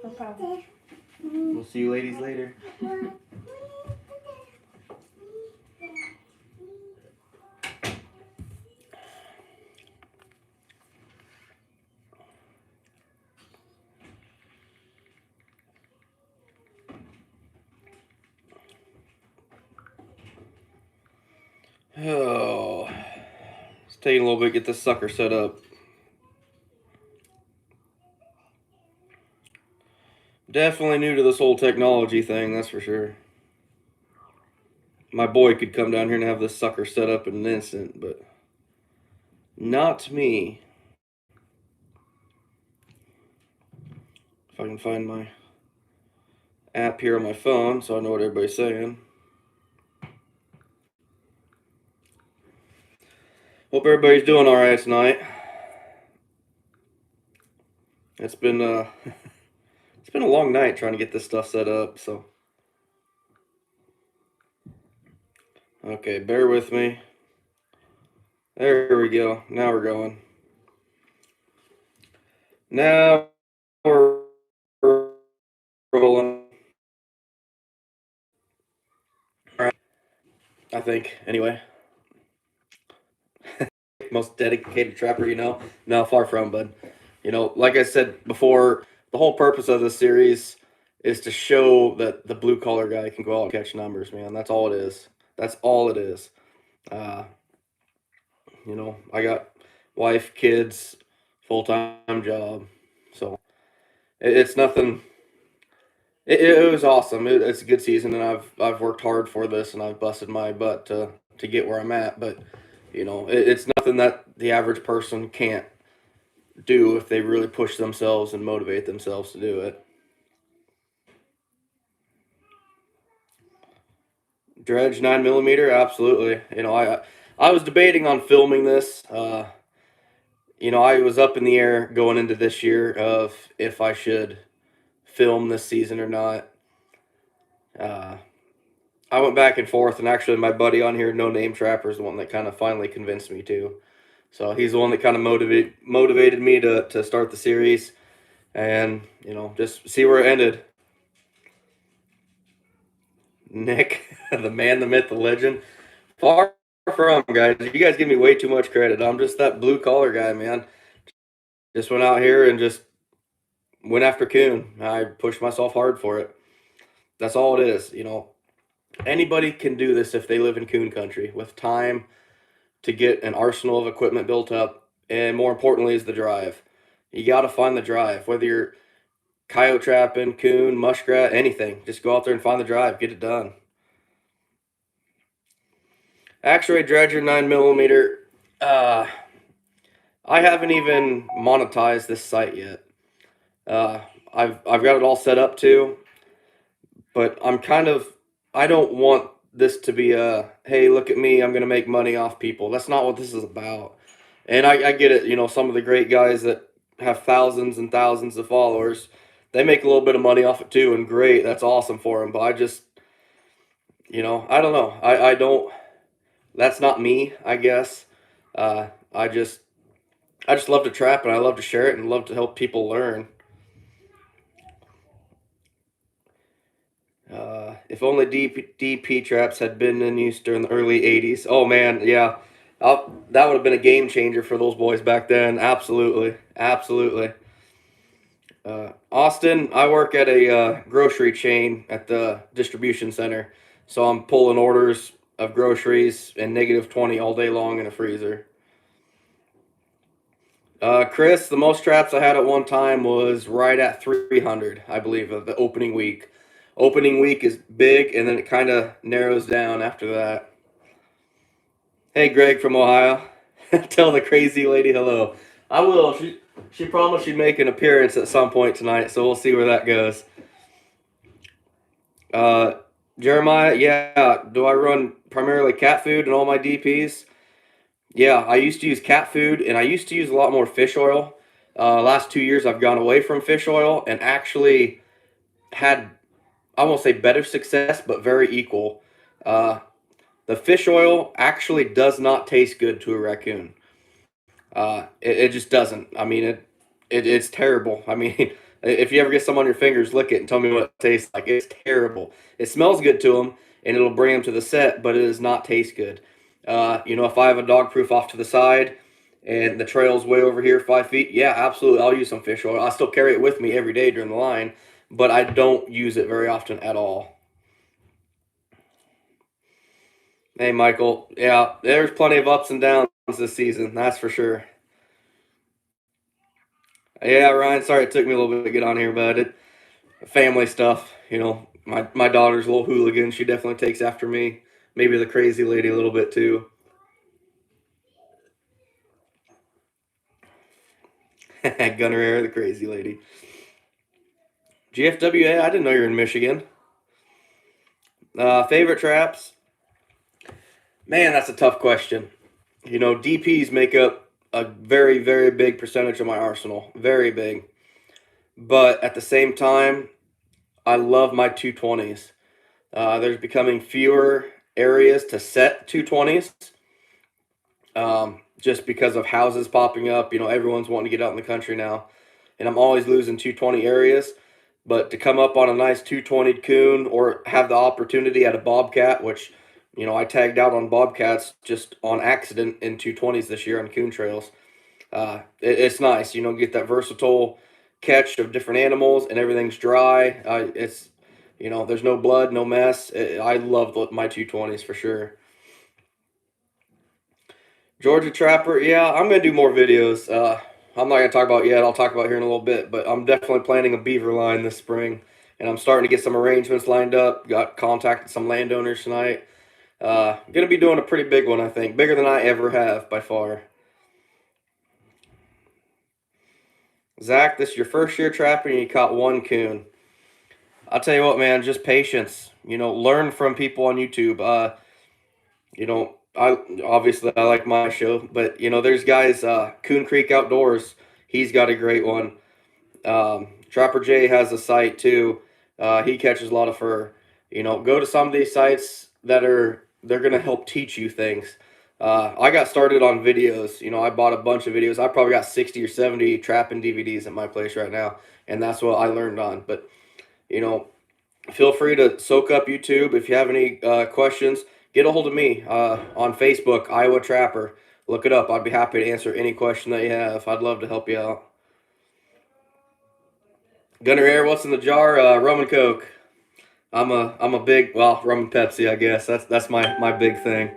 No problem. We'll see you ladies later. Oh, it's taking a little bit to get this sucker set up. Definitely new to this whole technology thing, that's for sure. My boy could come down here and have this sucker set up in an instant, but not me. If I can find my app here on my phone so I know what everybody's saying. Hope everybody's doing all right tonight. It's been it's been a long night trying to get this stuff set up, so okay, bear with me. There we go. Now we're going. Now we're rolling. All right. I think anyway. Most dedicated trapper, you know? No, far from, bud. You know, like I said before, the whole purpose of this series is to show that the blue collar guy can go out and catch numbers, man. That's all it is. That's all it is. You know, I got wife, kids, full-time job, so it's nothing. It was awesome. It's a good season, and I've worked hard for this, and I've busted my butt to get where I'm at. But you know, it's nothing that the average person can't do if they really push themselves and motivate themselves to do it. Dredge 9mm, absolutely. You know, I was debating on filming this. You know, I was up in the air going into this year of if I should film this season or not. I went back and forth, and actually my buddy on here, No Name Trapper, is the one that kind of finally convinced me to. So he's the one that kind of motivated me to start the series, and you know, just see where it ended. Nick, the man, the myth, the legend. Far from, guys. You guys give me way too much credit. I'm just that blue collar guy, man. Just went out here and just went after coon. I pushed myself hard for it. That's all it is. You know, anybody can do this if they live in coon country with time to get an arsenal of equipment built up, and more importantly is the drive. You got to find the drive, whether you're coyote trapping, coon, muskrat, anything. Just go out there and find the drive, get it done. X-ray dredger 9mm. I haven't even monetized this site yet. I've got it all set up too, but I don't want this to be a, hey, look at me, I'm gonna make money off people. That's not what this is about. And I get it, you know, some of the great guys that have thousands and thousands of followers, they make a little bit of money off it too, and great, that's awesome for them. But I just, you know, I don't know. I don't, that's not me, I guess. I just love to trap, and I love to share it, and love to help people learn. If only DP traps had been in use during the early 80s. Oh man, yeah. That would have been a game changer for those boys back then. Absolutely. Absolutely. Austin, I work at a grocery chain at the distribution center. So I'm pulling orders of groceries and -20 all day long in a freezer. Chris, the most traps I had at one time was right at 300, I believe, of the opening week. Opening week is big, and then it kind of narrows down after that. Hey, Greg from Ohio. Tell the crazy lady hello. I will. She promised she'd make an appearance at some point tonight, so we'll see where that goes. Jeremiah, yeah. Do I run primarily cat food in all my DPs? Yeah, I used to use cat food, and I used to use a lot more fish oil. Last 2 years, I've gone away from fish oil and actually had, I won't say better success, but very equal. The fish oil actually does not taste good to a raccoon. It just doesn't. I mean, it's terrible. I mean, If you ever get some on your fingers, lick it and tell me what it tastes like. It's terrible. It smells good to them, and it'll bring them to the set, but it does not taste good. If I have a dog proof off to the side and the trail's way over here 5 feet, yeah, absolutely, I'll use some fish oil. I still carry it with me every day during the line, but I don't use it very often at all. Hey, Michael. Yeah, there's plenty of ups and downs this season, that's for sure. Yeah, Ryan, sorry it took me a little bit to get on here, but family stuff. My daughter's a little hooligan. She definitely takes after me. Maybe the crazy lady a little bit too. Gunner Air, the crazy lady. GFWA, I didn't know you're in Michigan. Favorite traps? Man, that's a tough question. DPs make up a very, very big percentage of my arsenal. Very big. But at the same time, I love my 220s. There's becoming fewer areas to set 220s, just because of houses popping up. Everyone's wanting to get out in the country now, and I'm always losing 220 areas. But to come up on a nice 220 coon or have the opportunity at a bobcat, which I tagged out on bobcats just on accident in 220s this year on coon trails. It's nice, get that versatile catch of different animals and everything's dry. There's no blood, no mess. I love my 220s for sure. Georgia Trapper, yeah, I'm gonna do more videos. I'm not gonna talk about yet. I'll talk about here in a little bit, but I'm definitely planning a beaver line this spring, and I'm starting to get some arrangements lined up. Got contacted some landowners tonight. Gonna be doing a pretty big one, I think, bigger than I ever have by far. Zach, this is your first year trapping, and you caught one coon. I'll tell you what, man, just patience. Learn from people on YouTube. I like my show, but there's guys. Coon Creek Outdoors, he's got a great one. Trapper J has a site too. He catches a lot of fur. Go to some of these sites they're gonna help teach you things. I got started on videos. I bought a bunch of videos. I probably got 60 or 70 trapping DVDs at my place right now, and that's what I learned on. But you know, feel free to soak up YouTube. If you have any questions, get a hold of me on Facebook, Iowa Trapper. Look it up. I'd be happy to answer any question that you have. I'd love to help you out. Gunner Air, what's in the jar? Rum and Coke. I'm a big, well, rum and Pepsi, I guess. That's my big thing.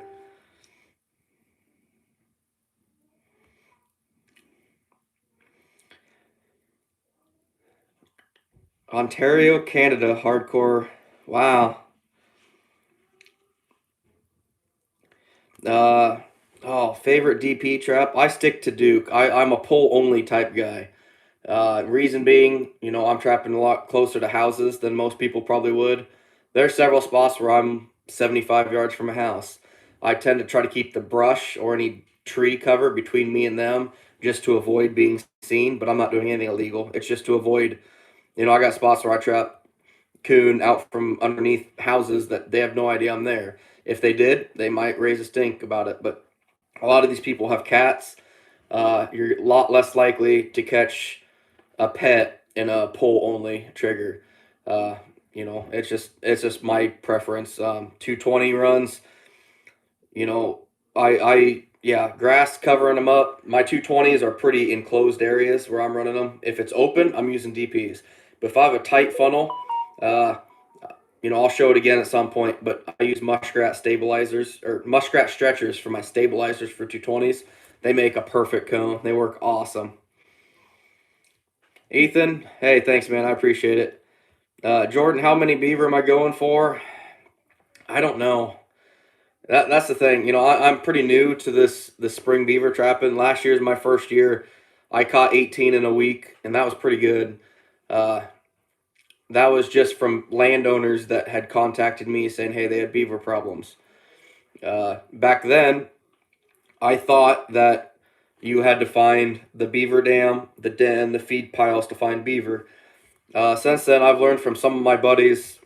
Ontario, Canada, hardcore. Wow. Uh, Favorite DP trap? I stick to Duke. I'm a pull only type guy. Reason being, I'm trapping a lot closer to houses than most people probably would. There's several spots where I'm 75 yards from a house. I tend to try to keep the brush or any tree cover between me and them just to avoid being seen, but I'm not doing anything illegal. It's just to avoid, I got spots where I trap coon out from underneath houses that they have no idea I'm there. If they did, they might raise a stink about it, but a lot of these people have cats. You're a lot less likely to catch a pet in a pull only trigger. Uh, it's just my preference. 220 runs. You know, I yeah, grass covering them up. My 220s are pretty enclosed areas where I'm running them. If it's open, I'm using DPs. But if I have a tight funnel, uh, I'll show it again at some point. But I use muskrat stabilizers or muskrat stretchers for my stabilizers for 220s. They make a perfect cone. They work awesome. Ethan, hey, thanks, man. I appreciate it. Jordan, how many beaver am I going for? I don't know. That's the thing. I'm pretty new to this spring beaver trapping. Last year's my first year. I caught 18 in a week, and that was pretty good. Uh, that was just from landowners that had contacted me saying, hey, they had beaver problems. Back then, I thought that you had to find the beaver dam, the den, the feed piles to find beaver. Since then, I've learned from some of my buddies.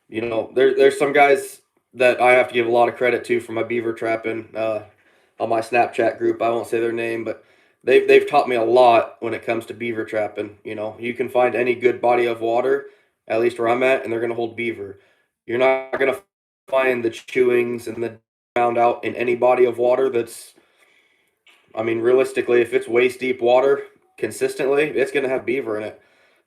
There's some guys that I have to give a lot of credit to for my beaver trapping on my Snapchat group. I won't say their name, but they've taught me a lot when it comes to beaver trapping. You know, you can find any good body of water, at least where I'm at, and they're going to hold beaver. You're not going to find the chewings and the found out in any body of water that's, I mean, realistically, if it's waist deep water consistently, it's going to have beaver in it.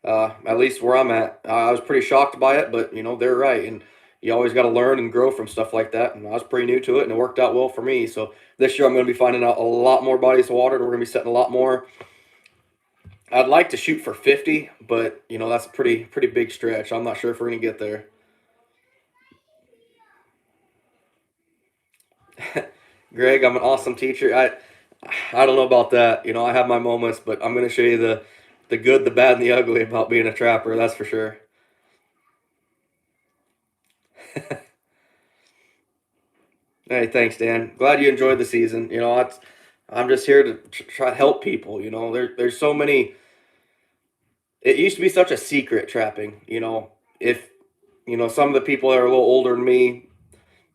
At least where I'm at, I was pretty shocked by it, but you know they're right, and you always got to learn and grow from stuff like that. And I was pretty new to it, and it worked out well for me. So this year I'm going to be finding out a lot more bodies of water, and we're going to be setting a lot more. I'd like to shoot for 50, but you know that's a pretty big stretch. I'm not sure if we're going to get there. Greg, I'm an awesome teacher. I don't know about that. You know, I have my moments, but I'm going to show you the good, the bad, and the ugly about being a trapper. That's for sure. Hey, thanks, Dan. Glad you enjoyed the season. You know, I'm just here to try to help people. You know, there's so many. It used to be such a secret trapping. You know, if you know some of the people that are a little older than me,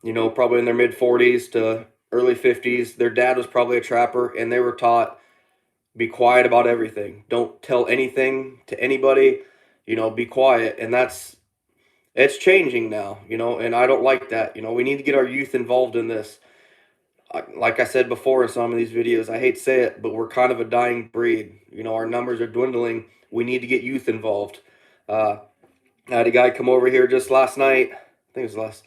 you know, probably in their mid 40s to early 50s, their dad was probably a trapper, and they were taught be quiet about everything. Don't tell anything to anybody. You know, be quiet, and it's changing now. You know, and I don't like that. You know, we need to get our youth involved in this. Like I said before in some of these videos, I hate to say it, but we're kind of a dying breed. You know, our numbers are dwindling. We need to get youth involved. Uh, I had a guy come over here just last night. I think it was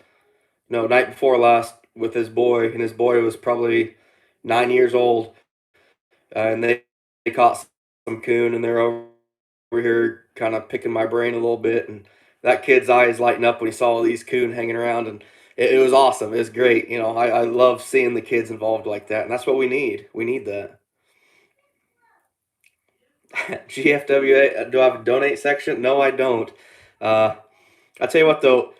night before last with his boy, and his boy was probably 9 years old, and they caught some coon, and they're over here kind of picking my brain a little bit, and that kid's eyes lighting up when he saw all these coon hanging around, and it was awesome. It was great. You know, I love seeing the kids involved like that, and that's what we need. We need that. GFWA, do I have a donate section? No, I don't. Uh, I tell you what, though,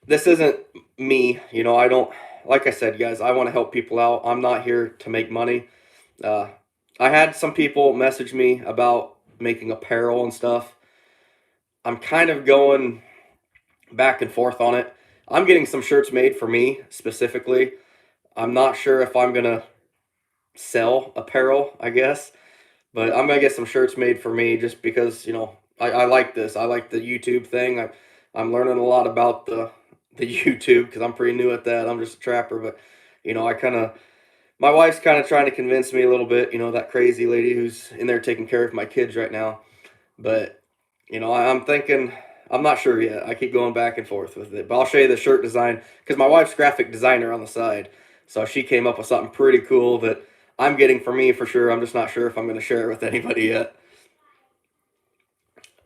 this isn't me. You know, I don't, like I said, guys, I want to help people out. I'm not here to make money. Uh, I had some people message me about making apparel and stuff. I'm kind of going back and forth on it. I'm getting some shirts made for me specifically. I'm not sure if I'm gonna sell apparel, I guess, but I'm gonna get some shirts made for me just because you know I like this. I like the YouTube thing. I'm learning a lot about the YouTube because I'm pretty new at that. I'm just a trapper, but you know I kind of my wife's kind of trying to convince me a little bit. You know that crazy lady who's in there taking care of my kids right now. But you know, I'm thinking, I'm not sure yet. I keep going back and forth with it. But I'll show you the shirt design because my wife's graphic designer on the side. So she came up with something pretty cool that I'm getting for me for sure. I'm just not sure if I'm going to share it with anybody yet.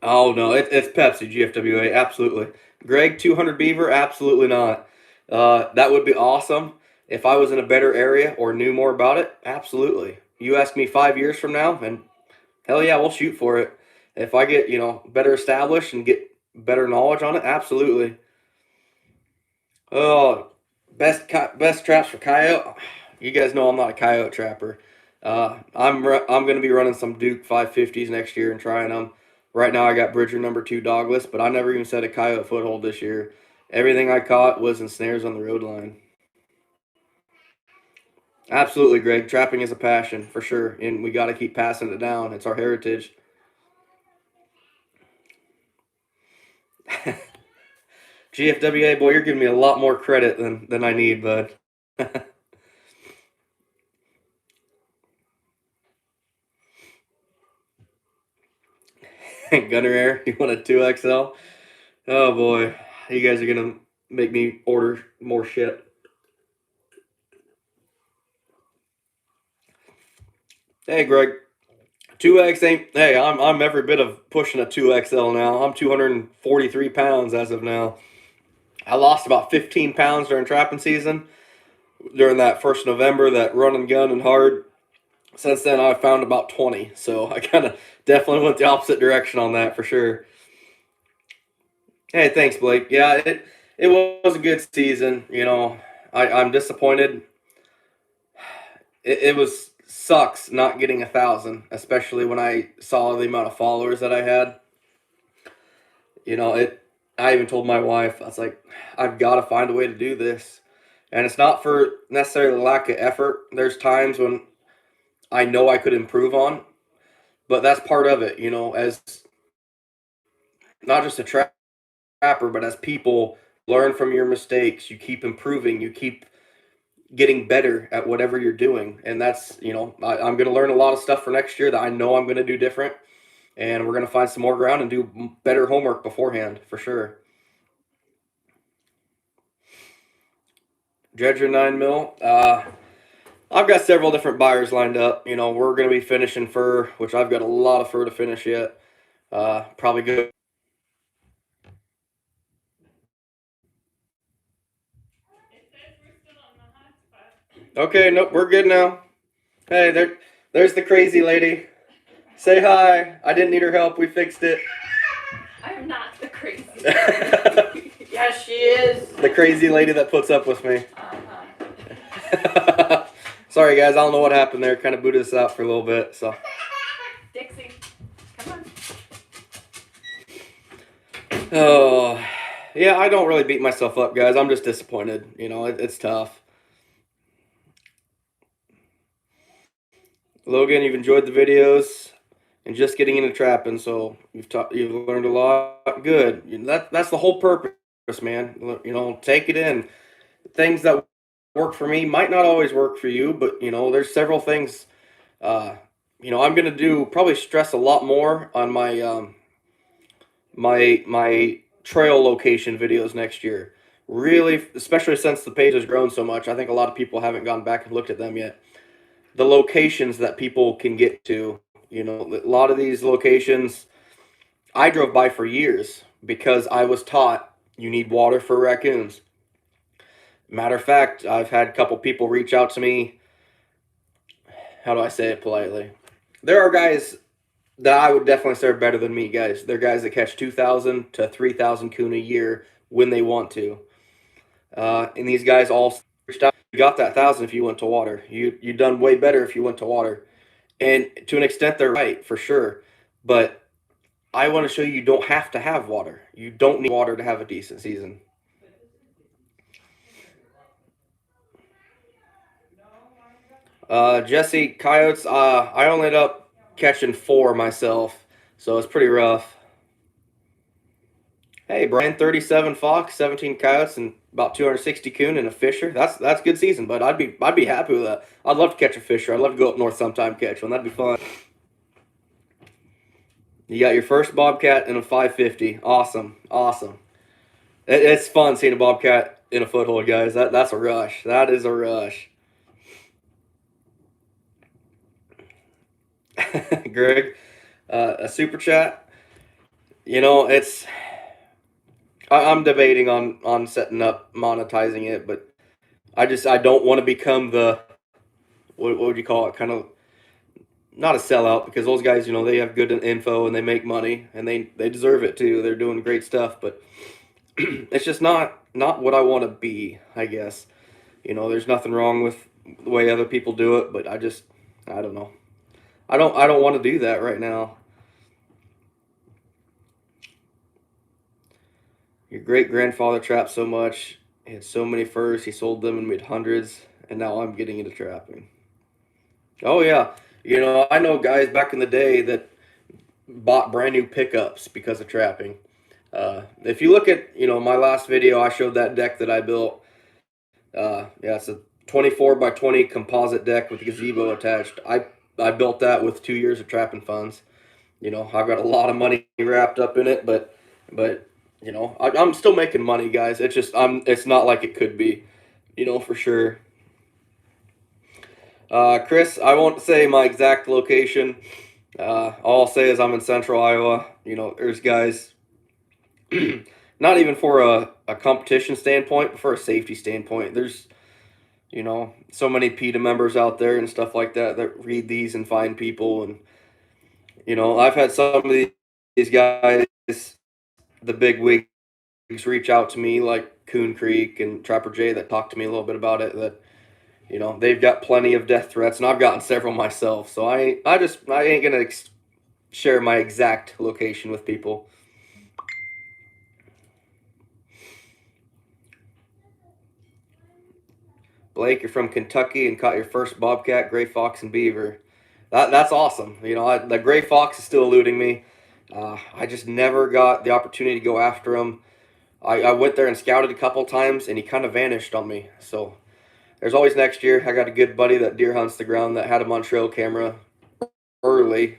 Oh, no, it's Pepsi, GFWA, absolutely. Greg, 200 Beaver, absolutely not. That would be awesome. If I was in a better area or knew more about it, absolutely. You ask me 5 years from now, and hell yeah, we'll shoot for it. If I get, you know, better established and get better knowledge on it, absolutely. Oh, best traps for coyote. You guys know I'm not a coyote trapper. I'm gonna be running some Duke 550s next year and trying them. Right now I got Bridger number 2 dogless, but I never even set a coyote foothold this year. Everything I caught was in snares on the road line. Absolutely, Greg. Trapping is a passion for sure, and we got to keep passing it down. It's our heritage. GFWA, boy, you're giving me a lot more credit than I need, bud. Gunner Air, you want a 2XL? Oh boy, you guys are gonna make me order more shit. Hey, Greg, 2X ain't. Hey, I'm every bit of pushing a 2XL now. I'm 243 pounds as of now. I lost about 15 pounds during trapping season. During that first November, that run and gun and hard. Since then, I've found about 20. So I kind of definitely went the opposite direction on that for sure. Hey, thanks, Blake. Yeah, it was a good season. You know, I'm disappointed. It was sucks not getting 1,000, especially when I saw the amount of followers that I had. You know, it. I even told my wife, I was like, I've got to find a way to do this, and it's not for necessarily lack of effort. There's times when I know I could improve on, but that's part of it, as not just a trapper, but as people learn from your mistakes, you keep improving, you keep getting better at whatever you're doing. And that's, I'm going to learn a lot of stuff for next year that I know I'm going to do different. And we're going to find some more ground and do better homework beforehand for sure. Dredger 9 mil. I've got several different buyers lined up. We're going to be finishing fur, which I've got a lot of fur to finish yet. Probably good. Okay, nope, we're good now. Hey, there's the crazy lady. Say hi. I didn't need her help. We fixed it. I'm not the crazy lady. Yes, she is. The crazy lady that puts up with me. Sorry, guys. I don't know what happened there. Kind of booted us out for a little bit. So. Dixie, come on. Oh, yeah. I don't really beat myself up, guys. I'm just disappointed. It's tough. Logan, you've enjoyed the videos and just getting into trapping, so you've learned a lot. Good. That's the whole purpose, man. Take it in. Things that work for me might not always work for you, but there's several things. I'm gonna do probably stress a lot more on my my trail location videos next year. Really, especially since the page has grown so much, I think a lot of people haven't gone back and looked at them yet. The locations that people can get to, a lot of these locations I drove by for years because I was taught you need water for raccoons. Matter of fact, I've had a couple people reach out to me. How do I say it politely? There are guys that I would definitely say are better than me, guys. They're guys that catch 2,000 to 3,000 coon a year when they want to. And these guys all reached out. You got that 1,000 if you went to water. You done way better if you went to water. And to an extent, they're right, for sure. But I want to show you don't have to have water. You don't need water to have a decent season. Jesse, coyotes, I only ended up catching 4 myself, so it's pretty rough. Hey, Brian, 37 fox, 17 coyotes, and about 260 coon and a fisher. That's good season, but I'd be happy with that. I'd love to catch a fisher. I'd love to go up north sometime catch one. That'd be fun. You got your first bobcat in a 550. Awesome, awesome. It's fun seeing a bobcat in a foothold, guys. That's a rush. That is a rush. Greg, a super chat. It's I'm debating on setting up monetizing it, but I don't want to become the what would you call it? Kind of not a sellout because those guys, they have good info and they make money and they deserve it too. They're doing great stuff, but it's just not what I want to be, I guess. There's nothing wrong with the way other people do it, but I don't know. I don't want to do that right now. Your great grandfather trapped so much. He had so many furs. He sold them and made hundreds, and now I'm getting into trapping. Oh yeah, I know guys back in the day that bought brand new pickups because of trapping. If you look at my last video, I showed that deck that I built. Yeah, it's a 24 by 20 composite deck with a gazebo attached. I built that with 2 years of trapping funds. I've got a lot of money wrapped up in it, but I'm still making money, guys. It's not like it could be, for sure. Chris, I won't say my exact location. All I'll say is I'm in central Iowa. There's guys, not even for a competition standpoint, but for a safety standpoint. There's, so many PETA members out there and stuff like that read these and find people. And, I've had some of these guys, the big wigs, reach out to me like Coon Creek and Trapper J that talked to me a little bit about it that they've got plenty of death threats and I've gotten several myself, so I ain't gonna share my exact location with people. Blake, you're from Kentucky and caught your first bobcat, gray fox, and beaver. That's awesome. The gray fox is still eluding me. I just never got the opportunity to go after him. I went there and scouted a couple times, and he kind of vanished on me. So there's always next year. I got a good buddy that deer hunts the ground that had him on trail camera early,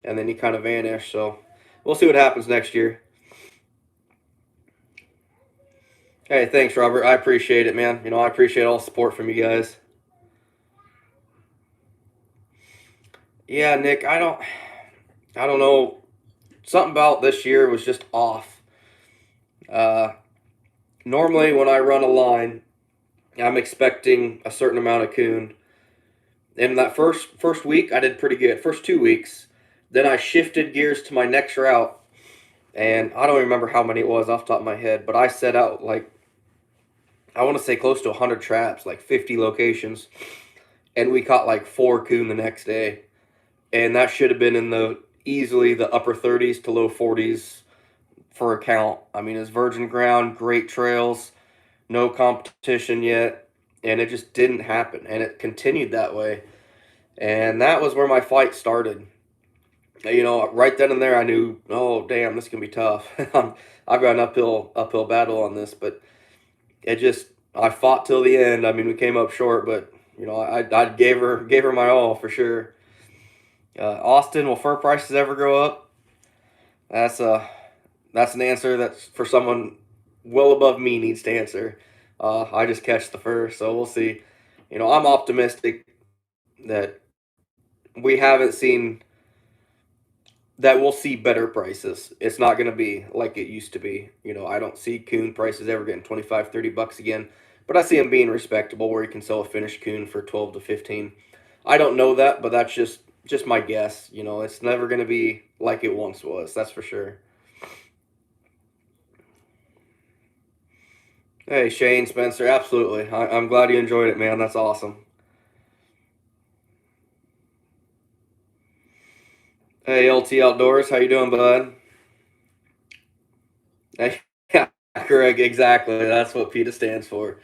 and then he kind of vanished. So we'll see what happens next year. Hey, thanks, Robert. I appreciate it, man. I appreciate all the support from you guys. Yeah, Nick, I don't know. Something about this year was just off. Uh, Normally, when I run a line, I'm expecting a certain amount of coon. And that first week, I did pretty good. First 2 weeks, then I shifted gears to my next route, and I don't remember how many it was off the top of my head, but I set out like I want to say close to 100 traps, like 50 locations, and we caught like 4 coon the next day, and that should have been in the easily the upper 30s to low 40s for a count. I mean, it's virgin ground, great trails, no competition yet, and it just didn't happen, and it continued that way, and that was where my fight started. Right then and there, I knew, oh damn, this can be tough. I've got an uphill battle on this, but I fought till the end. I mean, we came up short, but I gave her my all for sure. Austin, will fur prices ever go up? That's an answer that's for someone well above me needs to answer. I just catch the fur, so we'll see. I'm optimistic that we haven't seen that we'll see better prices. It's not going to be like it used to be. I don't see coon prices ever getting 25, $30 again, but I see them being respectable where you can sell a finished coon for 12 to 15. I don't know that, but that's just my guess. It's never going to be like it once was. That's for sure. Hey, Shane Spencer, absolutely. I'm glad you enjoyed it, man. That's awesome. Hey, LT Outdoors, how you doing, bud? Hey, yeah, correct, exactly. That's what PETA stands for.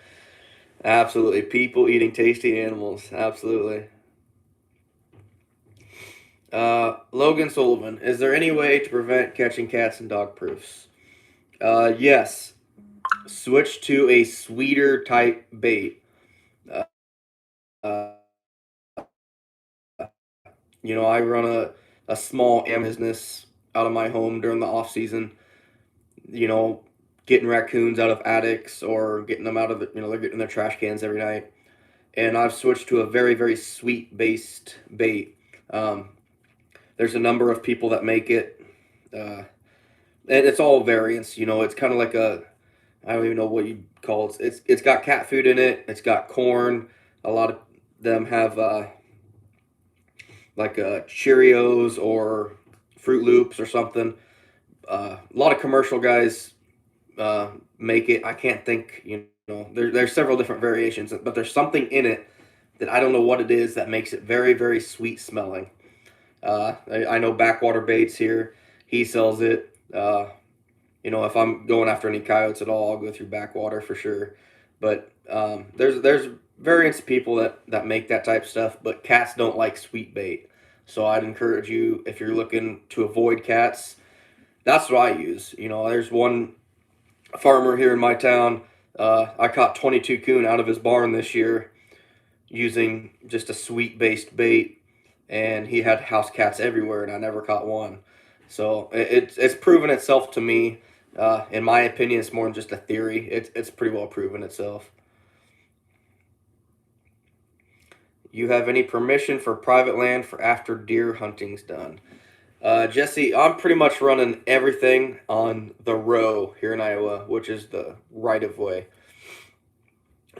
Absolutely. People eating tasty animals. Absolutely. Logan Sullivan, is there any way to prevent catching cats in dog proofs? Yes. Switch to a sweeter type bait. Uh, uh, I run a small business out of my home during the off season. You know, Getting raccoons out of attics or getting them out of they're getting in their trash cans every night. And I've switched to a very, very sweet based bait. Um, there's a number of people that make it. Uh, and it's all variants. It's kind of like I don't even know what you call it. It's got cat food in it. It's got corn. A lot of them have like Cheerios or Fruit Loops or something. A lot of commercial guys make it. I can't think. There's several different variations, but there's something in it that I don't know what it is that makes it very, very sweet smelling. I know Backwater Baits here. He sells it. If I'm going after any coyotes at all, I'll go through Backwater for sure. But there's variants of people that make that type of stuff, but cats don't like sweet bait. So I'd encourage you, if you're looking to avoid cats, that's what I use. There's one farmer here in my town. I caught 22 coon out of his barn this year using just a sweet based bait, and he had house cats everywhere, and I never caught one. So it's proven itself to me. In my opinion, it's more than just a theory. It's pretty well proven itself. You have any permission for private land for after deer hunting's done? Jesse, I'm pretty much running everything on the row here in Iowa, which is the right of way.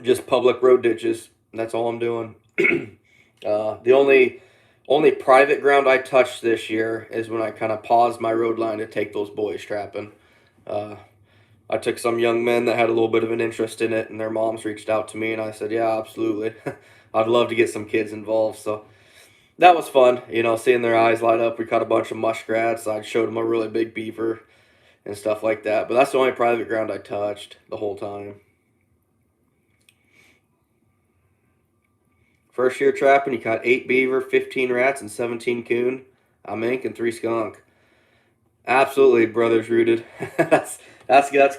Just public road ditches. That's all I'm doing. The only private ground I touched this year is when I kind of paused my road line to take those boys trapping. Uh, I took some young men that had a little bit of an interest in it, and their moms reached out to me, and I said, "Yeah, absolutely. I'd love to get some kids involved." So that was fun, seeing their eyes light up. We caught a bunch of muskrats. I showed them a really big beaver and stuff like that. But that's the only private ground I touched the whole time. First year trapping, you caught 8 beaver, 15 rats, and 17 coon, a mink, and 3 skunk. Absolutely, brothers rooted. That's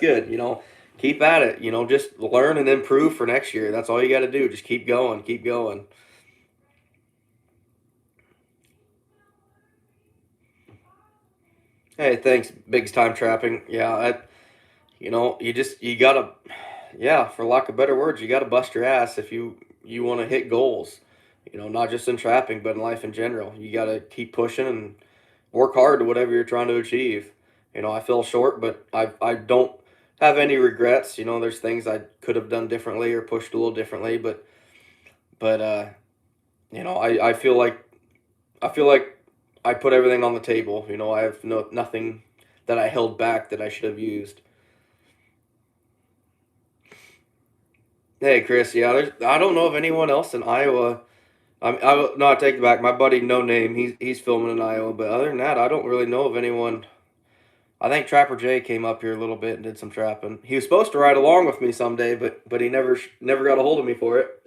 good. Keep at it. Just learn and improve for next year. That's all you got to do. Just keep going, keep going. Hey, thanks, Big Time Trapping. Yeah, you gotta, yeah, for lack of better words, you gotta bust your ass if you want to hit goals. Not just in trapping, but in life in general. You gotta keep pushing and work hard to whatever you're trying to achieve. I fell short, but I don't have any regrets. There's things I could have done differently or pushed a little differently, but I feel like I put everything on the table. I have nothing that I held back that I should have used. Hey, Chris. Yeah, I don't know of anyone else in Iowa. No, I take it back. My buddy, no name. He's filming in Iowa, but other than that, I don't really know of anyone. I think Trapper Jay came up here a little bit and did some trapping. He was supposed to ride along with me someday, but he never got a hold of me for it.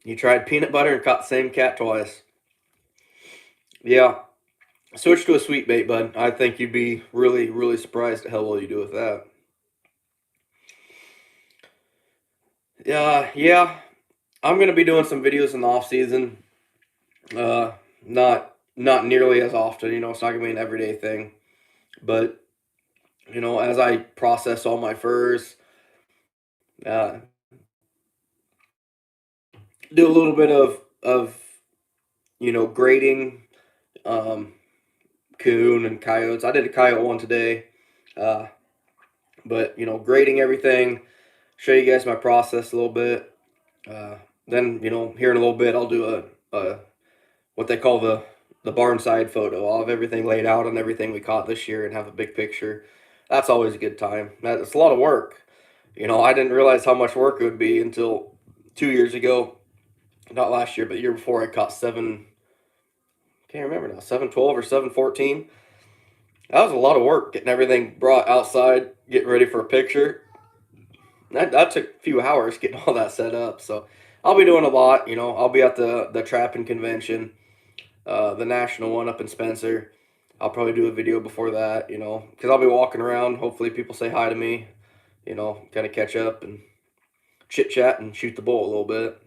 He tried peanut butter and caught the same cat twice. Yeah, switch to a sweet bait, bud. I think you'd be really, really surprised at how well you do with that. Yeah. I'm gonna be doing some videos in the off season. Not nearly as often. It's not gonna be an everyday thing. But as I process all my furs, uh, do a little bit of grading, um, coon and coyotes. I did a coyote one today, uh, but grading everything. Show you guys my process a little bit. Uh, then here in a little bit, I'll do a what they call the barn side photo. I'll have everything laid out on everything we caught this year and have a big picture. That's always a good time. It's a lot of work. I didn't realize how much work it would be until 2 years ago. Not last year, but the year before I caught seven. Can't remember now. 712 or 714. That was a lot of work getting everything brought outside, getting ready for a picture. That took a few hours getting all that set up. So I'll be doing a lot. I'll be at the trapping convention, the national one up in Spencer. I'll probably do a video before that, because I'll be walking around. Hopefully, people say hi to me, kind of catch up and chit chat and shoot the bull a little bit.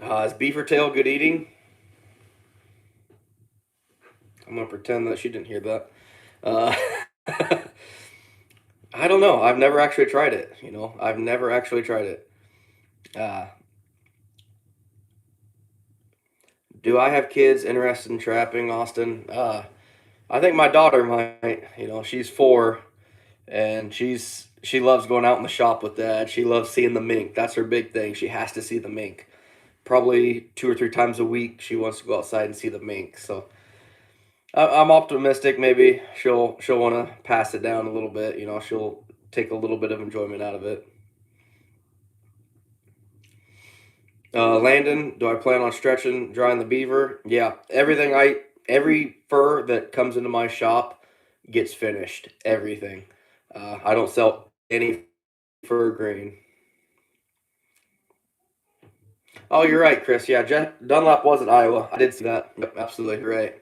Is Beaver Tail good eating? I'm gonna pretend that she didn't hear that. Uh, I don't know. I've never actually tried it. I've never actually tried it. Uh, do I have kids interested in trapping, Austin? I think my daughter might. She's 4, and she loves going out in the shop with dad. She loves seeing the mink. That's her big thing. She has to see the mink. Probably 2 or 3 times a week, she wants to go outside and see the mink. So I'm optimistic. Maybe she'll want to pass it down a little bit. She'll take a little bit of enjoyment out of it. Landon, do I plan on stretching, drying the beaver? Yeah, every fur that comes into my shop gets finished. Everything. I don't sell any fur green. Oh, you're right, Chris. Yeah, Jeff Dunlap was in Iowa. I did see that. Yep, absolutely right.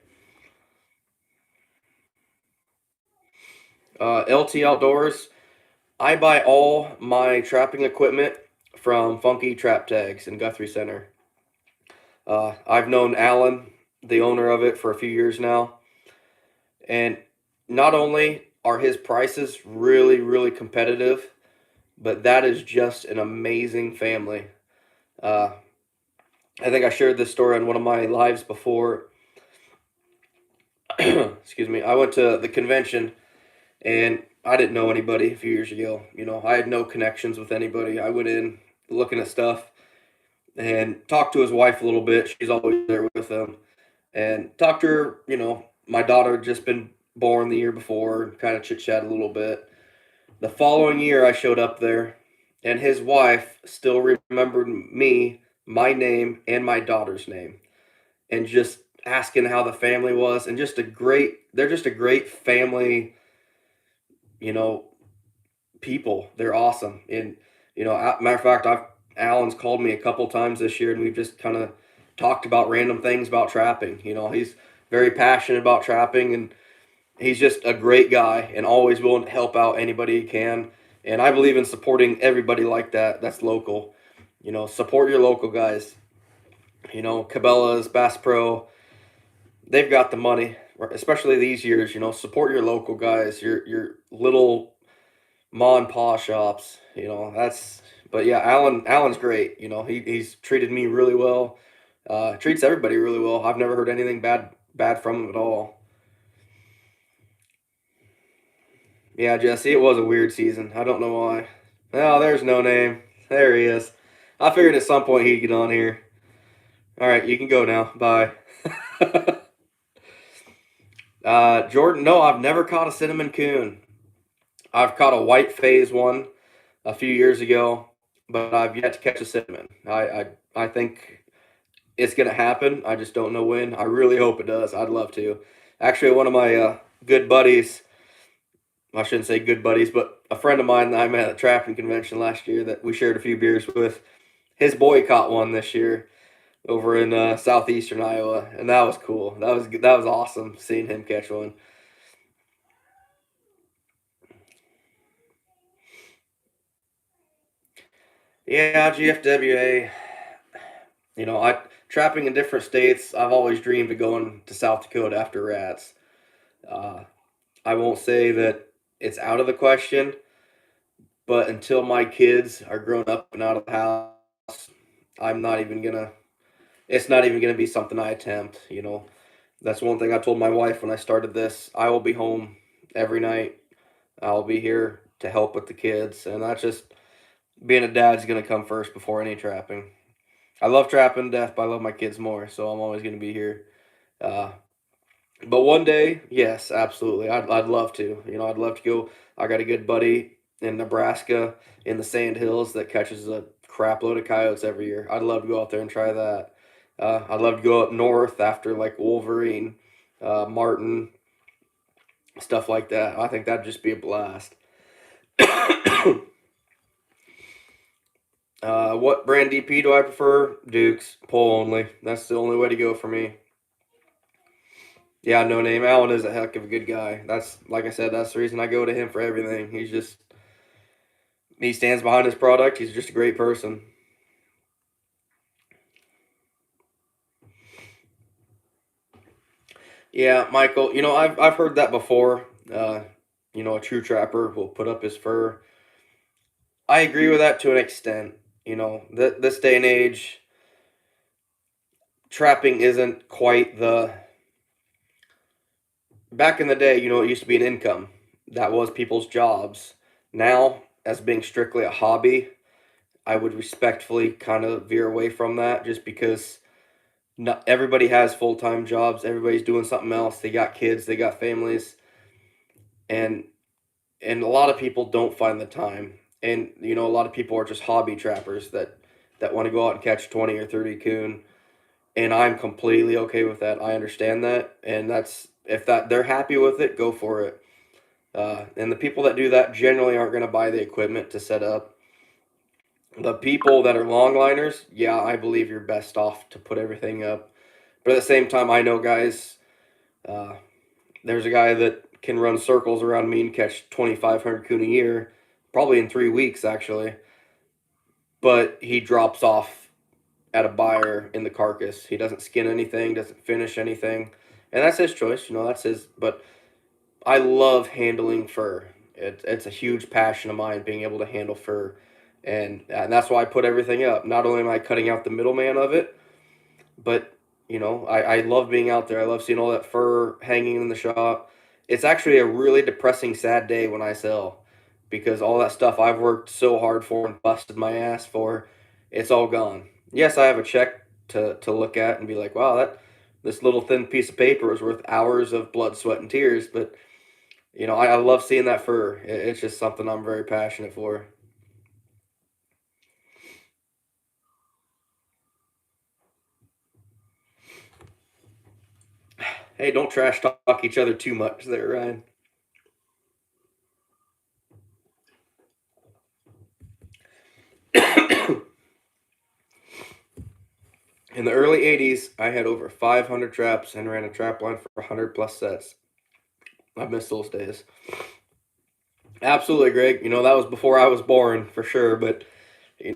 LT Outdoors. I buy all my trapping equipment from Funky Trap Tags in Guthrie Center. I've known Alan, the owner of it, for a few years now, and not only are his prices really, really competitive, but that is just an amazing family. Uh, I think I shared this story on one of my lives before. Excuse me. I went to the convention and I didn't know anybody a few years ago. I had no connections with anybody. I went in looking at stuff and talked to his wife a little bit. She's always there with him. And talked to her, my daughter had just been born the year before, and kind of chit chat a little bit. The following year, I showed up there, and his wife still remembered me, my name, and my daughter's name, and just asking how the family was, and they're just a great family you know, people. They're awesome. And, matter of fact, Alan's called me a couple times this year and we've just kind of talked about random things about trapping. He's very passionate about trapping and he's just a great guy and always willing to help out anybody he can. And I believe in supporting everybody like that that's local. Support your local guys. Cabela's, Bass Pro, they've got the money, especially these years. Support your local guys, your little ma and pa shops. That's. But yeah, Alan's great. He's treated me really well. Treats everybody really well. I've never heard anything bad from him at all. Yeah, Jesse, it was a weird season. I don't know why. Oh, there's no name. There he is. I figured at some point he'd get on here. All right, you can go now. Bye. Jordan, no, I've never caught a cinnamon coon. I've caught a white phase one a few years ago, but I've yet to catch a cinnamon. I think it's gonna happen. I just don't know when. I really hope it does. I'd love to. Actually, one of my good buddies. I shouldn't say good buddies, but a friend of mine that I met at a trapping convention last year that we shared a few beers with. His boy caught one this year over in southeastern Iowa, and that was cool. That was awesome seeing him catch one. Yeah, GFWA. I trapping in different states. I've always dreamed of going to South Dakota after rats. Uh, I won't say that it's out of the question, but until my kids are grown up and out of the house, I'm not even gonna. It's not even gonna be something I attempt. That's one thing I told my wife when I started this. I will be home every night. I'll be here to help with the kids, and that's just being a dad's gonna come first before any trapping. I love trapping to death, but I love my kids more, so I'm always gonna be here. Uh, but one day, yes, absolutely, I'd love to. I'd love to go. I got a good buddy in Nebraska in the Sand Hills that catches a crap load of coyotes every year. I'd love to go out there and try that. I'd love to go up north after like Wolverine, Martin, stuff like that. I think that'd just be a blast. What brand DP do I prefer? Duke's, pull only. That's the only way to go for me. Yeah, no name. Alan is a heck of a good guy. That's like I said. That's the reason I go to him for everything. He stands behind his product. He's just a great person. Yeah, Michael. I've heard that before. A true trapper will put up his fur. I agree with that to an extent. This day and age, trapping isn't quite the. Back in the day, it used to be an income. That was people's jobs. Now, as being strictly a hobby, I would respectfully kind of veer away from that just because not everybody has full-time jobs. Everybody's doing something else. They got kids, they got families, and a lot of people don't find the time. And a lot of people are just hobby trappers that want to go out and catch 20 or 30 coon, and I'm completely okay with that. I understand that, and that's if that they're happy with it, go for it. And the people that do that generally aren't going to buy the equipment to set up. The people that are longliners, yeah, I believe you're best off to put everything up. But at the same time, I know guys. Uh, there's a guy that can run circles around me and catch 2,500 coon a year, probably in 3 weeks actually. But he drops off at a buyer in the carcass. He doesn't skin anything, doesn't finish anything, and that's his choice. That's his. But I love handling fur. It's a huge passion of mine being able to handle fur, and that's why I put everything up. Not only am I cutting out the middleman of it, but I love being out there. I love seeing all that fur hanging in the shop. It's actually a really depressing, sad day when I sell because all that stuff I've worked so hard for and busted my ass for, it's all gone. Yes, I have a check to look at and be like, wow, that this little thin piece of paper was worth hours of blood, sweat, and tears. But I love seeing that fur. It's just something I'm very passionate for. Hey, don't trash talk each other too much there, Ryan. In the early 80s, I had over 500 traps and ran a trap line for 100 plus sets. I miss those days. Absolutely, Greg. That was before I was born for sure. But,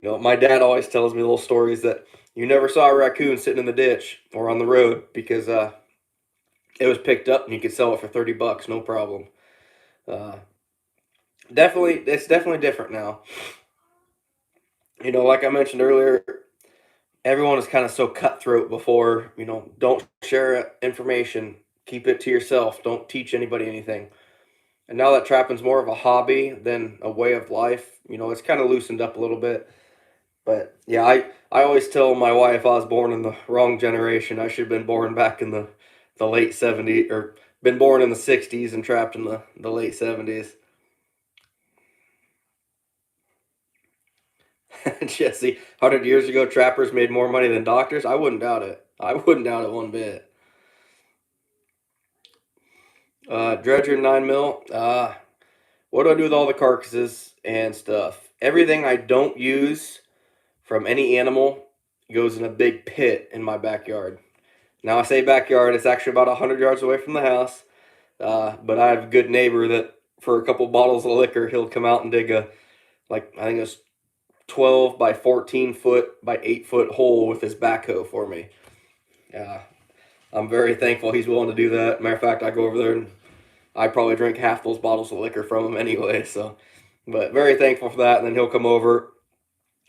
my dad always tells me little stories that you never saw a raccoon sitting in the ditch or on the road because it was picked up and you could sell it for $30, no problem. Uh, it's definitely different now. Like I mentioned earlier, everyone is kind of so cutthroat before, don't share information, keep it to yourself, don't teach anybody anything. And now that trapping's more of a hobby than a way of life, it's kind of loosened up a little bit. But yeah, I always tell my wife I was born in the wrong generation. I should have been born back in the late 70s, or been born in the 60s and trapped in the late 70s. Jesse, 100 years ago, trappers made more money than doctors? I wouldn't doubt it. I wouldn't doubt it one bit. Dredger 9 mil. What do I do with all the carcasses and stuff? Everything I don't use from any animal goes in a big pit in my backyard. Now I say backyard, it's actually about 100 yards away from the house. But I have a good neighbor that for a couple bottles of liquor, he'll come out and dig I think it's 12 by 14 foot by 8 foot hole with his backhoe for me. I'm very thankful he's willing to do that. Matter of fact, I go over there and I probably drink half those bottles of liquor from him anyway. So, but very thankful for that. And then he'll come over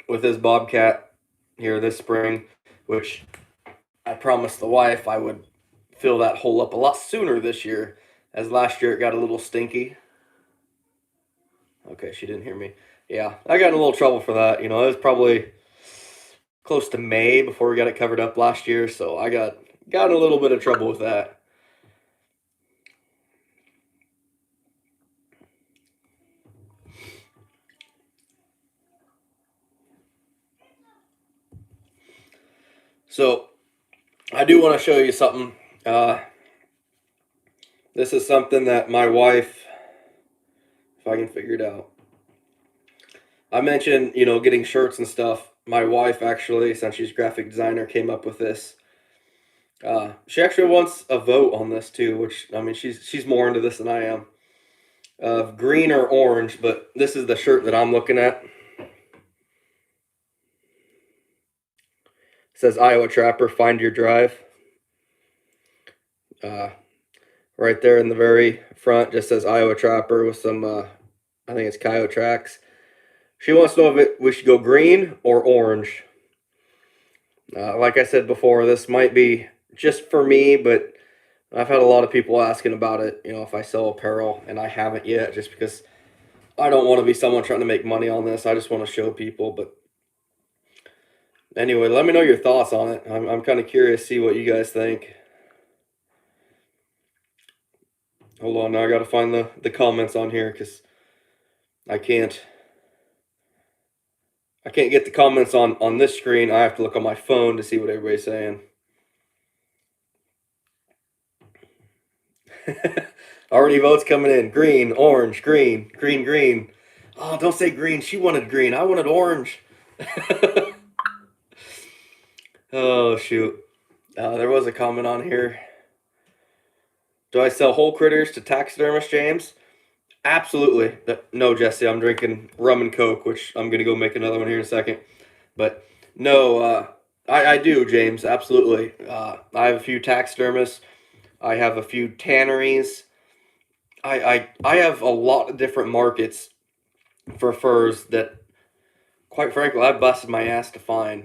with his bobcat here this spring, which I promised the wife I would fill that hole up a lot sooner this year, as last year it got a little stinky. Okay, she didn't hear me. Yeah, I got in a little trouble for that. It was probably close to May before we got it covered up last year, so I got in a little bit of trouble with that. So, I do want to show you something. This is something that my wife, if I can figure it out. I mentioned, getting shirts and stuff. My wife actually, since she's a graphic designer, came up with this. She actually wants a vote on this too, which I mean, she's more into this than I am. Of green or orange, but this is the shirt that I'm looking at. It says Iowa Trapper, find your drive. Right there in the very front just says Iowa Trapper with some, I think it's Coyote tracks. She wants to know if we should go green or orange. Like I said before, this might be just for me, but I've had a lot of people asking about it, if I sell apparel, and I haven't yet just because I don't want to be someone trying to make money on this. I just want to show people. But anyway, let me know your thoughts on it. I'm kind of curious to see what you guys think. Hold on, now I got to find the comments on here because I can't get the comments on this screen. I have to look on my phone to see what everybody's saying. Already votes coming in. Green, orange, green, green, green. Oh, don't say green. She wanted green. I wanted orange. Oh, shoot. There was a comment on here. Do I sell whole critters to taxidermists, James? Absolutely. No, Jesse, I'm drinking rum and Coke, which I'm going to go make another one here in a second. But no, I do, James, absolutely. I have a few taxidermists. I have a few tanneries. I have a lot of different markets for furs that, quite frankly, I busted my ass to find.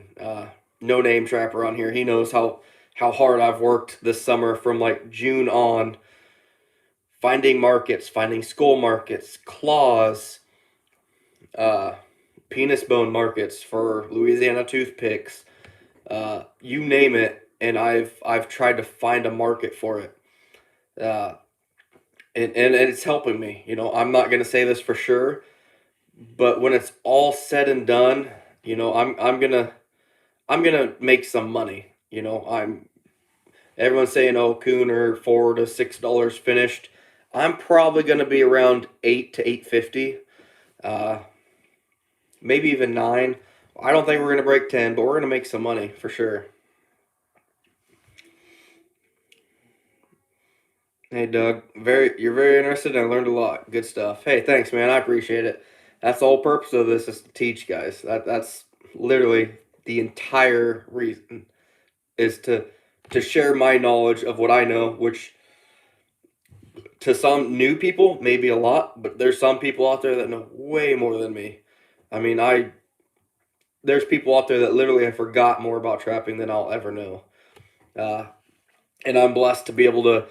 No name trapper on here. He knows how hard I've worked this summer from like June on, finding markets, finding skull markets, claws, penis bone markets for Louisiana toothpicks, you name it, and I've tried to find a market for it. And it's helping me. I'm not gonna say this for sure, but when it's all said and done, I'm gonna make some money. Everyone's saying, oh, Cooner, $4 to $6 finished. I'm probably gonna be around $8 to $8.50, maybe even $9. I don't think we're gonna break $10, but we're gonna make some money for sure. Hey Doug, you're very interested and I learned a lot. Good stuff. Hey, thanks man. I appreciate it. That's the whole purpose of this is to teach guys. That's literally the entire reason is to share my knowledge of what I know, which to some new people maybe a lot, but there's some people out there that know way more than me. I mean, I there's people out there that literally have forgot more about trapping than I'll ever know. Uh, and I'm blessed to be able to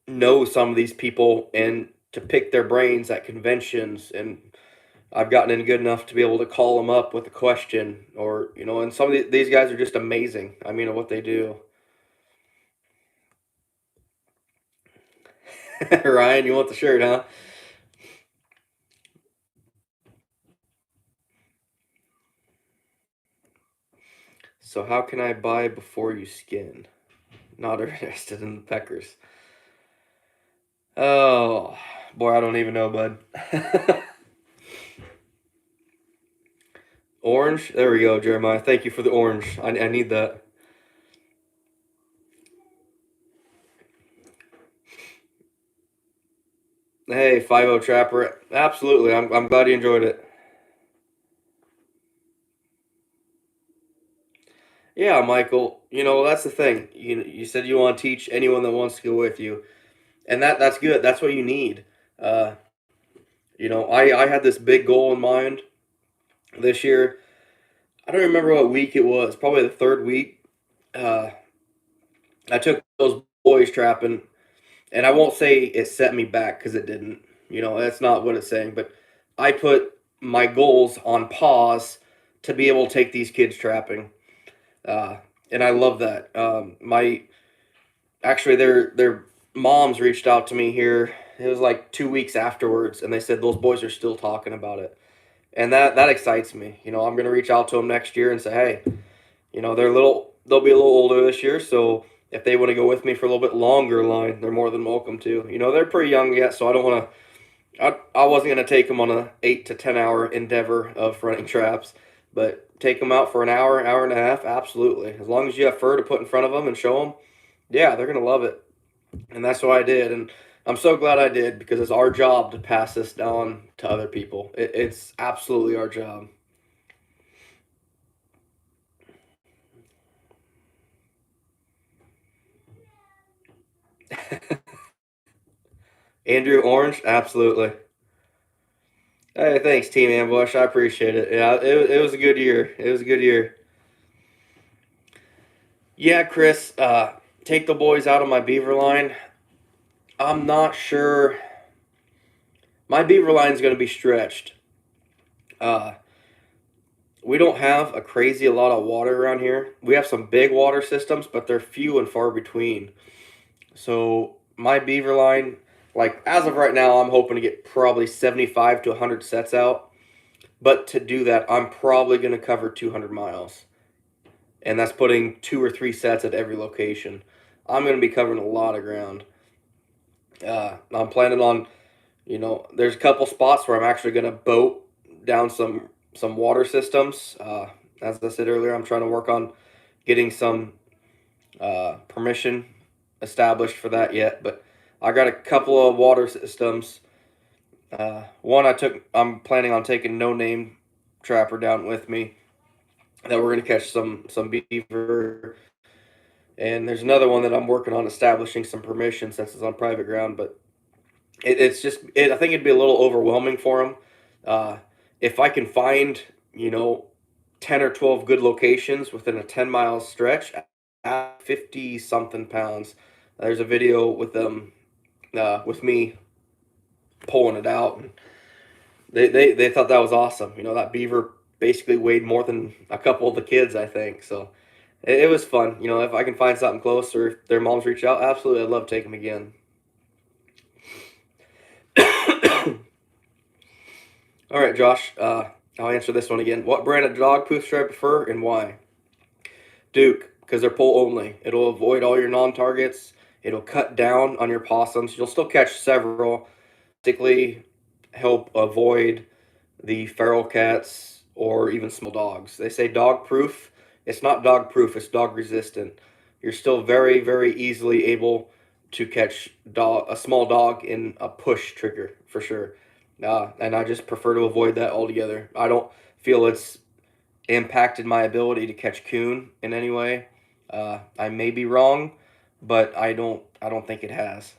know some of these people and to pick their brains at conventions, and I've gotten in good enough to be able to call them up with a question, or and some of these guys are just amazing. I mean, at what they do. Ryan, you want the shirt, huh? So how can I buy before you skin? Not interested in the peckers. Oh boy, I don't even know, bud. Orange. There we go, Jeremiah. Thank you for the orange. I need that. Hey, 50 Trapper. Absolutely. I'm glad you enjoyed it. Yeah, Michael. That's the thing. You said you want to teach anyone that wants to go with you, and that's good. That's what you need. Uh, I had this big goal in mind this year. I don't remember what week it was. Probably the third week. Uh, I took those boys trapping, and I won't say it set me back because it didn't. That's not what it's saying. But I put my goals on pause to be able to take these kids trapping, uh, and I love that. My actually their moms reached out to me here. It was like 2 weeks afterwards, and they said those boys are still talking about it, and that excites me. I'm gonna reach out to them next year and say, hey, they'll be a little older this year, so if they want to go with me for a little bit longer line, they're more than welcome to. They're pretty young yet, so I don't want to. I wasn't gonna take them on a 8 to 10 hour endeavor of running traps, but take them out for an hour, hour and a half, absolutely. As long as you have fur to put in front of them and show them, yeah, they're gonna love it. And that's what I did, and I'm so glad I did because it's our job to pass this down to other people. It's absolutely our job. Andrew Orange, absolutely. Hey, thanks, Team Ambush. I appreciate it. Yeah, it was a good year. It was a good year. Yeah, Chris, take the boys out of my beaver line. I'm not sure. My beaver line is going to be stretched. Uh, we don't have a crazy a lot of water around here. We have some big water systems, but they're few and far between. So my beaver line, like as of right now, I'm hoping to get probably 75 to 100 sets out. But to do that, I'm probably going to cover 200 miles. And that's putting 2 or 3 sets at every location. I'm going to be covering a lot of ground. I'm planning on, there's a couple spots where I'm actually going to boat down some water systems. As I said earlier, I'm trying to work on getting some permission established for that yet, but I got a couple of water systems. One I'm planning on taking No Name Trapper down with me that we're gonna catch some beaver, and there's another one that I'm working on establishing some permission since it's on private ground. But it's just I think it'd be a little overwhelming for them. Uh, if I can find you know 10 or 12 good locations within a 10 mile stretch at 50 something pounds. There's a video with them with me pulling it out, and they thought that was awesome. That beaver basically weighed more than a couple of the kids, I think. So it was fun. If I can find something close or if their moms reach out, absolutely, I'd love to take them again. All right, Josh. I'll answer this one again. What brand of dog poop should I prefer and why? Duke, because they're pull only. It'll avoid all your non-targets. It'll cut down on your possums. You'll still catch several. Basically, help avoid the feral cats or even small dogs. They say dog proof. It's not dog proof. It's dog resistant. You're still very, very easily able to catch a small dog in a push trigger for sure. And I just prefer to avoid that altogether. I don't feel it's impacted my ability to catch coon in any way. I may be wrong, but I don't think it has.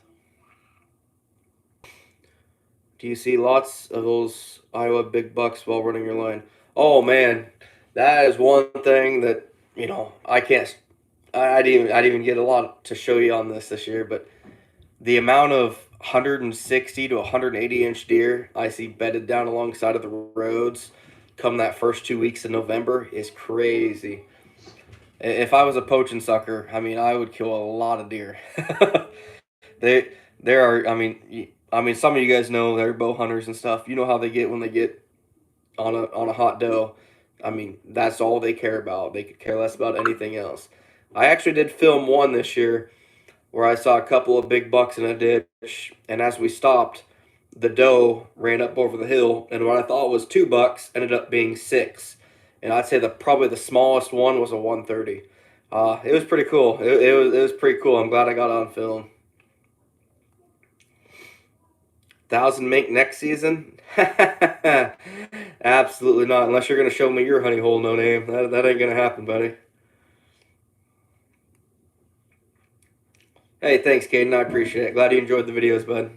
Do you see lots of those Iowa big bucks while running your line? Oh man, that is one thing that I can't. I didn't even get a lot to show you on this year, but the amount of 160 to 180-inch deer I see bedded down alongside of the roads come that first 2 weeks of November is crazy. If I was a poaching sucker, I mean, I would kill a lot of deer. they there are. I mean, some of you guys know they're bow hunters and stuff. You know how they get when they get on a hot doe. I mean, that's all they care about. They could care less about anything else. I actually did film one this year where I saw a couple of big bucks in a ditch, and as we stopped, the doe ran up over the hill, and what I thought was 2 bucks ended up being 6. And I'd say probably the smallest one was a 130. It was pretty cool. It was pretty cool. I'm glad I got on film. 1,000 mink next season? Absolutely not. Unless you're gonna show me your honey hole, no name. That ain't gonna happen, buddy. Hey, thanks, Caden. I appreciate it. Glad you enjoyed the videos, bud.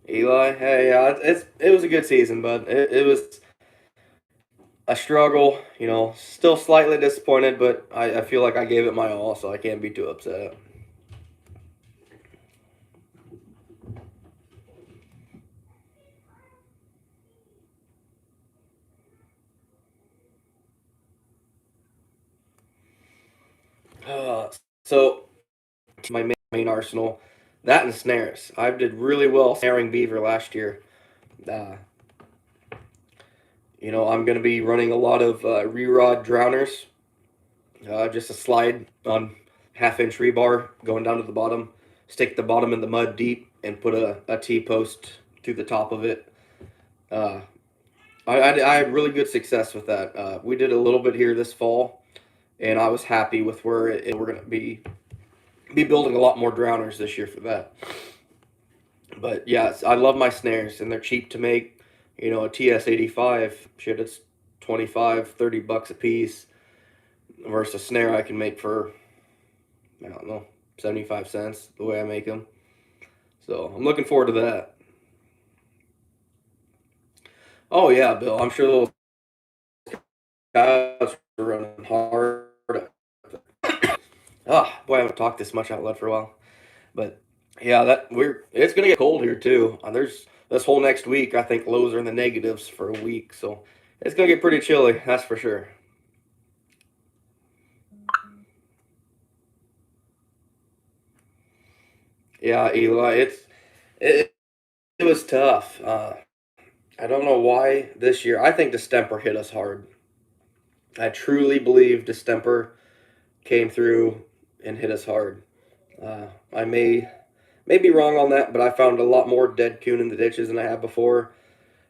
Eli, hey, it was a good season, bud. It was a struggle, still slightly disappointed, but I feel like I gave it my all, so I can't be too upset. So my main arsenal, that and snares. I did really well snaring beaver last year. Uh, I'm going to be running a lot of re-rod drowners, just a slide on half-inch rebar going down to the bottom, stick the bottom in the mud deep, and put a T-post through the top of it. I had really good success with that. We did a little bit here this fall, and I was happy with where we're going to be building a lot more drowners this year for that. But yeah, I love my snares, and they're cheap to make. A TS85, shit, it's 25, 30 bucks a piece, versus a snare I can make for, I don't know, 75 cents the way I make them. So I'm looking forward to that. Oh yeah, Bill, I'm sure those guys are running hard. Boy, I haven't talked this much out loud for a while. But yeah, it's gonna get cold here too. There's this whole next week. I think lows are in the negatives for a week, so it's gonna get pretty chilly. That's for sure. Yeah, Eli, it it was tough. I don't know why this year. I think distemper hit us hard. I truly believe distemper came through and hit us hard. I may be wrong on that, but I found a lot more dead coon in the ditches than I have before.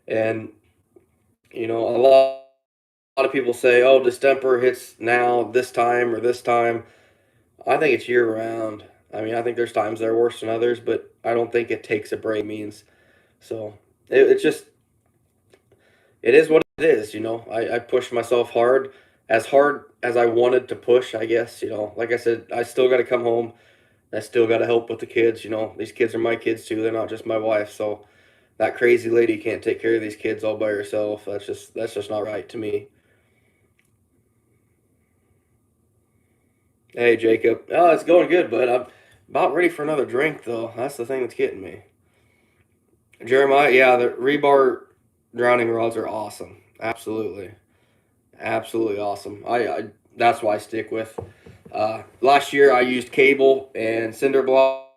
And a lot of people say, "Oh, distemper hits now, this time or this time." I think it's year round. I mean, I think there's times that are worse than others, but I don't think it takes a break means. So it's just it is what it is. I pushed myself hard as I wanted to push. I guess like I said, I still got to come home. I still got to help with the kids. These kids are my kids too. They're not just my wife. So that crazy lady can't take care of these kids all by herself. That's just not right to me. Hey, Jacob. Oh, it's going good, but I'm about ready for another drink, though. That's the thing that's getting me. Jeremiah, yeah, the rebar drowning rods are awesome. Absolutely, absolutely awesome. That's why I stick with. Last year I used cable and cinder blocks,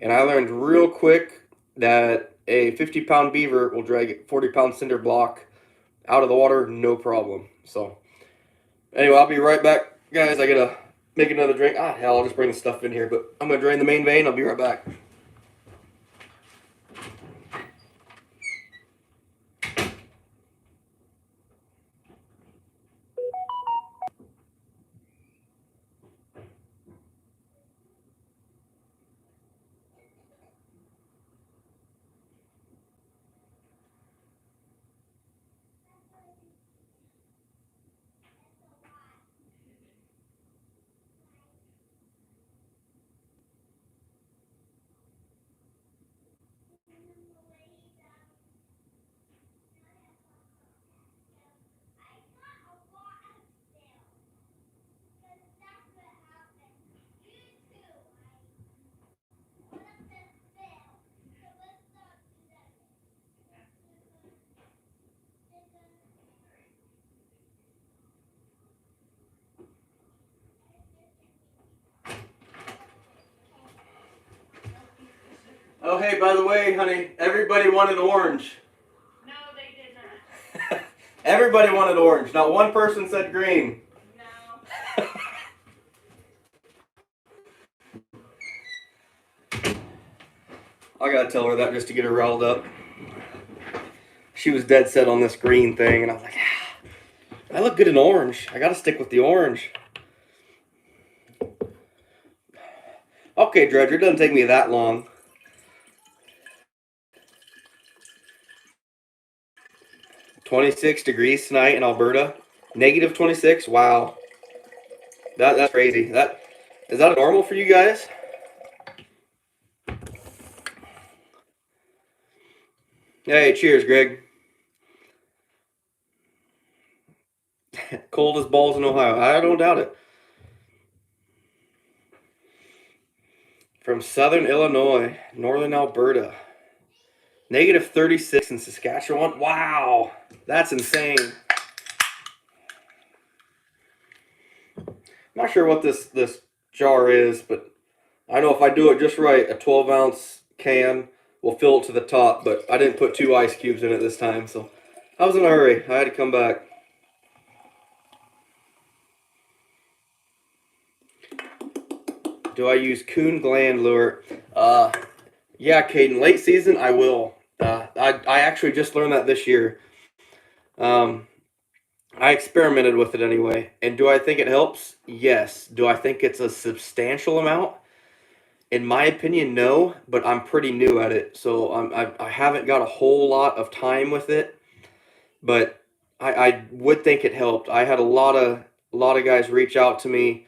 and I learned real quick that a 50-pound beaver will drag a 40-pound cinder block out of the water, no problem. So anyway, I'll be right back, guys. I gotta make another drink. Hell, I'll just bring the stuff in here, but I'm gonna drain the main vein. I'll be right back. Oh, hey, by the way, honey, everybody wanted orange. No, they did not. Everybody wanted orange. Not one person said green. No. I gotta tell her that just to get her riled up. She was dead set on this green thing, and I was like, I look good in orange. I gotta stick with the orange. Okay, Dredger, it doesn't take me that long. -26 tonight in Alberta. -26. Wow, that's crazy. Is that normal for you guys? Hey, cheers, Greg. Cold as balls in Ohio. I don't doubt it. From southern Illinois, northern Alberta. -36 in Saskatchewan. Wow, that's insane. I'm not sure what this jar is, but I know if I do it just right, a 12-ounce can will fill it to the top, but I didn't put 2 ice cubes in it this time, so I was in a hurry. I had to come back. Do I use coon gland lure? Yeah, Caden. Late season, I will. I actually just learned that this year. I experimented with it anyway. And do I think it helps? Yes. Do I think it's a substantial amount? In my opinion, no. But I'm pretty new at it, so I haven't got a whole lot of time with it. But I would think it helped. I had a lot of guys reach out to me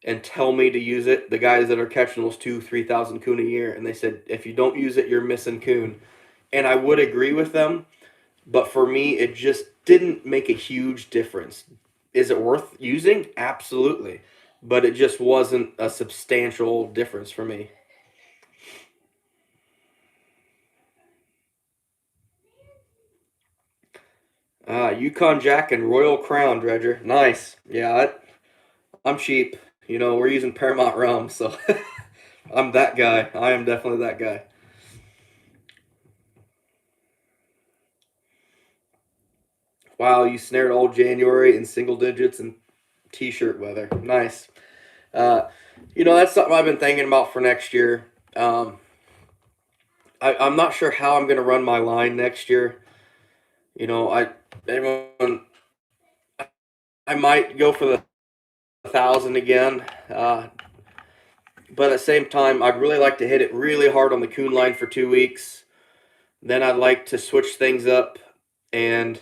and tell me to use it. The guys that are catching those 2,000-3,000 coon a year, and they said if you don't use it, you're missing coon. And I would agree with them, but for me, it just didn't make a huge difference. Is it worth using? Absolutely, but it just wasn't a substantial difference for me. Yukon Jack and Royal Crown Dredger. Nice. Yeah, I'm cheap. You know, we're using Paramount rum, so I'm that guy. I am definitely that guy. Wow, you snared all January in single digits and t-shirt weather. Nice. Uh, that's something I've been thinking about for next year. I'm not sure how I'm going to run my line next year. Everyone, I might go for the 1,000 again. But at the same time, I'd really like to hit it really hard on the coon line for 2 weeks. Then I'd like to switch things up and,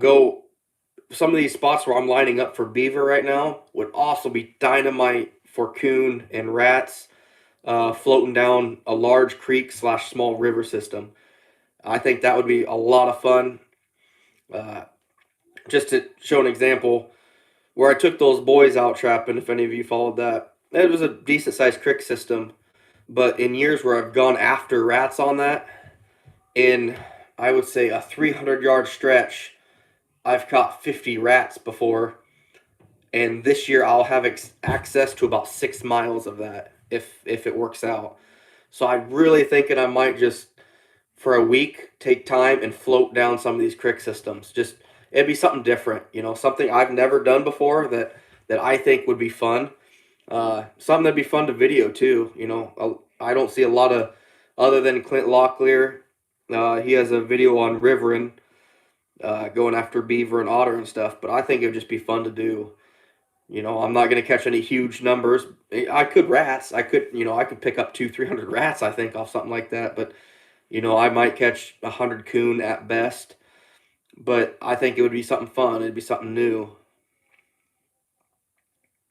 go some of these spots where I'm lining up for beaver right now would also be dynamite for coon and rats, floating down a large creek / small river system. I think that would be a lot of fun. Uh, just to show an example, where I took those boys out trapping, if any of you followed that, it was a decent sized creek system. But in years where I've gone after rats on that, in I would say a 300-yard stretch, I've caught 50 rats before. And this year I'll have access to about 6 miles of that if it works out. So I'm really thinking I might just for a week take time and float down some of these creek systems. Just it'd be something different, something I've never done before that I think would be fun. Something that'd be fun to video too. I don't see a lot of other than Clint Locklear. He has a video on Riverin, going after beaver and otter and stuff. But I think it'd just be fun to do. I'm not going to catch any huge numbers. I could rats. I could pick up 200-300 rats, I think, off something like that. But, I might catch 100 coon at best. But I think it would be something fun. It'd be something new.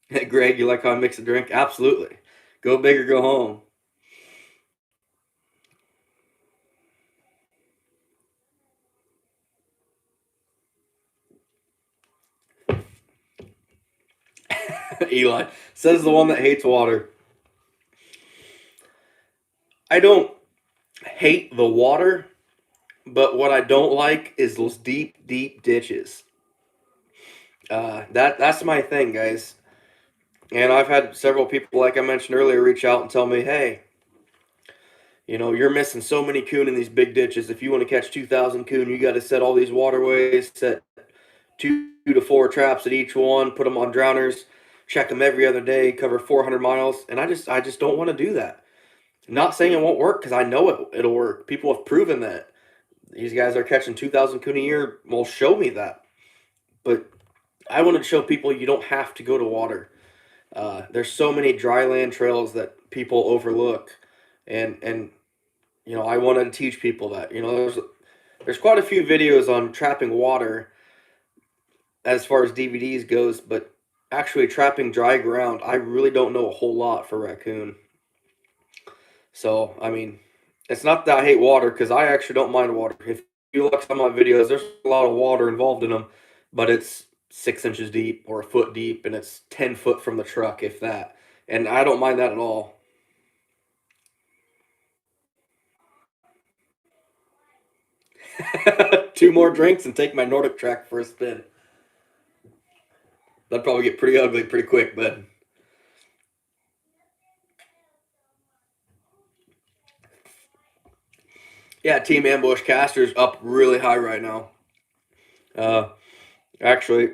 Hey, Greg, you like how I mix a drink? Absolutely. Go big or go home. Eli says the one that hates water. I don't hate the water, but what I don't like is those deep, deep ditches. That's my thing, guys. And I've had several people, like I mentioned earlier, reach out and tell me, hey, You're missing so many coon in these big ditches. If you want to catch 2,000 coon, you got to set all these waterways, set 2 to 4 traps at each one, put them on drowners, check them every other day, cover 400 miles, and I just don't want to do that. Not saying it won't work because I know it'll work. People have proven that these guys are catching 2,000 coon a year. Well, show me that. But I wanted to show people you don't have to go to water. There's so many dry land trails that people overlook, and I wanted to teach people that. There's quite a few videos on trapping water as far as DVDs goes, but actually trapping dry ground, I really don't know a whole lot for raccoon. So, I mean, it's not that I hate water because I actually don't mind water. If you look at some of my videos, there's a lot of water involved in them, but it's 6 inches deep or a foot deep, and it's 10 foot from the truck, if that. And I don't mind that at all. Two more drinks and take my Nordic track for a spin. That'd probably get pretty ugly pretty quick, but yeah, Team Ambush Caster's up really high right now. Uh, actually,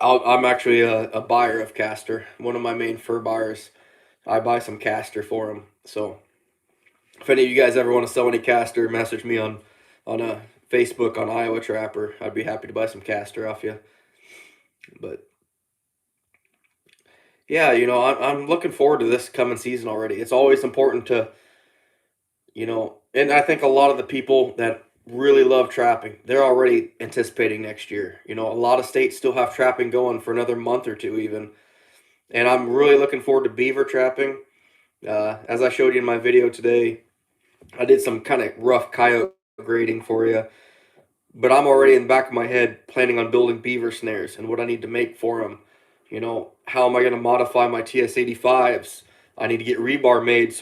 I'm actually a buyer of Caster. One of my main fur buyers. I buy some Caster for him. So if any of you guys ever want to sell any Caster, message me on Facebook on Iowa Trapper. I'd be happy to buy some Caster off you. But yeah, I'm looking forward to this coming season already. It's always important to, and I think a lot of the people that really love trapping, they're already anticipating next year. A lot of states still have trapping going for another month or two even. And I'm really looking forward to beaver trapping. As I showed you in my video today, I did some kind of rough coyote grading for you. But I'm already in the back of my head planning on building beaver snares and what I need to make for them. How am I going to modify my TS85s? I need to get rebar made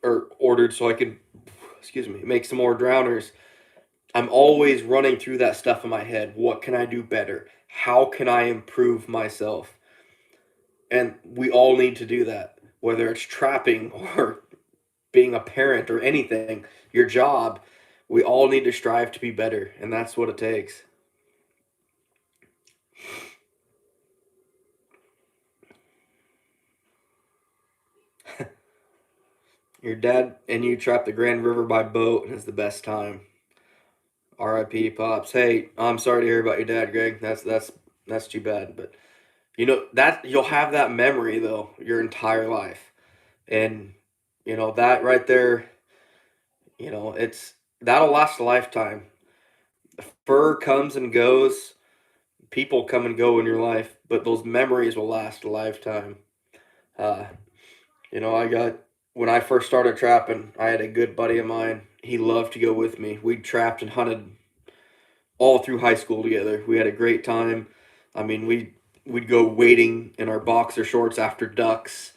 or ordered so I can, excuse me, make some more drowners. I'm always running through that stuff in my head. What can I do better? How can I improve myself? And we all need to do that, whether it's trapping or being a parent or anything, your job. We all need to strive to be better, and that's what it takes. Your dad and you trap the Grand River by boat, and it's the best time. R.I.P. Pops. Hey, I'm sorry to hear about your dad, Greg. That's too bad. But that you'll have that memory though your entire life, and that right there. It's that'll last a lifetime. Fur comes and goes. People come and go in your life, but those memories will last a lifetime. Uh, I got when I first started trapping, I had a good buddy of mine. He loved to go with me. We trapped and hunted all through high school together. We had a great time. I mean, we'd go wading in our boxer shorts after ducks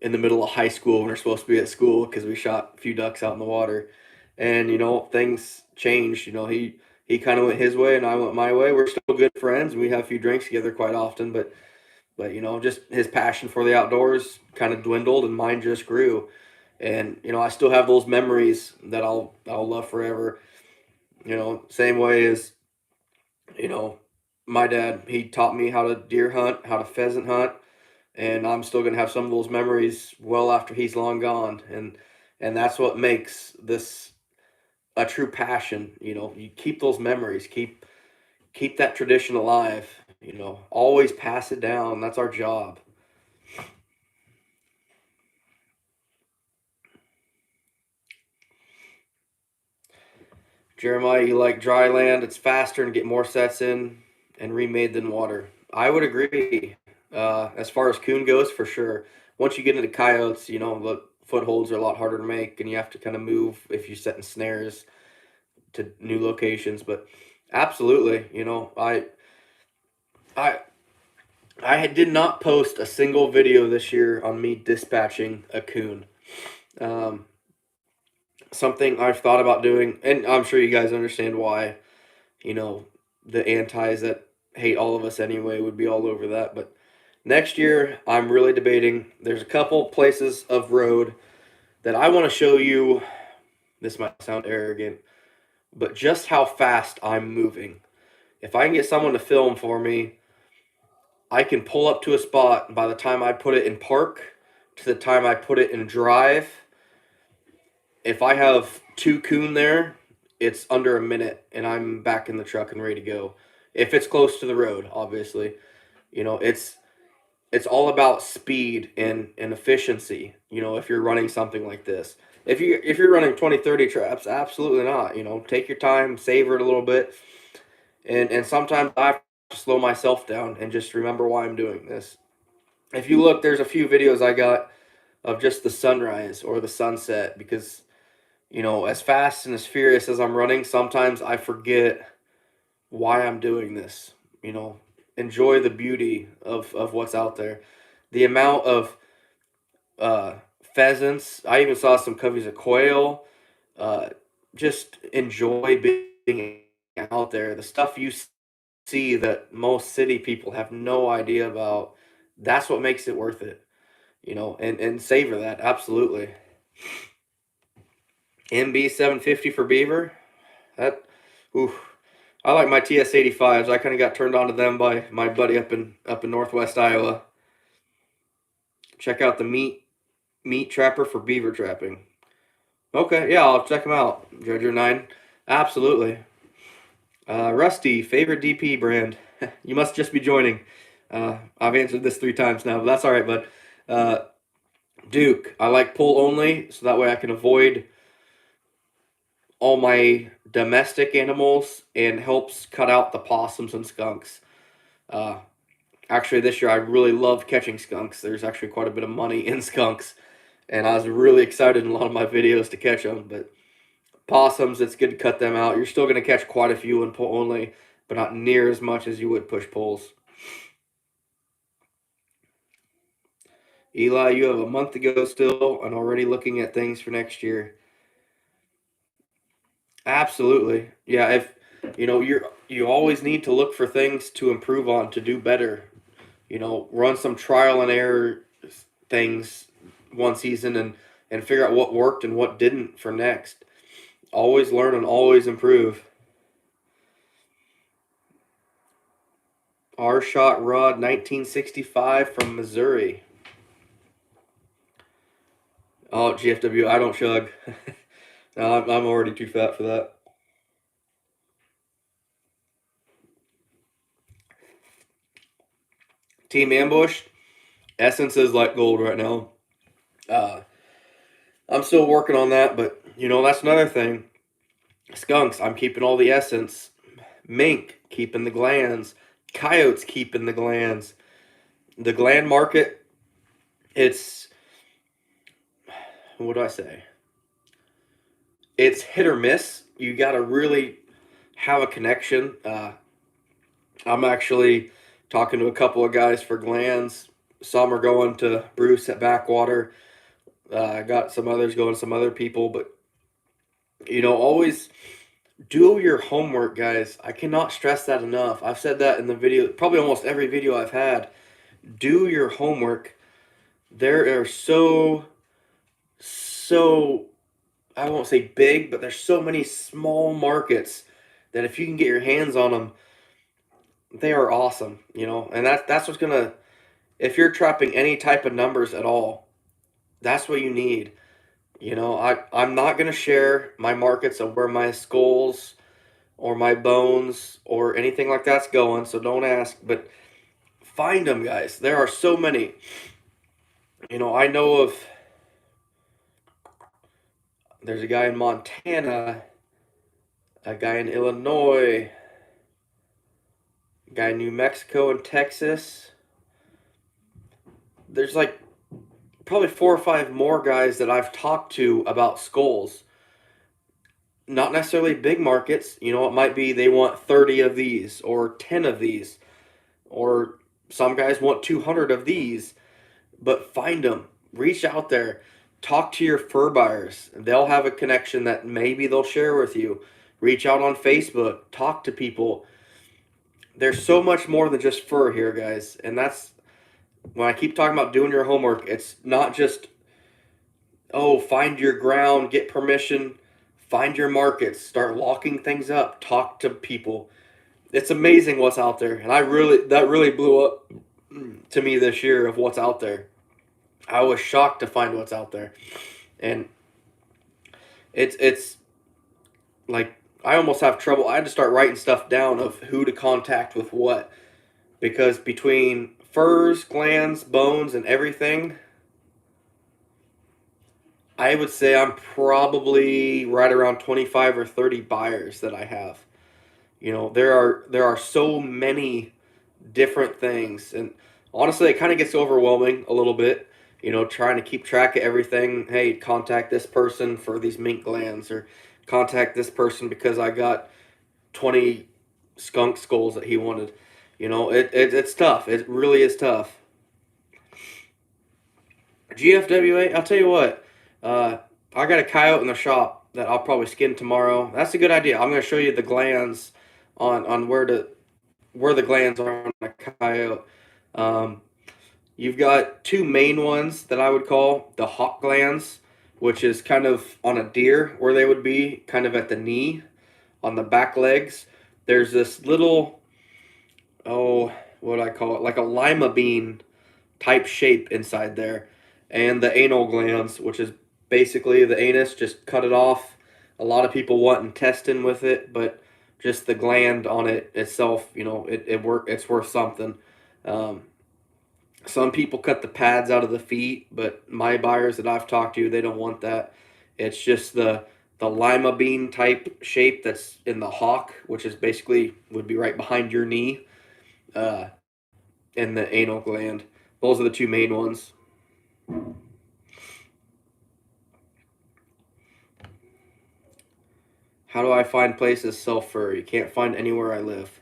in the middle of high school when we're supposed to be at school because we shot a few ducks out in the water. And things changed. He kind of went his way and I went my way. We're still good friends and we have a few drinks together quite often, but just his passion for the outdoors kind of dwindled and mine just grew. And I still have those memories that I'll love forever. Same way as you know my dad, he taught me how to deer hunt, how to pheasant hunt, and I'm still going to have some of those memories well after he's long gone. And that's what makes this a true passion. You keep those memories, keep that tradition alive. Always pass it down. That's our job. Jeremiah, you like dry land? It's faster and get more sets in and remade than water. I would agree. As far as coon goes, for sure. Once you get into coyotes, the footholds are a lot harder to make, and you have to kind of move if you're setting snares to new locations. But absolutely, I did not post a single video this year on me dispatching a coon. Um, Something I've thought about doing, and I'm sure you guys understand why. You know, the antis that hate all of us anyway would be all over that. But next year, I'm really debating. There's a couple places of road that I want to show you This might sound arrogant, but just how fast I'm moving. If I can get someone to film for me, I can pull up to a spot, and by the time I put it in park to the time I put it in drive, if I have 2 coon there, it's under a minute, and I'm back in the truck and ready to go. If it's close to the road, obviously. It's all about speed and efficiency, if you're running something like this. If you're running 20, 30 traps, absolutely not. Take your time, savor it a little bit. And sometimes I have to slow myself down and just remember why I'm doing this. If you look, there's a few videos I got of just the sunrise or the sunset because, as fast and as furious as I'm running, sometimes I forget why I'm doing this. Enjoy the beauty of what's out there. The amount of pheasants, I even saw some coveys of quail. Uh, just enjoy being out there. The stuff you see that most city people have no idea about. That's what makes it worth it, and savor that. Absolutely. MB 750 for Beaver. That, ooh, I like my TS 85s. I kind of got turned on to them by my buddy up in Northwest Iowa. Check out the meat trapper for beaver trapping. Okay, yeah, I'll check them out. Dredger 9. Absolutely. Rusty, favorite DP brand. You must just be joining. I've answered this 3 times now, but that's all right, bud. Duke, I like pull only, so that way I can avoid all my domestic animals and helps cut out the possums and skunks. Actually, this year I really love catching skunks. There's actually quite a bit of money in skunks, and I was really excited in a lot of my videos to catch them, but possums, it's good to cut them out. You're still going to catch quite a few in pull only, but not near as much as you would push pulls. Eli, you have a month to go still and already looking at things for next year. Absolutely. Yeah, if you always need to look for things to improve on, to do better. Run some trial and error things one season and figure out what worked and what didn't for next. Always learn and always improve. R Shot Rod 1965 from Missouri. Oh, GFW, I don't chug. No, I'm already too fat for that. Team Ambush, Essence is like gold right now. I'm still working on that, but that's another thing. Skunks, I'm keeping all the essence. Mink, keeping the glands. Coyotes, keeping the glands. The gland market, it's, what do I say? It's hit or miss. You got to really have a connection. I'm actually talking to a couple of guys for glands. Some are going to Bruce at Backwater. I got some others going to some other people, but always do your homework, guys. I cannot stress that enough. I've said that in the video, probably almost every video I've had. Do your homework. There are so, I won't say big, but there's so many small markets that if you can get your hands on them, they are awesome, and that's what's gonna, if you're trapping any type of numbers at all, that's what you need. I'm not gonna share my markets of where my skulls or my bones or anything like that's going, so don't ask, but find them, guys. There are so many. I know of, there's a guy in Montana, a guy in Illinois, a guy in New Mexico and Texas. There's like probably 4 or 5 more guys that I've talked to about skulls. Not necessarily big markets. It might be they want 30 of these or 10 of these, or some guys want 200 of these. But find them, reach out there, talk to your fur buyers. They'll have a connection that maybe they'll share with you. Reach out on Facebook, talk to people. There's so much more than just fur here, guys. And that's when I keep talking about doing your homework. It's not just, find your ground, get permission. find your markets, start locking things up, talk to people. It's amazing what's out there, and that really blew up to me this year of what's out there. I was shocked to find what's out there, and it's like I almost have trouble. I had to start writing stuff down of who to contact with what, because between furs, glands, bones, and everything, I would say I'm probably right around 25 or 30 buyers that I have. There are so many different things, and honestly it kind of gets overwhelming a little bit, trying to keep track of everything. Hey, contact this person for these mink glands, or contact this person because I got 20 skunk skulls that he wanted. It's tough. It really is tough. GFWA, I'll tell you what, I got a coyote in the shop that I'll probably skin tomorrow. That's a good idea. I'm going to show you the glands on where the glands are on a coyote. Um, you've got two main ones that I would call the hawk glands, which is kind of on a deer where they would be, kind of at the knee, on the back legs. There's this little, what do I call it? Like a lima bean type shape inside there. And the anal glands, which is basically the anus, just cut it off. A lot of people want intestine with it, but just the gland on it itself, it's worth something. Um, some people cut the pads out of the feet, but my buyers that I've talked to, they don't want that. It's just the lima bean type shape that's in the hawk, which is basically would be right behind your knee, uh, and the anal gland. Those are the two main ones. How do I find places sell fur? You can't find anywhere I live.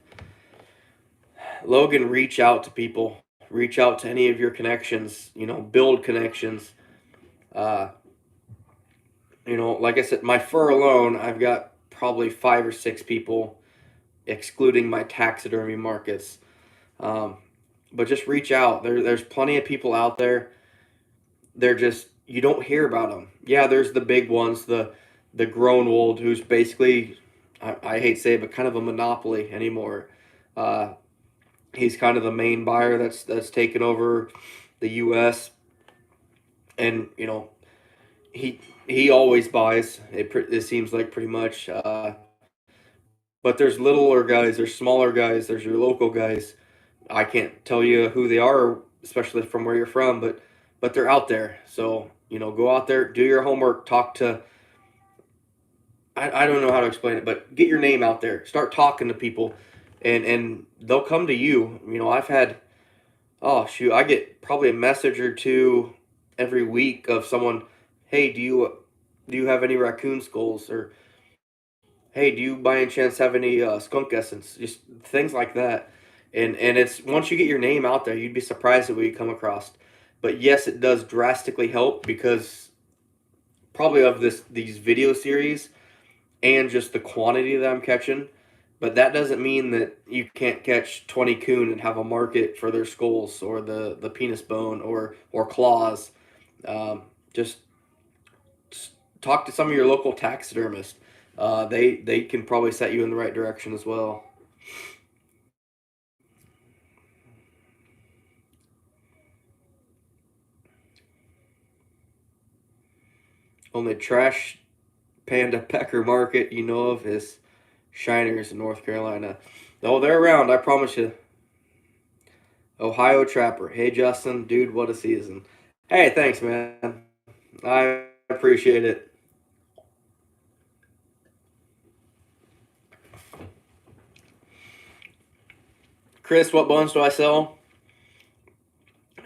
Logan, reach out to people. Reach out to any of your connections. Build connections. Uh, like I said, my fur alone, I've got probably 5 or 6 people, excluding my taxidermy markets. But just reach out. There's plenty of people out there. They're just, you don't hear about them. Yeah, there's the big ones, the Groenwald, who's basically, I hate to say it, but kind of a monopoly anymore. Uh, he's kind of the main buyer that's taken over the U.S. and he always buys. It seems like pretty much. But there's littler guys, there's smaller guys, there's your local guys. I can't tell you who they are, especially from where you're from, but they're out there. So go out there, do your homework, talk to. I don't know how to explain it, but get your name out there. Start talking to people, and they'll come to you. I've had, oh shoot, I get probably a message or two every week of someone, hey, do you have any raccoon skulls, or hey, do you by any chance have any skunk essence? Just things like that. And it's once you get your name out there, you'd be surprised at what you come across. But yes, it does drastically help because probably of these video series and just the quantity that I'm catching. But that doesn't mean that you can't catch 20 coon and have a market for their skulls or the penis bone or claws. Um, just talk to some of your local taxidermists. They can probably set you in the right direction as well. Only trash panda pecker market you know of is Shiners in North Carolina. Oh, they're around, I promise you. Ohio Trapper. Hey, Justin, dude, what a season. Hey, thanks, man. I appreciate it. Chris, what bones do I sell?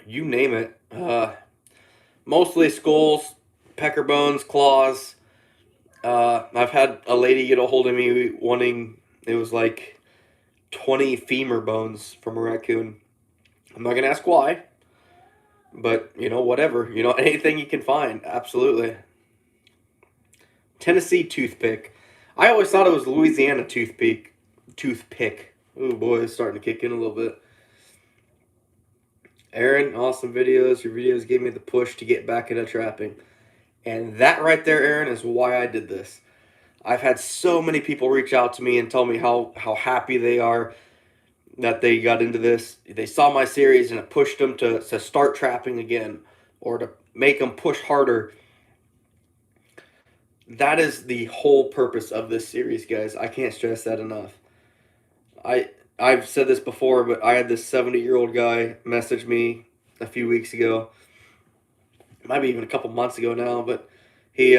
You name it. Mostly skulls, pecker bones, claws. I've had a lady get a hold of me wanting, it was like 20 femur bones from a raccoon. I'm not going to ask why, but whatever. Anything you can find. Absolutely. Tennessee toothpick. I always thought it was Louisiana toothpick. Toothpick. Oh boy, it's starting to kick in a little bit. Aaron, awesome videos. Your videos gave me the push to get back into trapping. And that right there, Aaron, is why I did this. I've had so many people reach out to me and tell me how happy they are that they got into this. They saw my series and it pushed them to start trapping again or to make them push harder. That is the whole purpose of this series, guys. I can't stress that enough. I've said this before, but I had this 70-year-old guy message me a few weeks ago. It might be even a couple months ago now, but he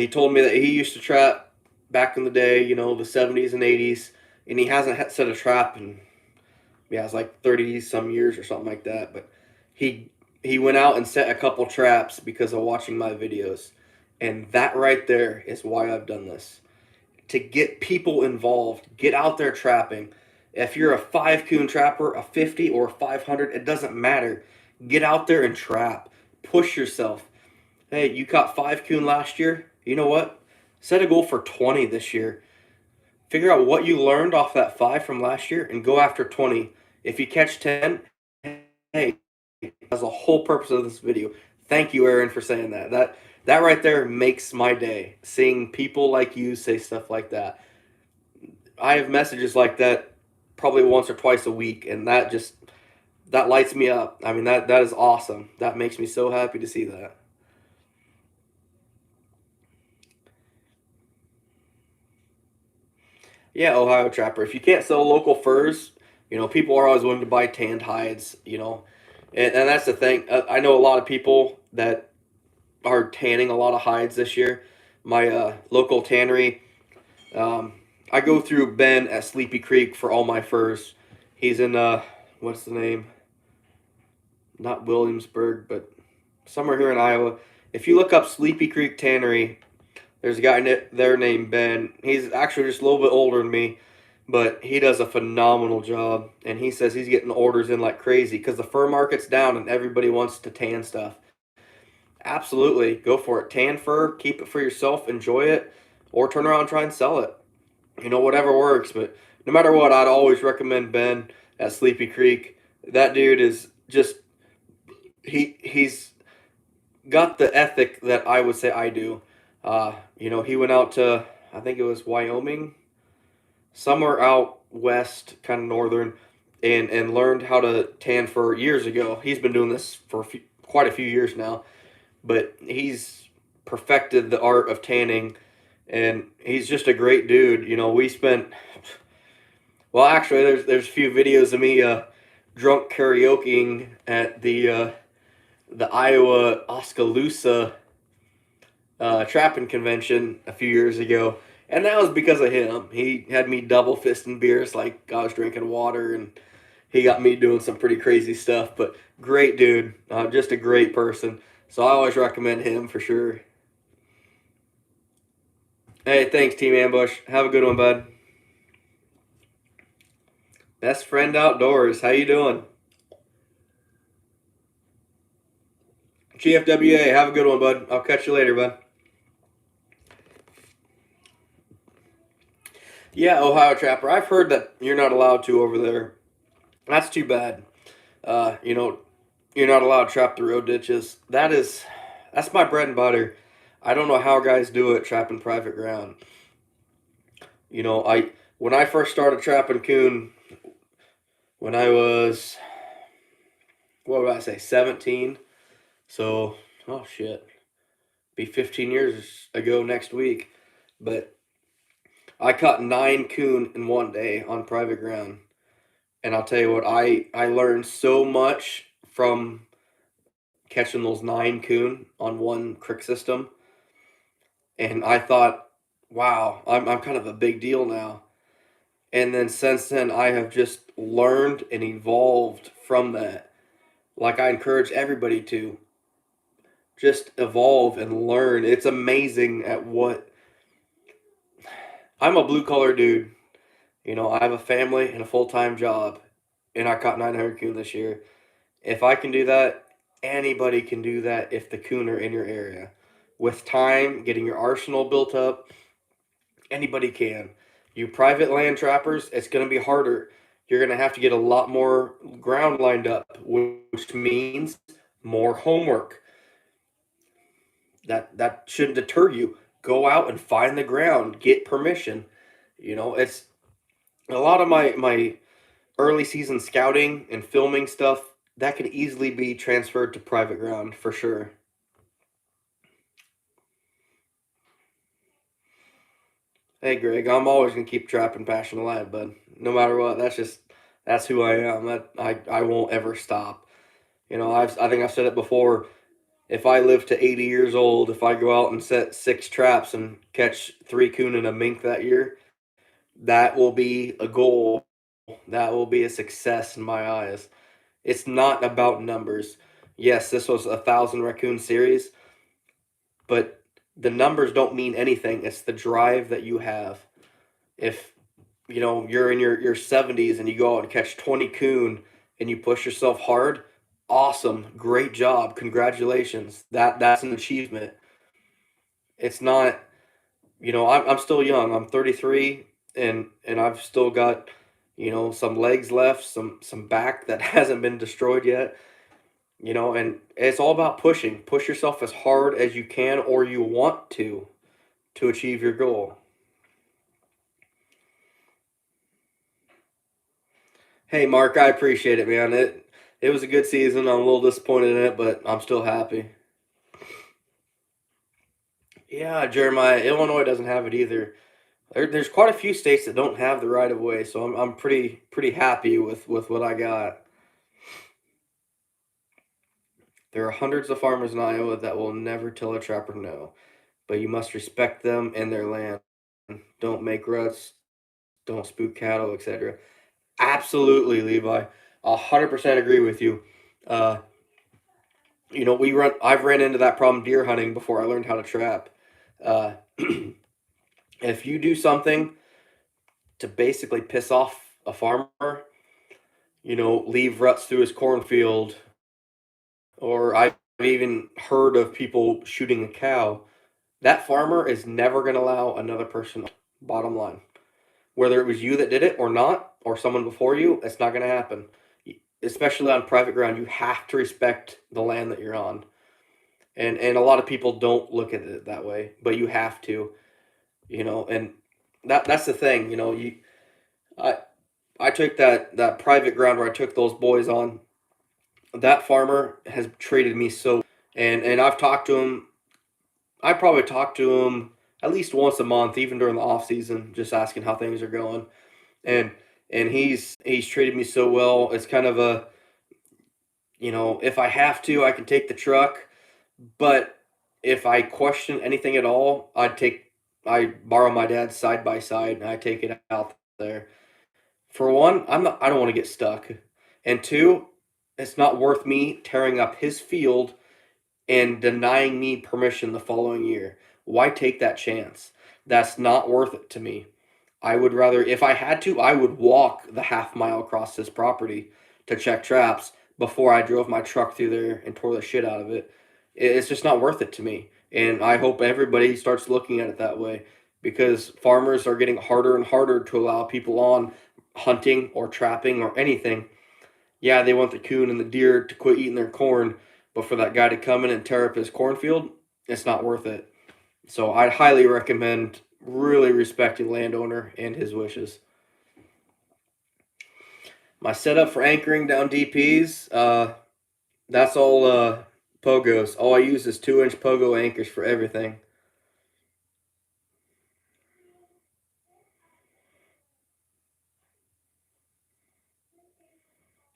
told me that he used to trap back in the day, the 70s and 80s, and he hasn't set a trap in, yeah, it's like 30 some years or something like that. But he he went out and set a couple traps because of watching my videos. And that right there is why I've done this. To get people involved, get out there trapping. If you're a 5 coon trapper, a 50 or a 500, it doesn't matter. Get out there and trap. Push yourself. Hey, you caught 5 coon last year. You know what? Set a goal for 20 this year. Figure out what you learned off that 5 from last year and go after 20. If you catch 10, hey, that's the whole purpose of this video. Thank you, Aaron, for saying that. That right there makes my day. Seeing people like you say stuff like that. I have messages like that probably once or twice a week, and that lights me up. I mean, that is awesome. That makes me so happy to see that. Yeah, Ohio Trapper. If you can't sell local furs, people are always willing to buy tanned hides, and that's the thing. I know a lot of people that are tanning a lot of hides this year. My local tannery, um, I go through Ben at Sleepy Creek for all my furs. He's in, what's the name? Not Williamsburg, but somewhere here in Iowa. If you look up Sleepy Creek Tannery, there's a guy there named Ben. He's actually just a little bit older than me, but he does a phenomenal job. And he says he's getting orders in like crazy because the fur market's down and everybody wants to tan stuff. Absolutely, go for it. Tan fur, keep it for yourself, enjoy it, or turn around and try and sell it. Whatever works. But no matter what, I'd always recommend Ben at Sleepy Creek. That dude is just he's got the ethic that I would say I do. He went out to, I think it was Wyoming, somewhere out west, kind of northern, and learned how to tan for years ago. He's been doing this for quite a few years now, but he's perfected the art of tanning, and he's just a great dude. We spent, well, actually, there's a few videos of me drunk karaokeing at the Iowa Oskaloosa trapping convention a few years ago, and that was because of him. He had me double fisting beers like I was drinking water, and he got me doing some pretty crazy stuff. But great dude, just a great person. So I always recommend him for sure. Hey, thanks, Team Ambush. Have a good one, bud. Best friend outdoors. How you doing? GFWA. Have a good one, bud. I'll catch you later, bud. Yeah, Ohio Trapper. I've heard that you're not allowed to over there. That's too bad. You're not allowed to trap the road ditches. That's my bread and butter. I don't know how guys do it trapping private ground. I when I first started trapping coon when I was, what would I say, 17. So, oh shit, be 15 years ago next week. But I caught 9 coon in one day on private ground. And I'll tell you what, I learned so much from catching those 9 coon on one crick system. And I thought, wow, I'm kind of a big deal now. And then since then, I have just learned and evolved from that. Like I encourage everybody to just evolve and learn. It's amazing at what I'm a blue collar dude. I have a family and a full time job, and I caught 900 coon this year. If I can do that, anybody can do that if the coon are in your area. With time, getting your arsenal built up, anybody can. You private land trappers, it's going to be harder. You're going to have to get a lot more ground lined up, which means more homework. That shouldn't deter you. go out and find the ground, get permission. It's a lot of my early season scouting and filming stuff that could easily be transferred to private ground for sure. Hey Greg, I'm always gonna keep trapping passion alive, bud. No matter what, that's who I am. I won't ever stop. I think I've said it before. If I live to 80 years old, if I go out and set 6 traps and catch 3 coon and a mink that year, that will be a goal. That will be a success in my eyes. It's not about numbers. Yes, this was 1,000 raccoon series, but the numbers don't mean anything. It's the drive that you have. If you're in your 70s and you go out and catch 20 coon and you push yourself hard, awesome, great job, congratulations. That's an achievement. It's not, I'm still young. I'm 33 and I've still got some legs left, some back that hasn't been destroyed yet. And it's all about pushing. Push yourself as hard as you can or you want to achieve your goal. Hey Mark, I appreciate it, man. It was a good season. I'm a little disappointed in it, but I'm still happy. Yeah, Jeremiah, Illinois doesn't have it either. There's quite a few states that don't have the right of way, so I'm pretty happy with what I got. There are hundreds of farmers in Iowa that will never tell a trapper no, but you must respect them and their land. Don't make ruts, don't spook cattle, etc. Absolutely, Levi. 100% agree with you. Uh, I've ran into that problem deer hunting before I learned how to trap. Uh, if you do something to basically piss off a farmer, leave ruts through his cornfield, or I've even heard of people shooting a cow, that farmer is never going to allow another person. Bottom line, whether it was you that did it or not, or someone before you, it's not going to happen. Especially on private ground, you have to respect the land that you're on. And a lot of people don't look at it that way, but you have to, and that's the thing, I I took that private ground where I took those boys on. That farmer has treated me so, and I've talked to him. I probably talk to him at least once a month, even during the off season, just asking how things are going. And he's treated me so well. It's kind of a, if I have to, I can take the truck. But if I question anything at all, I borrow my dad's side by side and I take it out there. For one, I don't want to get stuck. And two, it's not worth me tearing up his field and denying me permission the following year. Why take that chance? That's not worth it to me. I would rather, if I had to, I would walk the half mile across this property to check traps before I drove my truck through there and tore the shit out of it. It's just not worth it to me. And I hope everybody starts looking at it that way because farmers are getting harder and harder to allow people on hunting or trapping or anything. Yeah, they want the coon and the deer to quit eating their corn, but for that guy to come in and tear up his cornfield, it's not worth it. So I'd highly recommend really respecting landowner and his wishes. My setup for anchoring down DPs, that's all pogos. All I use is 2-inch pogo anchors for everything.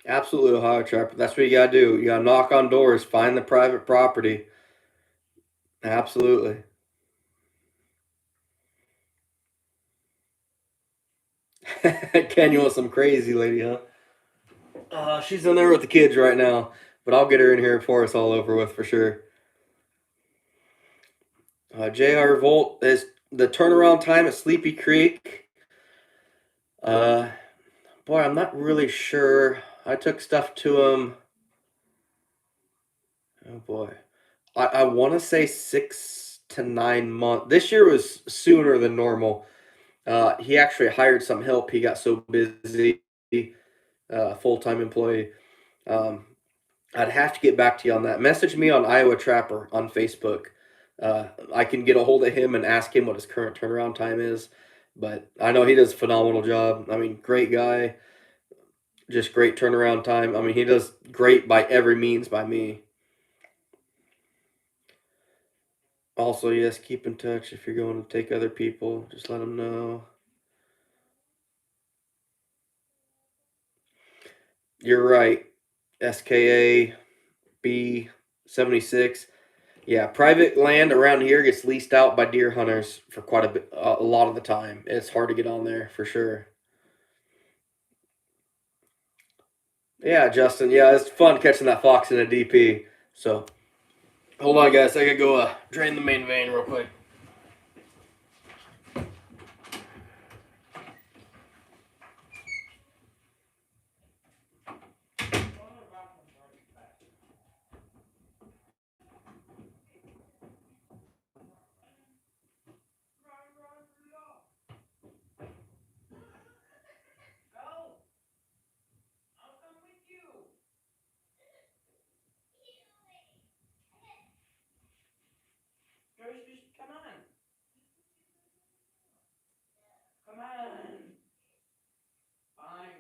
Absolutely, Ohio Trapper. That's what you gotta do. You gotta knock on doors, find the private property. Absolutely. Ken, you want some crazy lady, huh? She's in there with the kids right now, but I'll get her in here before it's all over with for sure. J.R. Volt is the turnaround time at Sleepy Creek. Uh, Boy, I'm not really sure. I took stuff to him. Oh boy, I want to say 6 to 9 months. This year was sooner than normal. He actually hired some help. He got so busy, full time employee. Um, I'd have to get back to you on that. Message me on Iowa Trapper on Facebook. I can get a hold of him and ask him what his current turnaround time is. But I know he does a phenomenal job. I mean, great guy, just great turnaround time. I mean, he does great by every means by me. Also, yes, keep in touch if you're going to take other people. Just let them know. You're right. SKA B76. Yeah, private land around here gets leased out by deer hunters for quite a bit, a lot of the time. It's hard to get on there for sure. Yeah, Justin. Yeah, it's fun catching that fox in a DP. So, hold on, guys. I gotta go drain the main vein real quick. Come on. Come on. Fine.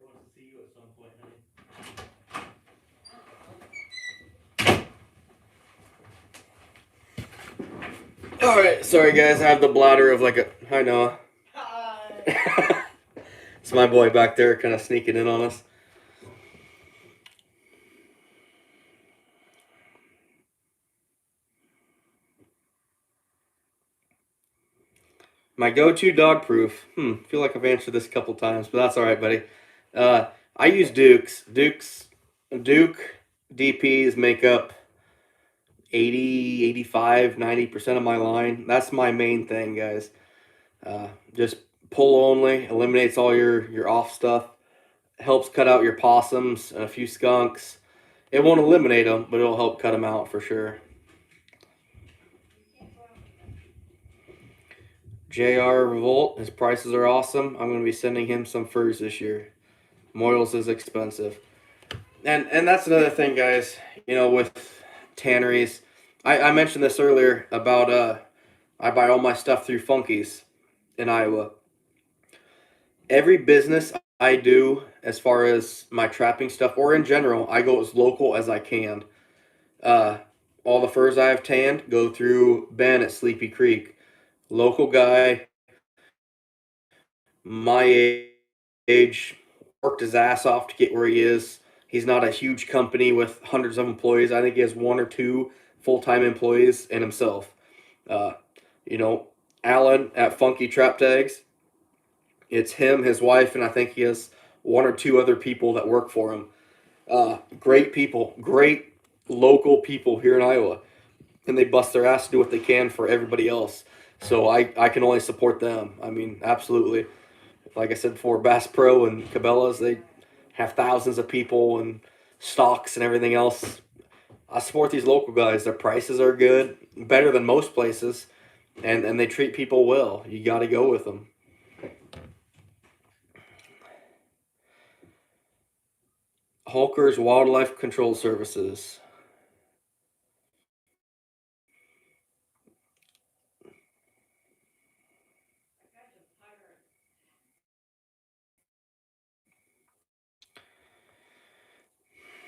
Wants to see you at some point, honey. All right, sorry guys. I have the bladder of like a. Hi Noah. Hi. It's my boy back there, kind of sneaking in on us. My go-to dog proof. Feel like I've answered this a couple times, but that's all right, buddy. I use Duke's. Duke DPs make up 80, 85, 90% of my line. That's my main thing, guys. Just pull only, eliminates all your off stuff, helps cut out your possums and a few skunks. It won't eliminate them, but it'll help cut them out for sure. JR Revolt, his prices are awesome. I'm going to be sending him some furs this year. Moyles is expensive. And that's another thing, guys, with tanneries. I mentioned this earlier about I buy all my stuff through Funkies in Iowa. Every business I do, as far as my trapping stuff or in general, I go as local as I can. Uh, all the furs I have tanned go through Ben at Sleepy Creek. Local guy, my age, worked his ass off to get where he is. He's not a huge company with hundreds of employees. I think he has one or two full-time employees and himself. Uh, you know, Alan at Funky Trap Tags. It's him, his wife, and I think he has one or two other people that work for him. Great people, great local people here in Iowa, and they bust their ass to do what they can for everybody else. So I can only support them. I mean, absolutely. Like I said before, Bass Pro and Cabela's, they have thousands of people and stocks and everything else. I support these local guys. Their prices are good, better than most places, and they treat people well. You got to go with them. Holker's Wildlife Control Services.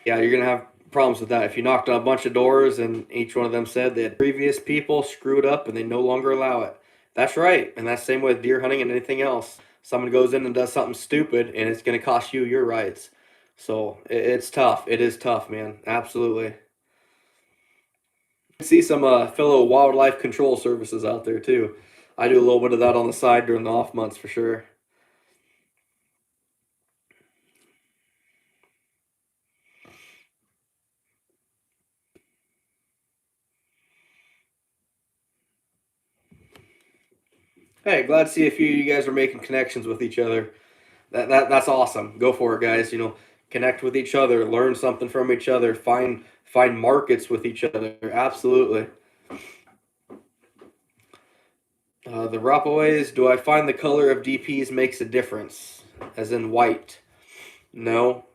Yeah, you're going to have problems with that. If you knocked on a bunch of doors and each one of them said that previous people screwed up and they no longer allow it. That's right. And that's the same with deer hunting and anything else. Someone goes in and does something stupid and it's going to cost you your rights. So it's tough. It is tough, man. Absolutely. See some fellow wildlife control services out there too. I do a little bit of that on the side during the off months for sure. Hey, glad to see a few of you guys are making connections with each other. That's awesome. Go for it, guys. Connect with each other, learn something from each other, find markets with each other. Absolutely. The Rapaways, do I find the color of DPs makes a difference? As in white? No.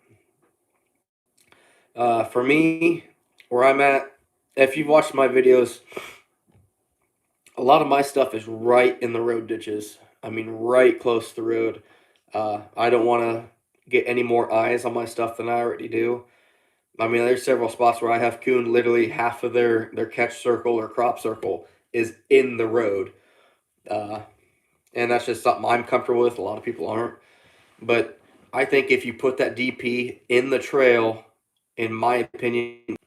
For me, where I'm at, if you've watched my videos, a lot of my stuff is right in the road ditches. I mean, right close to the road. I don't want to get any more eyes on my stuff than I already do. I mean, there's several spots where I have coon literally half of their catch circle or crop circle is in the road. Uh, and that's just something I'm comfortable with. A lot of people aren't. But I think if you put that DP in the trail, in my opinion,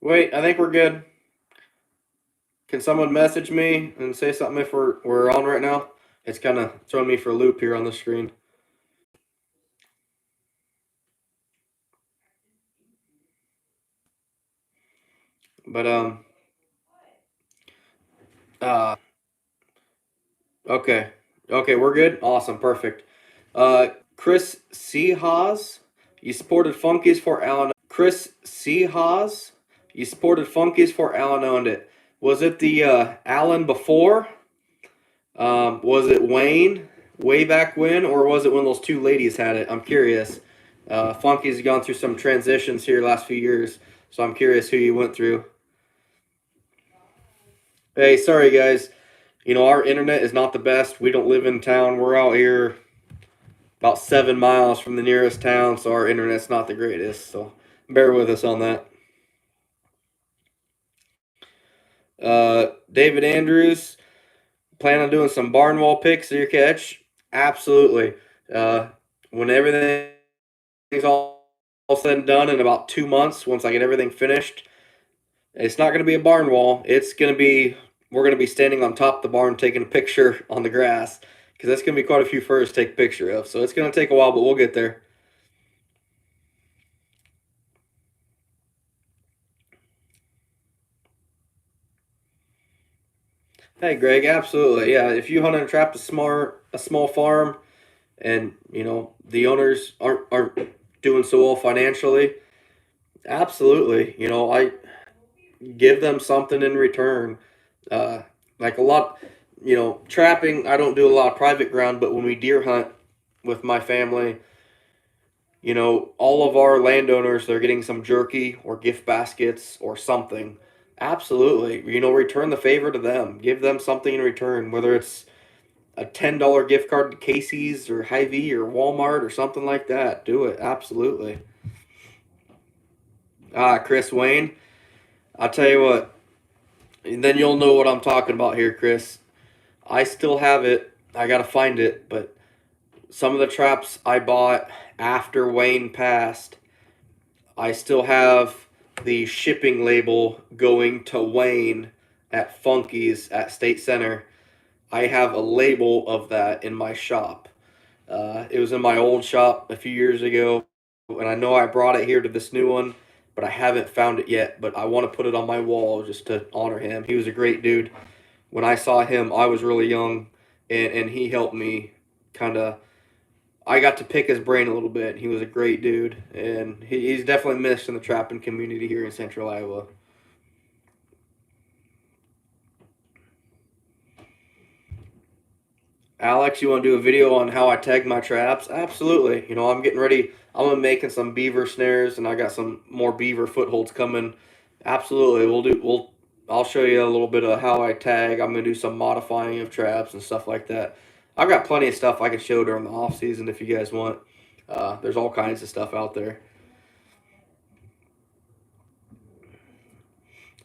wait, I think we're good. Can someone message me and say something if we're on right now? It's kind of throwing me for a loop here on the screen. But uh okay. Okay, we're good. Awesome, perfect. Chris C. Haas, you supported Funkies for Alan. Chris C. Haas, you supported Funkies for Alan owned it. Was it the Alan before? Was it Wayne way back when, or was it when those two ladies had it? I'm curious. Funky's gone through some transitions here last few years, so I'm curious who you went through. Hey, sorry guys. Our internet is not the best. We don't live in town. We're out here about 7 miles from the nearest town, so our internet's not the greatest. So bear with us on that. David Andrews, plan on doing some barn wall picks of your catch? Absolutely. Uh, when everything's all said and done in about 2 months, once I get everything finished, it's not going to be a barn wall. We're going to be standing on top of the barn taking a picture on the grass because that's going to be quite a few furs to take a picture of. So it's going to take a while, but we'll get there. Hey, Greg, absolutely. Yeah, if you hunt and trapped a small farm and, the owners aren't doing so well financially, absolutely. I give them something in return. Uh, like a lot, trapping, I don't do a lot of private ground, but when we deer hunt with my family, all of our landowners, they're getting some jerky or gift baskets or something. Absolutely. Return the favor to them. Give them something in return, whether it's a $10 gift card to Casey's or Hy-Vee or Walmart or something like that. Do it. Absolutely. Chris Wayne, I'll tell you what, then you'll know what I'm talking about here, Chris. I still have it. I gotta find it, but some of the traps I bought after Wayne passed, I still have the shipping label going to Wayne at Funky's at State Center. I have a label of that in my shop. It was in my old shop a few years ago, and I know I brought it here to this new one, but I haven't found it yet. But I want to put it on my wall just to honor him. He was a great dude. When I saw him, I was really young, and he helped me kind of. I got to pick his brain a little bit. He was a great dude, and he's definitely missed in the trapping community here in Central Iowa. Alex, you want to do a video on how I tag my traps? Absolutely. I'm getting ready. I'm making some beaver snares, and I got some more beaver footholds coming. Absolutely. I'll show you a little bit of how I tag. I'm gonna do some modifying of traps and stuff like that. I've got plenty of stuff I can show during the off season if you guys want. There's all kinds of stuff out there.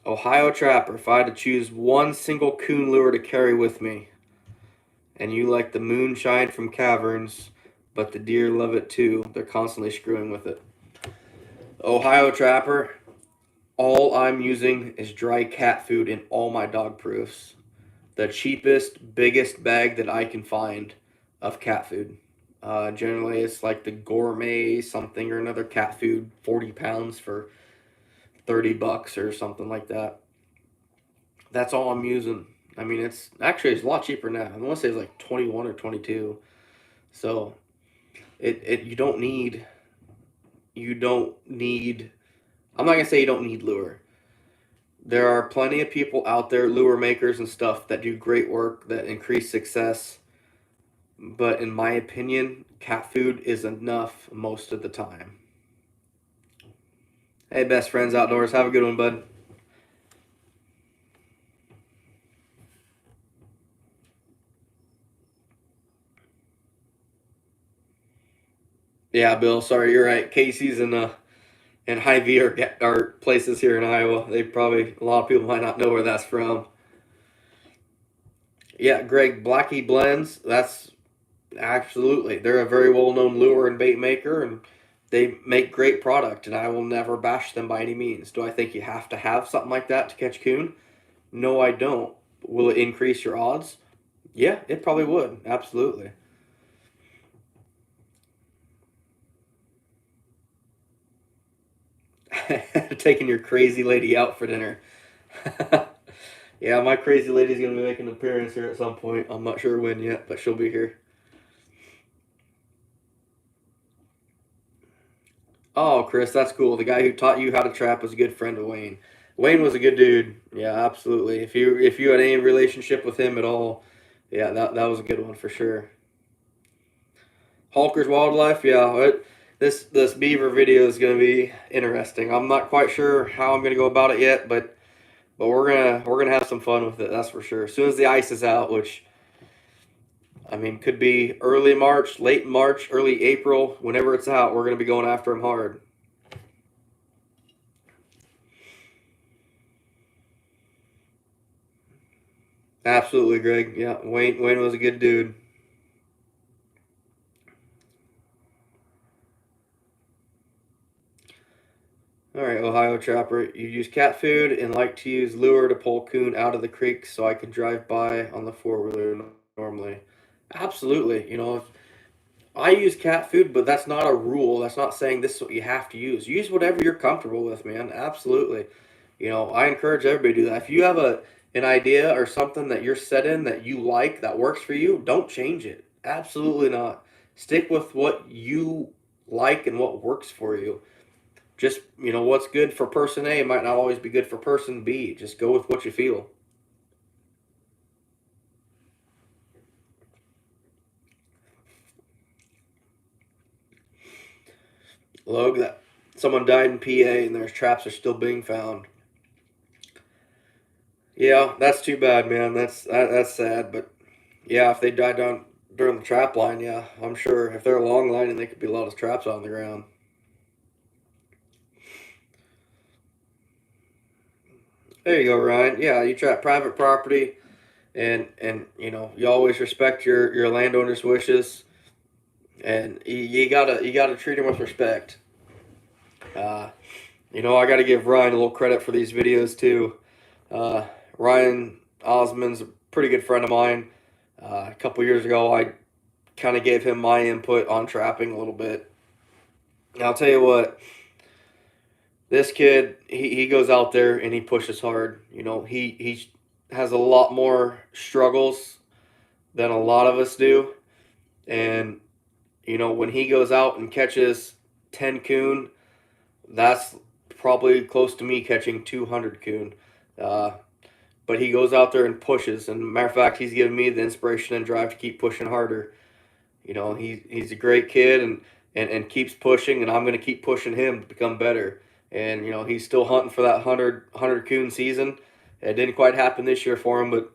Ohio Trapper, if I had to choose one single coon lure to carry with me, and you like the moonshine from caverns, but the deer love it too. They're constantly screwing with it. Ohio Trapper, all I'm using is dry cat food in all my dog proofs. The cheapest, biggest bag that I can find of cat food. Generally, it's like the gourmet something or another cat food, 40 pounds for $30 or something like that. That's all I'm using. I mean, it's a lot cheaper now. I want to say it's like 21 or 22. So you don't need, I'm not gonna say you don't need lure. There are plenty of people out there, lure makers and stuff, that do great work, that increase success. But in my opinion, cat food is enough most of the time. Hey, best friends outdoors, have a good one, bud. Yeah, Bill, sorry, you're right. Casey's and Hy-Vee are places here in Iowa. A lot of people might not know where that's from. Yeah, Greg, Blackie Blends, that's absolutely. They're a very well-known lure and bait maker, and they make great product, and I will never bash them by any means. Do I think you have to have something like that to catch coon? No, I don't. Will it increase your odds? Yeah, it probably would. Absolutely. Taking your crazy lady out for dinner. Yeah, my crazy lady's gonna be making an appearance here at some point. I'm not sure when yet, but she'll be here. Oh, Chris, that's cool. The guy who taught you how to trap was a good friend of Wayne. Wayne was a good dude. Yeah, absolutely. If you had any relationship with him at all, yeah, that was a good one for sure. Halker's Wildlife, yeah. This beaver video is gonna be interesting. I'm not quite sure how I'm gonna go about it yet, but we're gonna have some fun with it. That's for sure. As soon as the ice is out, which I mean could be early March, late March, early April, whenever it's out, we're gonna be going after him hard. Absolutely, Greg. Yeah, Wayne was a good dude. All right, Ohio Trapper. You use cat food and like to use lure to pull coon out of the creek so I can drive by on the four-wheeler normally. Absolutely. I use cat food, but that's not a rule. That's not saying this is what you have to use. Use whatever you're comfortable with, man. Absolutely. I encourage everybody to do that. If you have an idea or something that you're set in that you like that works for you, don't change it. Absolutely not. Stick with what you like and what works for you. Just, what's good for person A might not always be good for person B. Just go with what you feel. Log that someone died in PA and their traps are still being found. Yeah, that's too bad, man. That's sad, but yeah, if they died down during the trap line, yeah, I'm sure if they're a long line and there could be a lot of traps on the ground. There you go, Ryan. Yeah, you trap private property, and you always respect your landowner's wishes, and you gotta treat them with respect. Uh, I got to give Ryan a little credit for these videos too. Uh, Ryan Osmond's a pretty good friend of mine. A couple years ago, I kind of gave him my input on trapping a little bit. And I'll tell you what, this kid, he goes out there and he pushes hard. He has a lot more struggles than a lot of us do. And, when he goes out and catches 10 coon, that's probably close to me catching 200 coon. Uh, but he goes out there and pushes. And matter of fact, he's given me the inspiration and drive to keep pushing harder. He's a great kid and keeps pushing, and I'm going to keep pushing him to become better. And he's still hunting for that 100 coon season. It didn't quite happen this year for him, but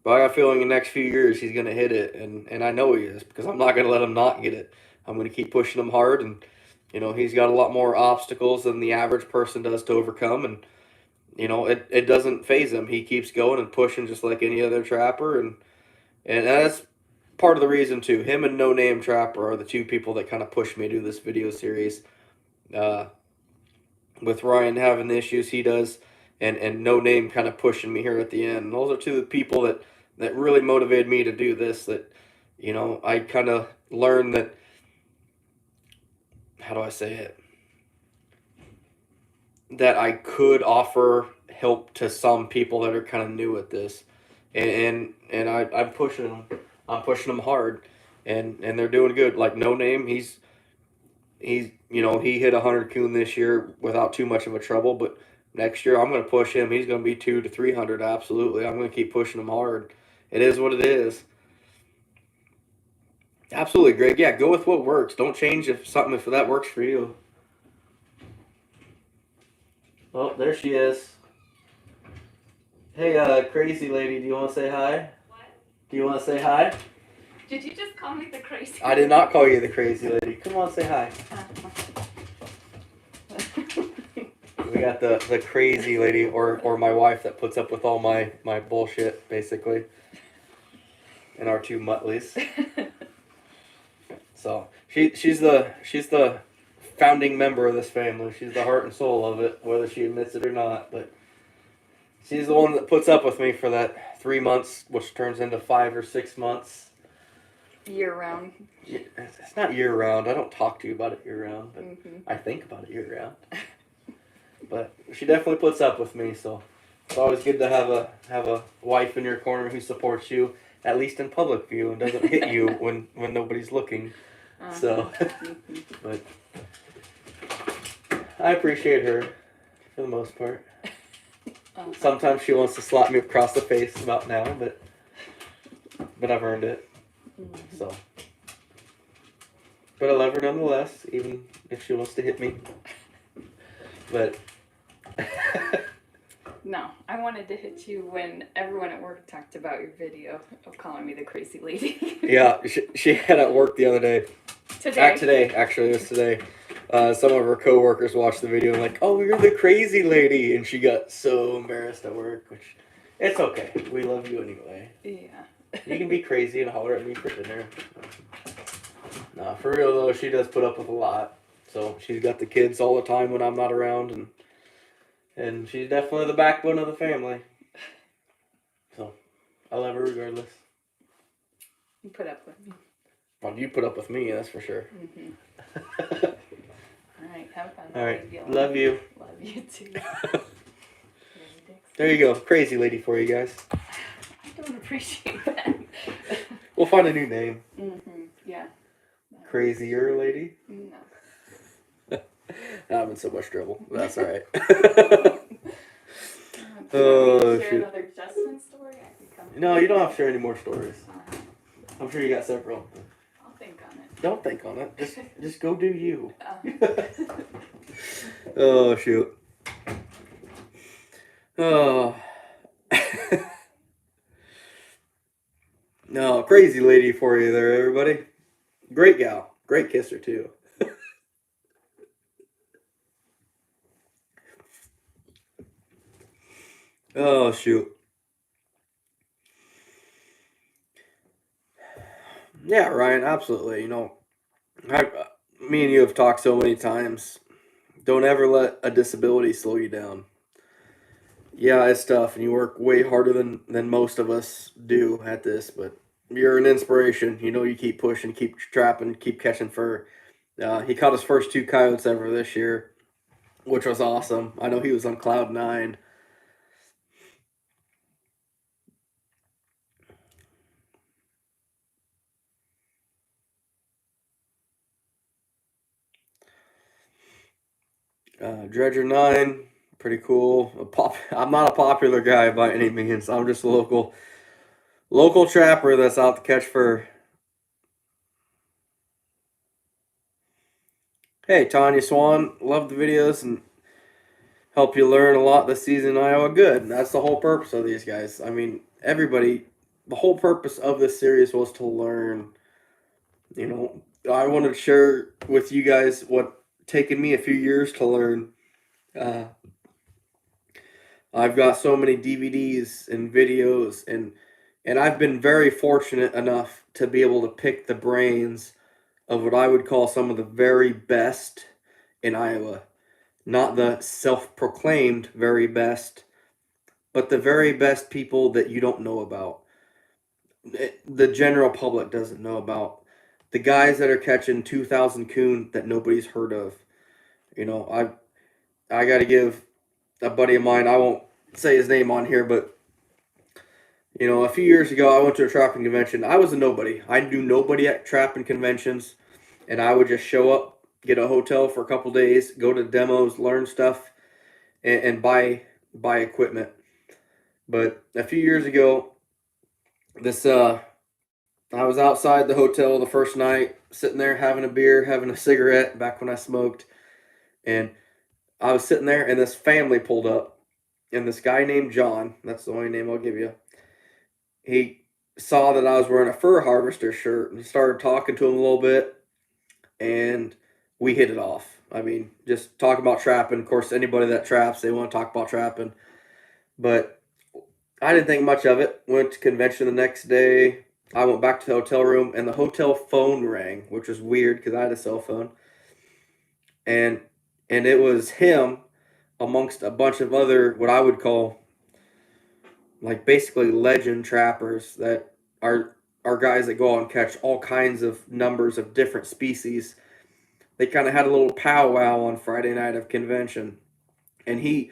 I got a feeling in the next few years he's going to hit it, and I know he is because I'm not going to let him not get it. I'm going to keep pushing him hard, and he's got a lot more obstacles than the average person does to overcome, and it doesn't phase him. He keeps going and pushing just like any other trapper, and that's part of the reason too. Him and No Name Trapper are the two people that kind of pushed me to do this video series. Uh, with Ryan having the issues he does, and No Name kind of pushing me here at the end. And those are two of the people that really motivated me to do this. That I kind of learned that. How do I say it? That I could offer help to some people that are kind of new at this. and I'm pushing them. I'm pushing them hard, and they're doing good. Like No Name, he's he hit 100 coon this year without too much of a trouble, but next year I'm going to push him. He's going to be 200 to 300. Absolutely, I'm going to keep pushing him hard. It is what it is. Absolutely, Greg. Yeah, go with what works. Don't change if that works for you. Oh, there she is. Hey, crazy lady, do you want to say hi? What? Do you want to say hi? Did you just call me the crazy? I did not call you the crazy lady. Come on, say hi. We got the crazy lady, or my wife that puts up with all my bullshit, basically. And our two muttleys. So she's the founding member of this family. She's the heart and soul of it, whether she admits it or not. But she's the one that puts up with me for that 3 months, which turns into 5 or 6 months. Year round. It's not year round. I don't talk to you about it year round, but I think about it year round. But she definitely puts up with me, so it's always good to have a wife in your corner who supports you, at least in public view, and doesn't hit you when nobody's looking. So, but I appreciate her for the most part. Sometimes she wants to slap me across the face about now, but I've earned it. So, but I love her nonetheless, even if she wants to hit me. But no, I wanted to hit you when everyone at work talked about your video of calling me the crazy lady. Yeah, she had at work the other day. Today, actually, it was today. Some of her coworkers watched the video and like, oh, you're the crazy lady, and she got so embarrassed at work, which it's okay. We love you anyway. Yeah. You can be crazy and holler at me for dinner. Nah, for real though, she does put up with a lot. So she's got the kids all the time when I'm not around, and she's definitely the backbone of the family. So I love her regardless. You put up with me. Well, you put up with me, that's for sure. All right, have fun. All right, love you. Love you too. There you go, crazy lady for you guys. I don't appreciate that. We'll find a new name. Yeah. Crazier lady? No. I'm in so much trouble. That's all right. Share another Justin story? I can come. No, you don't have to share any more stories. I'm sure you got several. I'll think on it. Don't think on it. Just go do you. Oh, shoot. Oh. No, crazy lady for you there, everybody. Great gal. Great kisser, too. Oh, shoot. Yeah, Ryan, absolutely. Me and you have talked so many times. Don't ever let a disability slow you down. Yeah, it's tough, and you work way harder than most of us do at this, but you're an inspiration. You keep pushing, keep trapping, keep catching fur. He caught his first 2 coyotes ever this year, which was awesome. I know he was on cloud 9. Dredger 9, pretty cool. I'm not a popular guy by any means. I'm just a local trapper that's out to catch fur. Hey, Tanya Swan, love the videos and help you learn a lot this season in Iowa. Good. That's the whole purpose of these guys. I mean, everybody, the whole purpose of this series was to learn. I wanted to share with you guys what taken me a few years to learn. I've got so many DVDs and videos, and I've been very fortunate enough to be able to pick the brains of what I would call some of the very best in Iowa. Not the self-proclaimed very best, but the very best people that you don't know about. The general public doesn't know about. The guys that are catching 2,000 coon that nobody's heard of. I got to give a buddy of mine, I won't say his name on here, but A few years ago, I went to a trapping convention. I was a nobody. I knew nobody at trapping conventions, and I would just show up, get a hotel for a couple days, go to demos, learn stuff, and buy equipment. But a few years ago, this I was outside the hotel the first night, sitting there having a beer, having a cigarette back when I smoked, and I was sitting there, and this family pulled up, and this guy named John, that's the only name I'll give you, he saw that I was wearing a fur harvester shirt and started talking to him a little bit, and we hit it off. I mean, just talk about trapping. Of course, anybody that traps, they want to talk about trapping. But I didn't think much of it. Went to convention the next day. I went back to the hotel room, and the hotel phone rang, which was weird because I had a cell phone, and it was him amongst a bunch of other what I would call like basically legend trappers that are guys that go out and catch all kinds of numbers of different species. They kind of had a little powwow on Friday night of convention, and he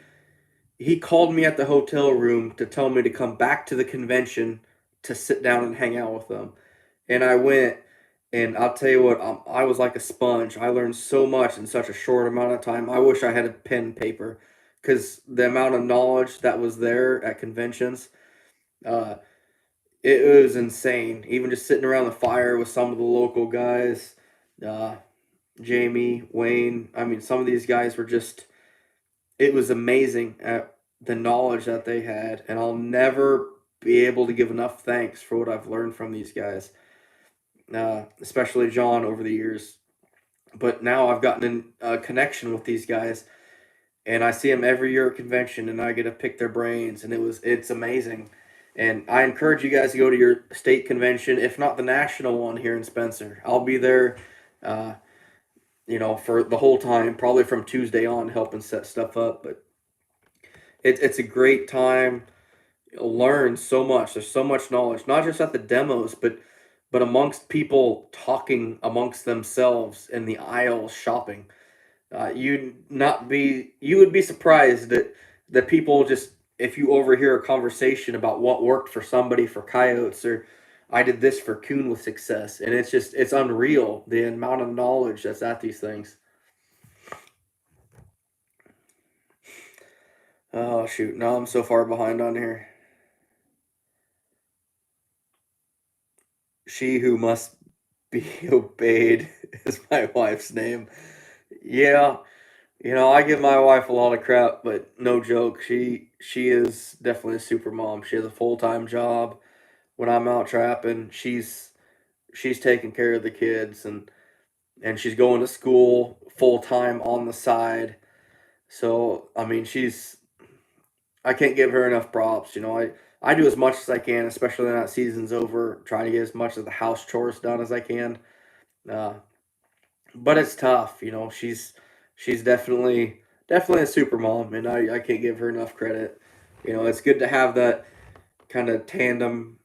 called me at the hotel room to tell me to come back to the convention to sit down and hang out with them. And I went, and I'll tell you what, I was like a sponge. I learned so much in such a short amount of time. I wish I had a pen and paper because the amount of knowledge that was there at conventions, uh, it was insane. Even just sitting around the fire with some of the local guys, uh, Jamie, Wayne. I mean, some of these guys were just, it was amazing at the knowledge that they had. And I'll never be able to give enough thanks for what I've learned from these guys, especially John over the years. But now I've gotten in a connection with these guys, and I see them every year at convention, and I get to pick their brains, and it's amazing. And I encourage you guys to go to your state convention, if not the national one here in Spencer. I'll be there, uh, for the whole time, probably from Tuesday on, helping set stuff up. But it's a great time. You'll learn so much. There's so much knowledge, not just at the demos, but amongst people talking amongst themselves in the aisles shopping. You would be surprised that people just, if you overhear a conversation about what worked for somebody for coyotes, or I did this for coon with success, and it's unreal the amount of knowledge that's at these things. Oh shoot, now I'm so far behind on here. She who must be obeyed is my wife's name. Yeah, I give my wife a lot of crap, but no joke, she is definitely a super mom. She has a full-time job. When I'm out trapping, she's taking care of the kids, and she's going to school full-time on the side. So, I mean, I can't give her enough props. I do as much as I can, especially when that season's over, trying to get as much of the house chores done as I can. Uh, but it's tough. She's definitely a super mom, and I can't give her enough credit. It's good to have that kind of tandem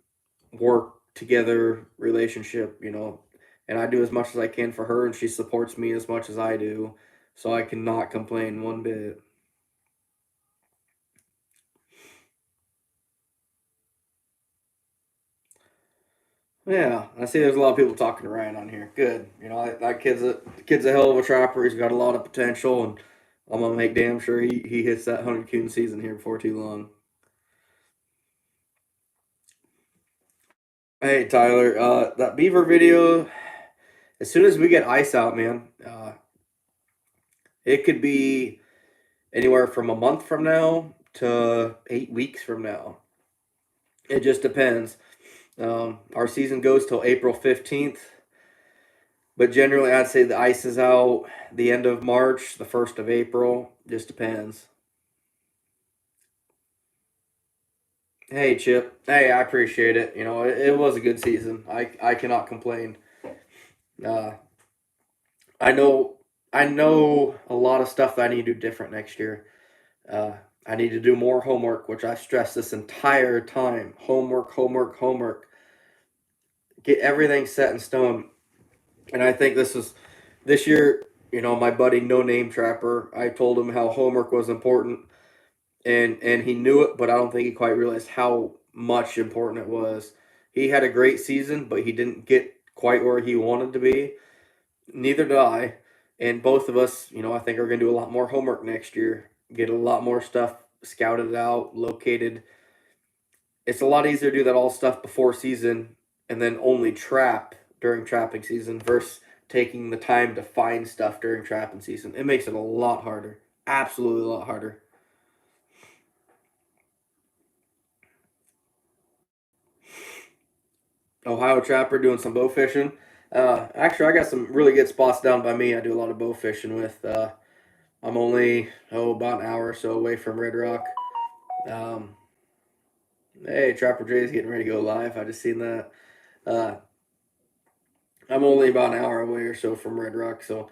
work together relationship. And I do as much as I can for her, and she supports me as much as I do, so I cannot complain one bit. Yeah, I see there's a lot of people talking to Ryan on here. Good. That kid's a hell of a trapper. He's got a lot of potential, and I'm gonna make damn sure he hits that 100 coon season here before too long. Hey Tyler, that beaver video. As soon as we get ice out, man, it could be anywhere from a month from now to 8 weeks from now. It just depends. Our season goes till April 15th. But generally, I'd say the ice is out the end of March, the 1st of April. Just depends. Hey, Chip. Hey, I appreciate it. It was a good season. I cannot complain. Uh, I know I know a lot of stuff that I need to do different next year. Uh, I need to do more homework, which I've stressed this entire time. Homework, homework, homework. Get everything set in stone. And I think this year. My buddy No Name Trapper. I told him how homework was important, and he knew it, but I don't think he quite realized how much important it was. He had a great season, but he didn't get quite where he wanted to be. Neither did I. And both of us, I think are going to do a lot more homework next year, get a lot more stuff scouted out, located. It's a lot easier to do that all stuff before season and then only trap during trapping season versus taking the time to find stuff during trapping season. It makes it a lot harder. Absolutely a lot harder. Ohio Trapper doing some bow fishing. Actually, I got some really good spots down by me. I do a lot of bow fishing with. I'm only about an hour or so away from Red Rock. Um, hey, Trapper Jay's getting ready to go live. I just seen that. Uh, I'm only about an hour away or so from Red Rock, so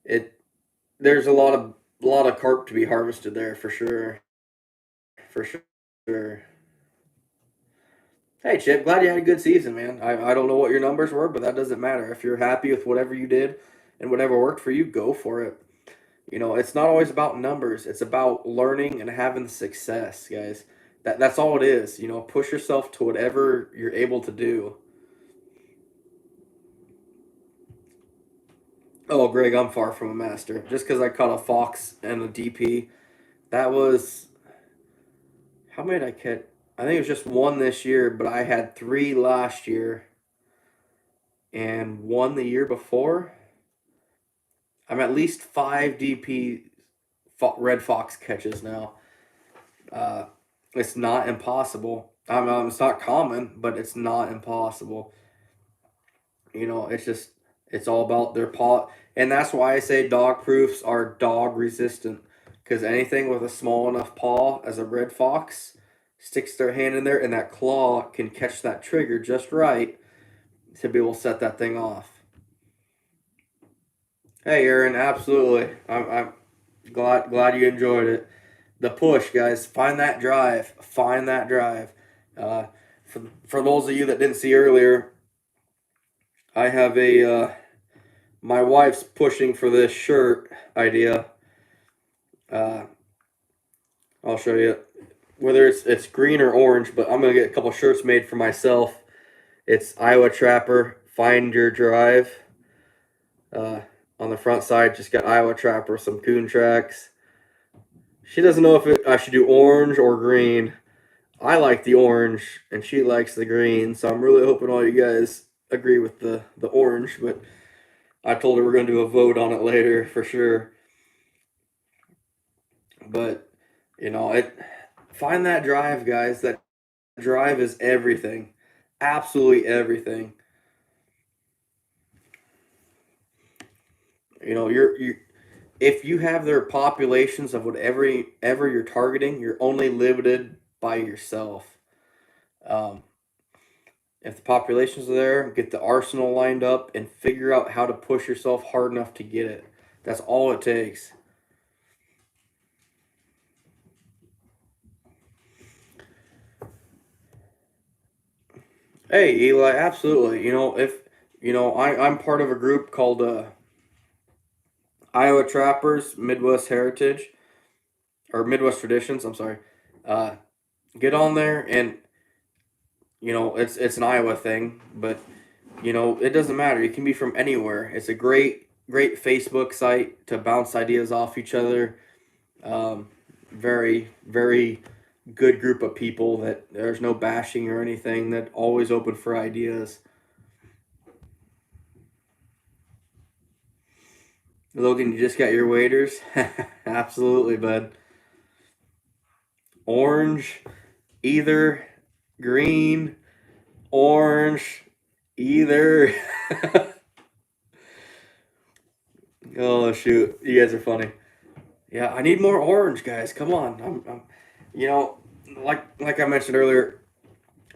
it there's a lot of carp to be harvested there for sure, for sure. Hey Chip, glad you had a good season, man. I don't know what your numbers were, but that doesn't matter. If you're happy with whatever you did and whatever worked for you, go for it. It's not always about numbers. It's about learning and having success, guys. That's all it is. Push yourself to whatever you're able to do. Oh, Greg, I'm far from a master. Just because I caught a fox and a DP, that was how many did I catch? I think it was just one this year, but I had three last year and one the year before. I'm at least five DP red fox catches now. Uh, it's not impossible. It's not common, but it's not impossible. It's all about their paw, and that's why I say dog proofs are dog resistant. Because anything with a small enough paw as a red fox sticks their hand in there, and that claw can catch that trigger just right to be able to set that thing off. Hey, Aaron, absolutely. I'm glad you enjoyed it. The push, guys. Find that drive. Find that drive. Uh, for those of you that didn't see earlier, I have my wife's pushing for this shirt idea. Uh, I'll show you whether it's green or orange, but I'm gonna get a couple shirts made for myself. It's Iowa Trapper. Find your drive. Uh, on the front side, just got Iowa Trapper, some coon tracks. She doesn't know if I should do orange or green. I like the orange, and she likes the green, so I'm really hoping all you guys agree with the orange, but I told her we're going to do a vote on it later for sure. But, find that drive, guys. That drive is everything. Absolutely everything. You're if you have their populations of whatever ever you're targeting, you're only limited by yourself. Um, if the populations are there, get the arsenal lined up and figure out how to push yourself hard enough to get it. That's all it takes. Hey, Eli, absolutely. If I'm part of a group called Iowa Trappers Midwest Heritage or Midwest Traditions. I'm sorry. Uh, get on there, and it's an Iowa thing, but it doesn't matter. You can be from anywhere. It's a great Facebook site to bounce ideas off each other. Very very good group of people that there's no bashing or anything. That always open for ideas. Logan, you just got your waders? Absolutely, bud. Orange, either green, orange, either. Oh shoot, you guys are funny. Yeah, I need more orange, guys. Come on, you know, like I mentioned earlier,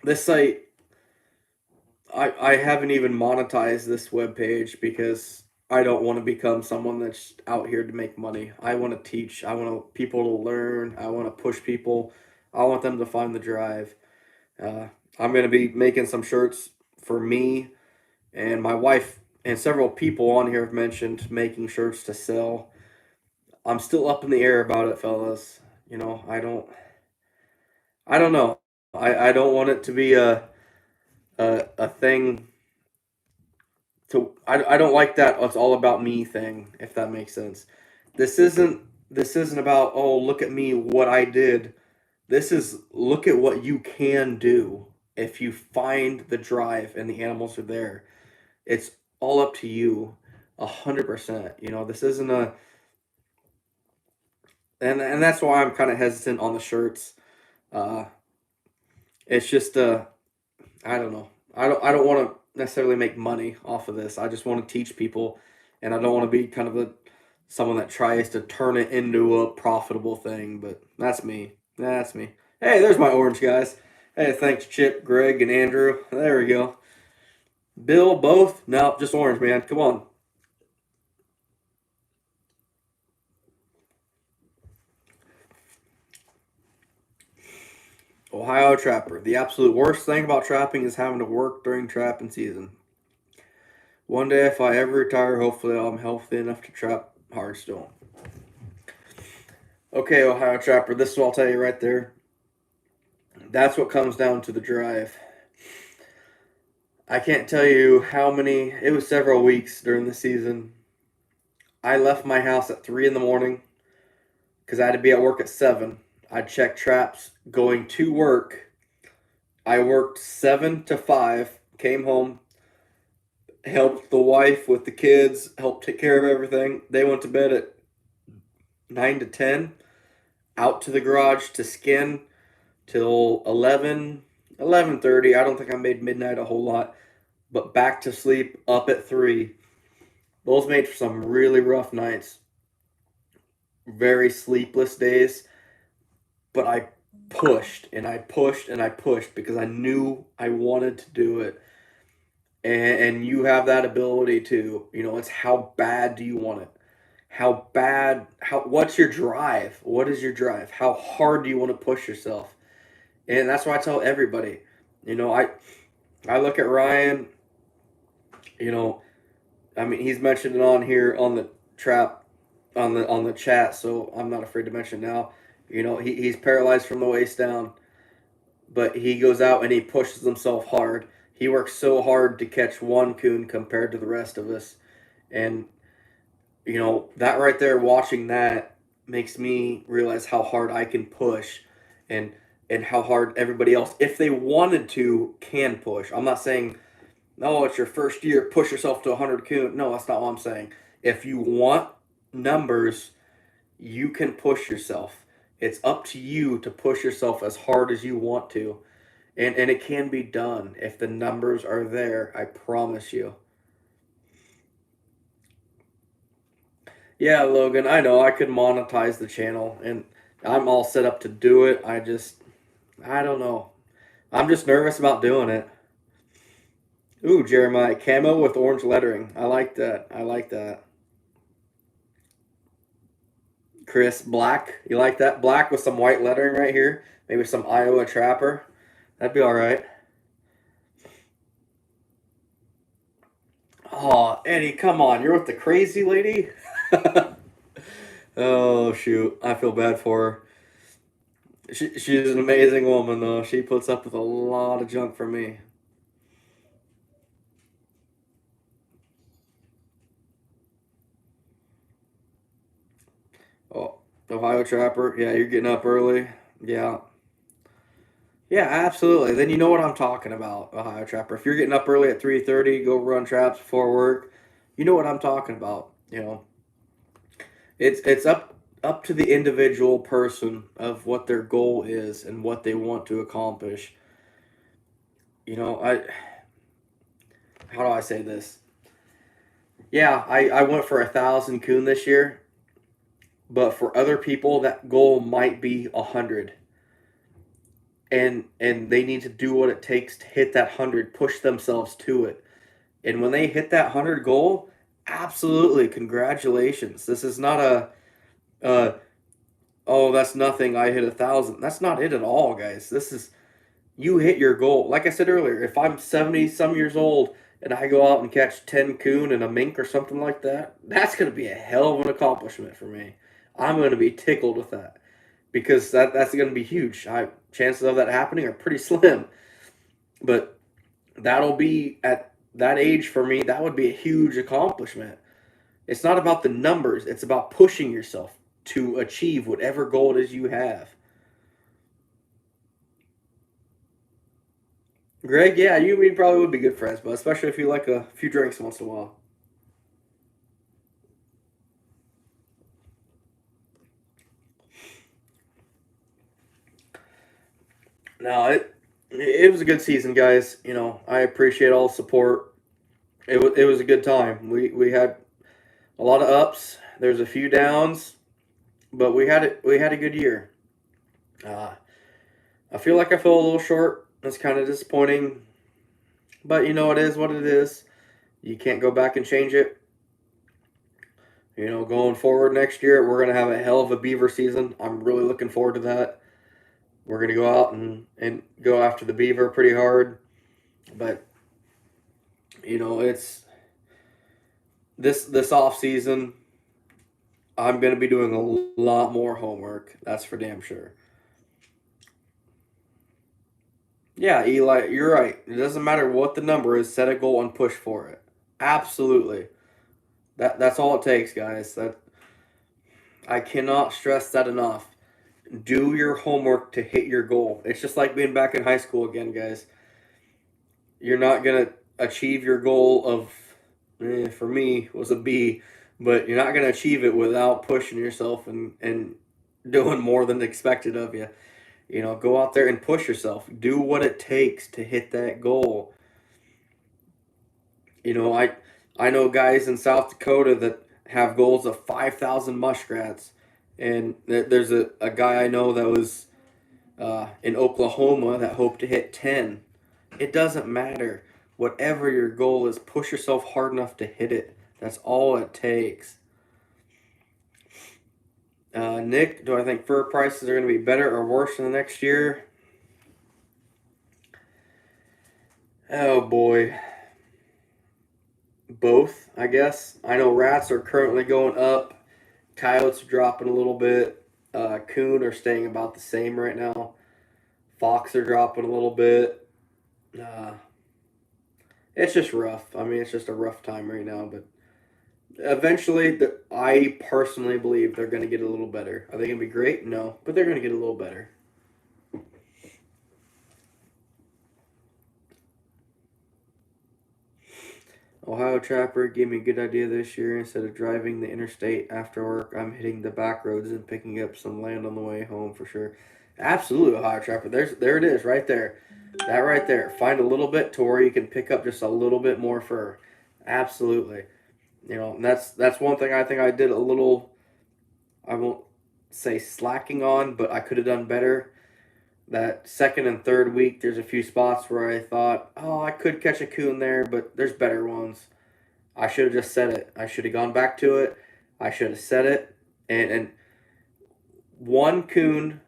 this site I haven't even monetized this web page because I don't want to become someone that's out here to make money. I want to teach. I want people to learn. I want to push people. I want them to find the drive. Uh, I'm going to be making some shirts for me and my wife, and several people on here have mentioned making shirts to sell. I'm still up in the air about it, fellas. I don't know. I don't want it to be a thing to I don't like that it's all about me thing, if that makes sense. This isn't about, oh, look at me, what I did. This is, look at what you can do if you find the drive and the animals are there. It's all up to you, 100%. This isn't a, and that's why I'm kind of hesitant on the shirts. Uh, it's just I don't know. I don't want to necessarily make money off of this. I just want to teach people, and I don't want to be kind of someone that tries to turn it into a profitable thing. But that's me. That's me. Hey, there's my orange guys. Hey, thanks Chip, Greg, and Andrew. There we go. Bill, both? No, just orange, man. Come on. Ohio Trapper. The absolute worst thing about trapping is having to work during trapping season. One day, if I ever retire, hopefully I'm healthy enough to trap hardstone. Okay, Ohio Trapper, this is what I'll tell you right there. That's what comes down to the drive. I can't tell you how many, it was several weeks during the season. I left my house at 3 in the morning because I had to be at work at 7. I'd check traps going to work. I worked 7 to 5, came home, helped the wife with the kids, helped take care of everything. They went to bed at 9 to 10, out to the garage to skin till 11:30. I don't think I made midnight a whole lot, but back to sleep, up at 3. Those made for some really rough nights, very sleepless days, but I pushed and I pushed and I pushed because I knew I wanted to do it. And you have that ability to, it's how bad do you want it? What's your drive? What is your drive? How hard do you want to push yourself? And that's why I tell everybody, I look at Ryan, I mean, he's mentioned it on here on the trap, on the chat, so I'm not afraid to mention now. He's paralyzed from the waist down, but he goes out and he pushes himself hard. He works so hard to catch one coon compared to the rest of us. And, that right there, watching that makes me realize how hard I can push and how hard everybody else, if they wanted to, can push. I'm not saying, no, it's your first year, push yourself to 100 coon. No, that's not what I'm saying. If you want numbers, you can push yourself. It's up to you to push yourself as hard as you want to. And it can be done if the numbers are there, I promise you. Yeah, Logan, I know I could monetize the channel and I'm all set up to do it. I don't know. I'm just nervous about doing it. Ooh, Jeremiah, camo with orange lettering. I like that. I like that. Chris, black. You like that? Black with some white lettering right here. Maybe some Iowa Trapper. That'd be all right. Oh, Eddie, come on. You're with the crazy lady? Oh, shoot. I feel bad for her. She's an amazing woman, though. She puts up with a lot of junk from me. Oh, Ohio Trapper. Yeah, you're getting up early. Yeah. Yeah, absolutely. Then you know what I'm talking about, Ohio Trapper. If you're getting up early at 3:30, go run traps before work, you know what I'm talking about. It's up to the individual person of what their goal is and what they want to accomplish. I how do I say this? Yeah, I went for 1,000 coon this year, but for other people that goal might be 100. And they need to do what it takes to hit that 100, push themselves to it. And when they hit that 100 goal, absolutely, congratulations. This is not uh, oh, that's nothing. I hit 1,000. That's not it at all, guys. This is, you hit your goal. Like I said earlier, if I'm 70 some years old and I go out and catch 10 coon and a mink or something like that, that's going to be a hell of an accomplishment for me. I'm going to be tickled with that. because that's going to be huge. Chances of that happening are pretty slim, but that'll be at that age for me. That would be a huge accomplishment. It's not about the numbers; it's about pushing yourself to achieve whatever goal it is you have. Greg, yeah, you we probably would be good friends, but especially if you like a few drinks once in a while. No, it was a good season, guys. I appreciate all the support. It was a good time. We had a lot of ups. There's a few downs, but we had a good year. Uh, I feel like I fell a little short. That's kind of disappointing, but it is what it is. You can't go back and change it. Going forward next year, we're gonna have a hell of a Beaver season. I'm really looking forward to that. We're gonna go out and go after the Beaver pretty hard, but it's this off season. I'm gonna be doing a lot more homework. That's for damn sure. Yeah, Eli, you're right. It doesn't matter what the number is. Set a goal and push for it. Absolutely. That's all it takes, guys. That I cannot stress that enough. Do your homework to hit your goal. It's just like being back in high school again, guys. You're not gonna achieve your goal of, for me, was a B, but you're not gonna achieve it without pushing yourself and doing more than expected of you. Go out there and push yourself. Do what it takes to hit that goal. I know guys in South Dakota that have goals of 5,000 muskrats, and there's a guy I know that was in Oklahoma that hoped to hit 10. It doesn't matter. Whatever your goal is, push yourself hard enough to hit it. That's all it takes. Nick, do I think fur prices are going to be better or worse in the next year? Oh boy. Both, I guess. I know rats are currently going up. Coyotes are dropping a little bit. Coon are staying about the same right now. Fox are dropping a little bit. Uh, it's just rough. I mean, it's just a rough time right now. But eventually, I personally believe they're going to get a little better. Are they going to be great? No, but they're going to get a little better. Ohio Trapper gave me a good idea this year. Instead of driving the interstate after work, I'm hitting the back roads and picking up some land on the way home for sure. Absolutely, Ohio Trapper. There it is, right there. That right there. Find a little bit to where you can pick up just a little bit more fur. Absolutely. And that's one thing I think I did a little. I won't say slacking on, but I could have done better. That second and third week, there's a few spots where I thought, oh, I could catch a coon there, but there's better ones. I should have just set it. I should have gone back to it. I should have set it. And one coon,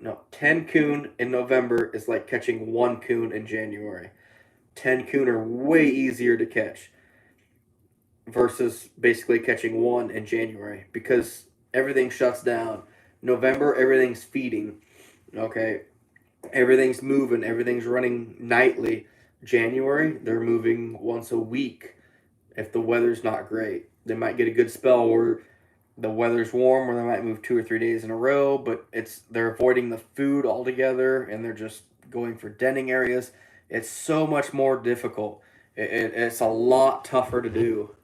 no, 10 coon in November is like catching one coon in January. 10 coon are way easier to catch versus basically catching one in January because everything shuts down. November, everything's feeding. Okay, everything's moving, everything's running nightly. January, they're moving once a week. If the weather's not great, they might get a good spell where the weather's warm, where they might move 2 or 3 days in a row. But they're avoiding the food altogether, and they're just going for denning areas. It's so much more difficult. It's a lot tougher to do.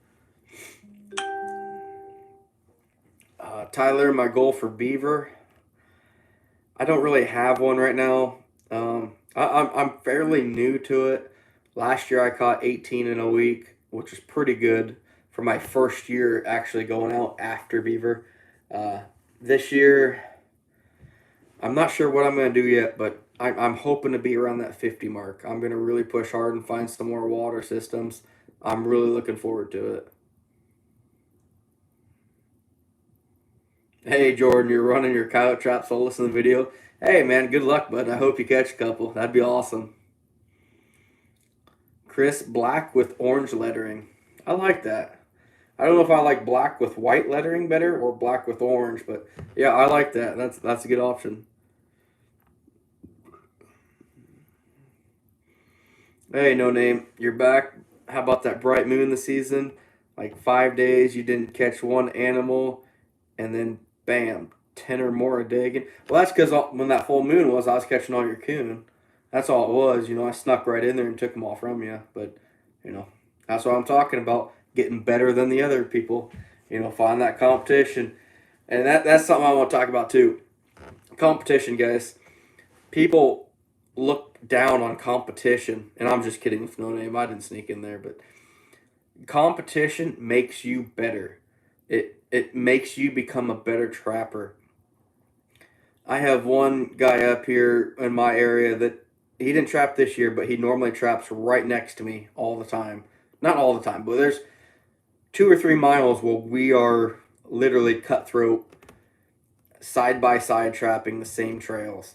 Tyler, my goal for Beaver. I don't really have one right now. I'm fairly new to it. Last year I caught 18 in a week, which is pretty good for my first year actually going out after Beaver. Uh, this year, I'm not sure what I'm going to do yet, but I'm hoping to be around that 50 mark. I'm going to really push hard and find some more water systems. I'm really looking forward to it. Hey Jordan, you're running your coyote traps while listening to the video. Hey man, good luck, bud. I hope you catch a couple. That'd be awesome. Chris, black with orange lettering. I like that. I don't know if I like black with white lettering better or black with orange, but yeah, I like that. That's a good option. Hey, no name, you're back. How about that bright moon this season? Like 5 days, you didn't catch one animal, and then bam, 10 or more a day again. Well, that's because when that full moon was, I was catching all your coon. That's all it was. I snuck right in there and took them all from you. But, you know, that's what I'm talking about. Getting better than the other people. Find that competition. And that's something I want to talk about too. Competition, guys. People look down on competition. And I'm just kidding with no name. I didn't sneak in there. But competition makes you better. It makes you become a better trapper. I have one guy up here in my area that he didn't trap this year, but he normally traps right next to me all the time. Not all the time, but there's 2 or 3 miles where we are literally cutthroat, side by side trapping the same trails.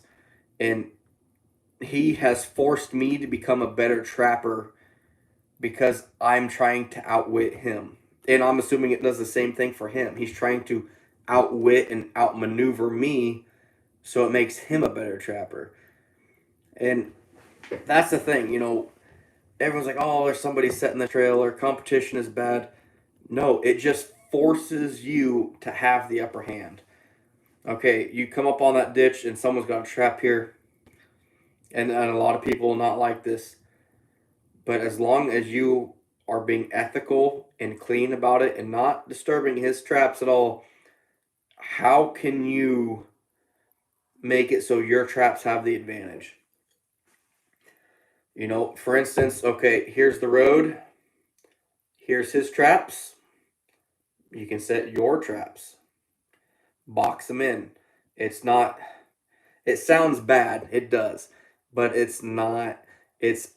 And he has forced me to become a better trapper because I'm trying to outwit him. And I'm assuming it does the same thing for him. He's trying to outwit and outmaneuver me, so it makes him a better trapper. And that's the thing, everyone's like, oh, there's somebody setting the trail or competition is bad. No, it just forces you to have the upper hand. Okay, you come up on that ditch and someone's got a trap here, and a lot of people will not like this. But as long as you are being ethical and clean about it and not disturbing his traps at all, how can you make it so your traps have the advantage? For instance, okay, here's the road, here's his traps. You can set your traps, box them in. It's not, it sounds bad, it does, but it's not. It's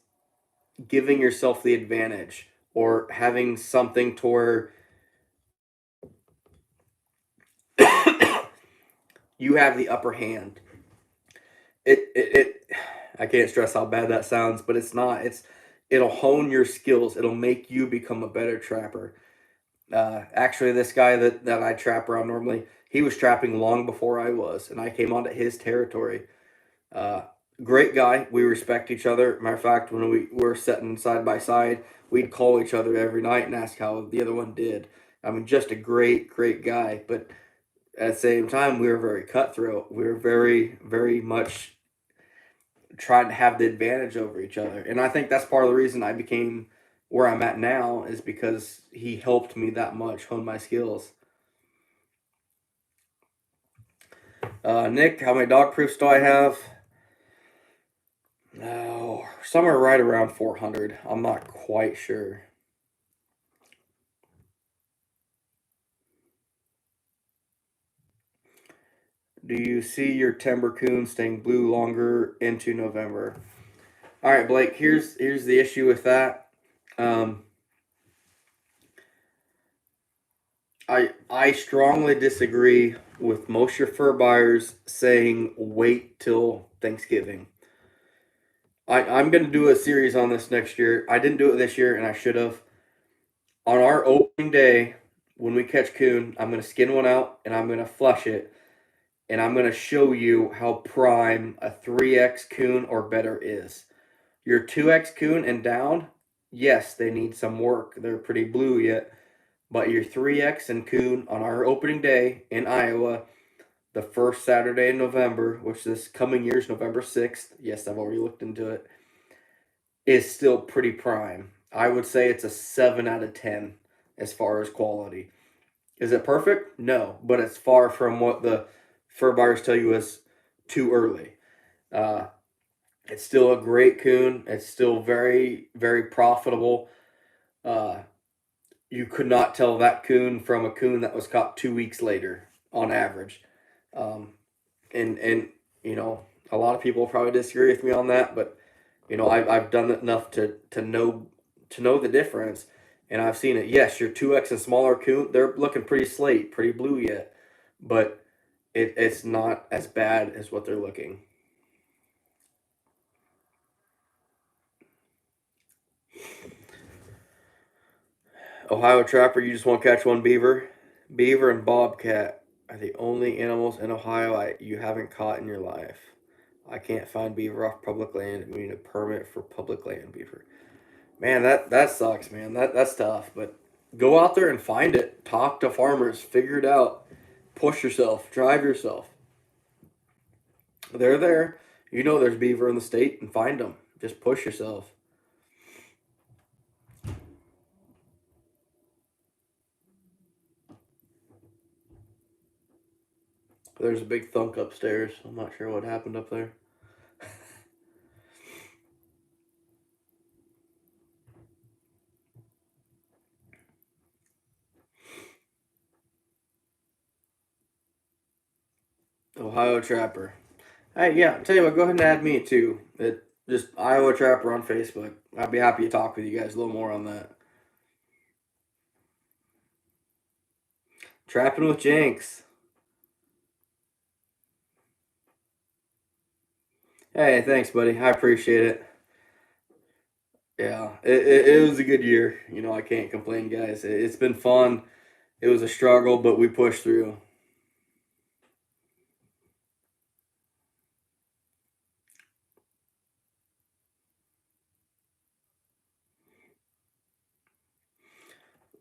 giving yourself the advantage or having something to where you have the upper hand. It I can't stress how bad that sounds, but it's not. It'll hone your skills. It'll make you become a better trapper. Actually, this guy that I trap around normally, he was trapping long before I was, and I came onto his territory. Uh, Great guy. We respect each other. Matter of fact, when we were sitting side by side, we'd call each other every night and ask how the other one did. I mean, just a great guy. But at the same time, we were very cutthroat. We were very, very much trying to have the advantage over each other. And I think that's part of the reason I became where I'm at now is because he helped me that much hone my skills. Nick, how many dog proofs do I have? No, somewhere right around 400. I'm not quite sure. Do you see your timber coon staying blue longer into November? All right, Blake. Here's the issue with that. Um, I strongly disagree with most of your fur buyers saying wait till Thanksgiving. I'm going to do a series on this next year. I didn't do it this year, and I should have. On our opening day, when we catch coon, I'm going to skin one out, and I'm going to flush it, and I'm going to show you how prime a 3X coon or better is. Your 2X coon and down, yes, they need some work. They're pretty blue yet. But your 3X and coon on our opening day in Iowa, the first Saturday in November, which this coming year is November 6th. Yes, I've already looked into it. Is still pretty prime. I would say it's a 7 out of 10 as far as quality. Is it perfect? No, but it's far from what the fur buyers tell you is too early. Uh, it's still a great coon. It's still very, very profitable. Uh, you could not tell that coon from a coon that was caught 2 weeks later on average. Um, and a lot of people probably disagree with me on that, but I've done it enough to know the difference, and I've seen it. Yes, your 2X and smaller coon, they're looking pretty slate, pretty blue yet, but it's not as bad as what they're looking. Ohio Trapper, you just want to catch one beaver? Beaver and bobcat are the only animals in Ohio you haven't caught in your life. I can't find beaver off public land. We need a permit for public land beaver. Man, that sucks, man. That's tough. But go out there and find it. Talk to farmers. Figure it out. Push yourself. Drive yourself. They're there. You know there's beaver in the state, and find them. Just push yourself. There's a big thunk upstairs. I'm not sure what happened up there. Ohio Trapper. Hey, yeah, tell you what, go ahead and add me too. It just Iowa Trapper on Facebook. I'd be happy to talk with you guys a little more on that. Trapping with Jinx. Hey, thanks, buddy. I appreciate it. Yeah, it was a good year. You know, I can't complain, guys. It's been fun. It was a struggle, but we pushed through.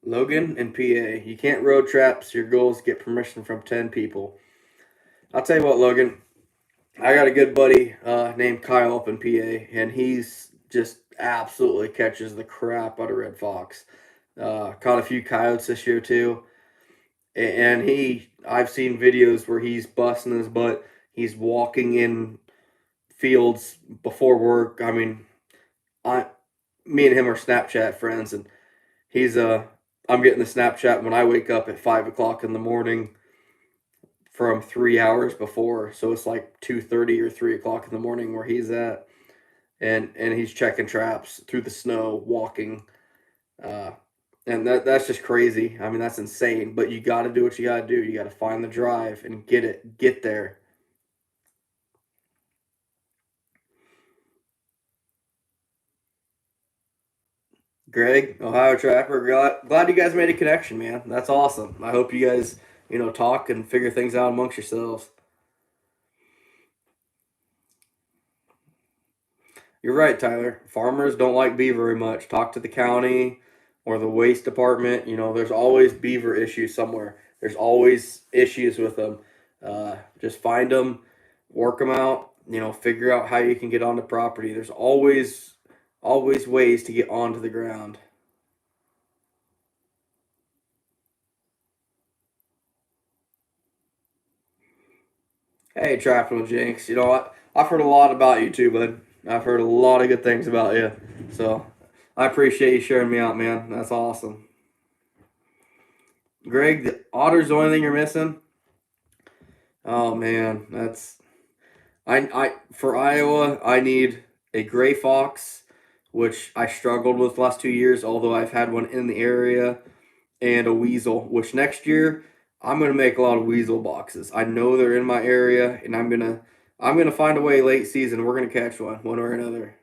Logan and PA. You can't road traps your goals, get permission from 10 people. I'll tell you what, Logan. I got a good buddy named Kyle up in PA, and he's just absolutely catches the crap out of red fox. Caught a few coyotes this year too, and I've seen videos where he's busting his butt. He's walking in fields before work. I mean, I, me and him are Snapchat friends, and he's I'm getting the Snapchat when I wake up at 5 o'clock in the morning from 3 hours before, so it's like 2:30 or 3 o'clock in the morning where he's at, and he's checking traps through the snow, walking, uh, and that's just crazy. I mean, that's insane. But you got to do what you got to do. You got to find the drive and get there. Greg, Ohio Trapper, glad you guys made a connection, man. That's awesome. I hope you guys, talk and figure things out amongst yourselves. You're right, Tyler. Farmers don't like beaver very much. Talk to the county or the waste department. There's always beaver issues somewhere. There's always issues with them. Just find them, work them out. Figure out how you can get onto property. There's always ways to get onto the ground. Hey, Trapper Jinx. I've heard a lot about you too, bud. I've heard a lot of good things about you. So I appreciate you sharing me out, man. That's awesome. Greg, the otter's the only thing you're missing. Oh man, that's I for Iowa. I need a gray fox, which I struggled with the last 2 years. Although I've had one in the area, and a weasel. Which next year I'm gonna make a lot of weasel boxes. I know they're in my area, and I'm gonna find a way late season. We're gonna catch one way or another.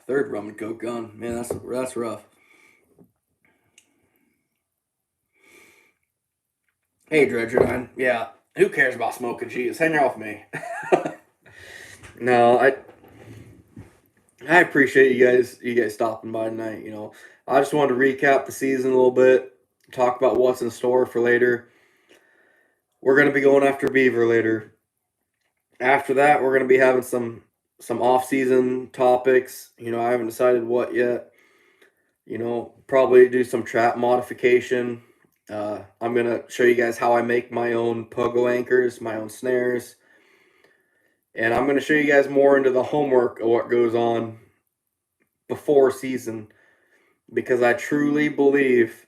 Third rum and coke gun, man. That's rough. Hey, Dredger, yeah. Who cares about smoking cheese? Hang out with me. No, I appreciate you guys stopping by tonight. I just wanted to recap the season a little bit, talk about what's in store for later. We're gonna be going after Beaver later. After that, we're gonna be having some off season topics. I haven't decided what yet. Probably do some trap modification. I'm gonna show you guys how I make my own pogo anchors, my own snares, and I'm gonna show you guys more into the homework of what goes on before season, because I truly believe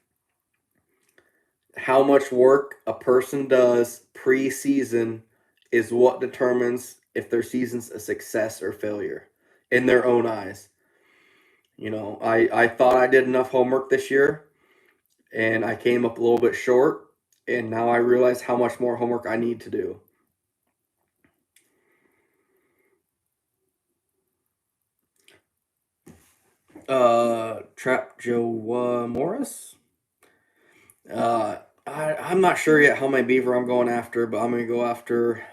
how much work a person does pre-season is what determines if their season's a success or failure in their own eyes. I thought I did enough homework this year, and I came up a little bit short, and now I realize how much more homework I need to do. Trap Joe Morris. I'm not sure yet how many beaver I'm going after, but I'm gonna go after.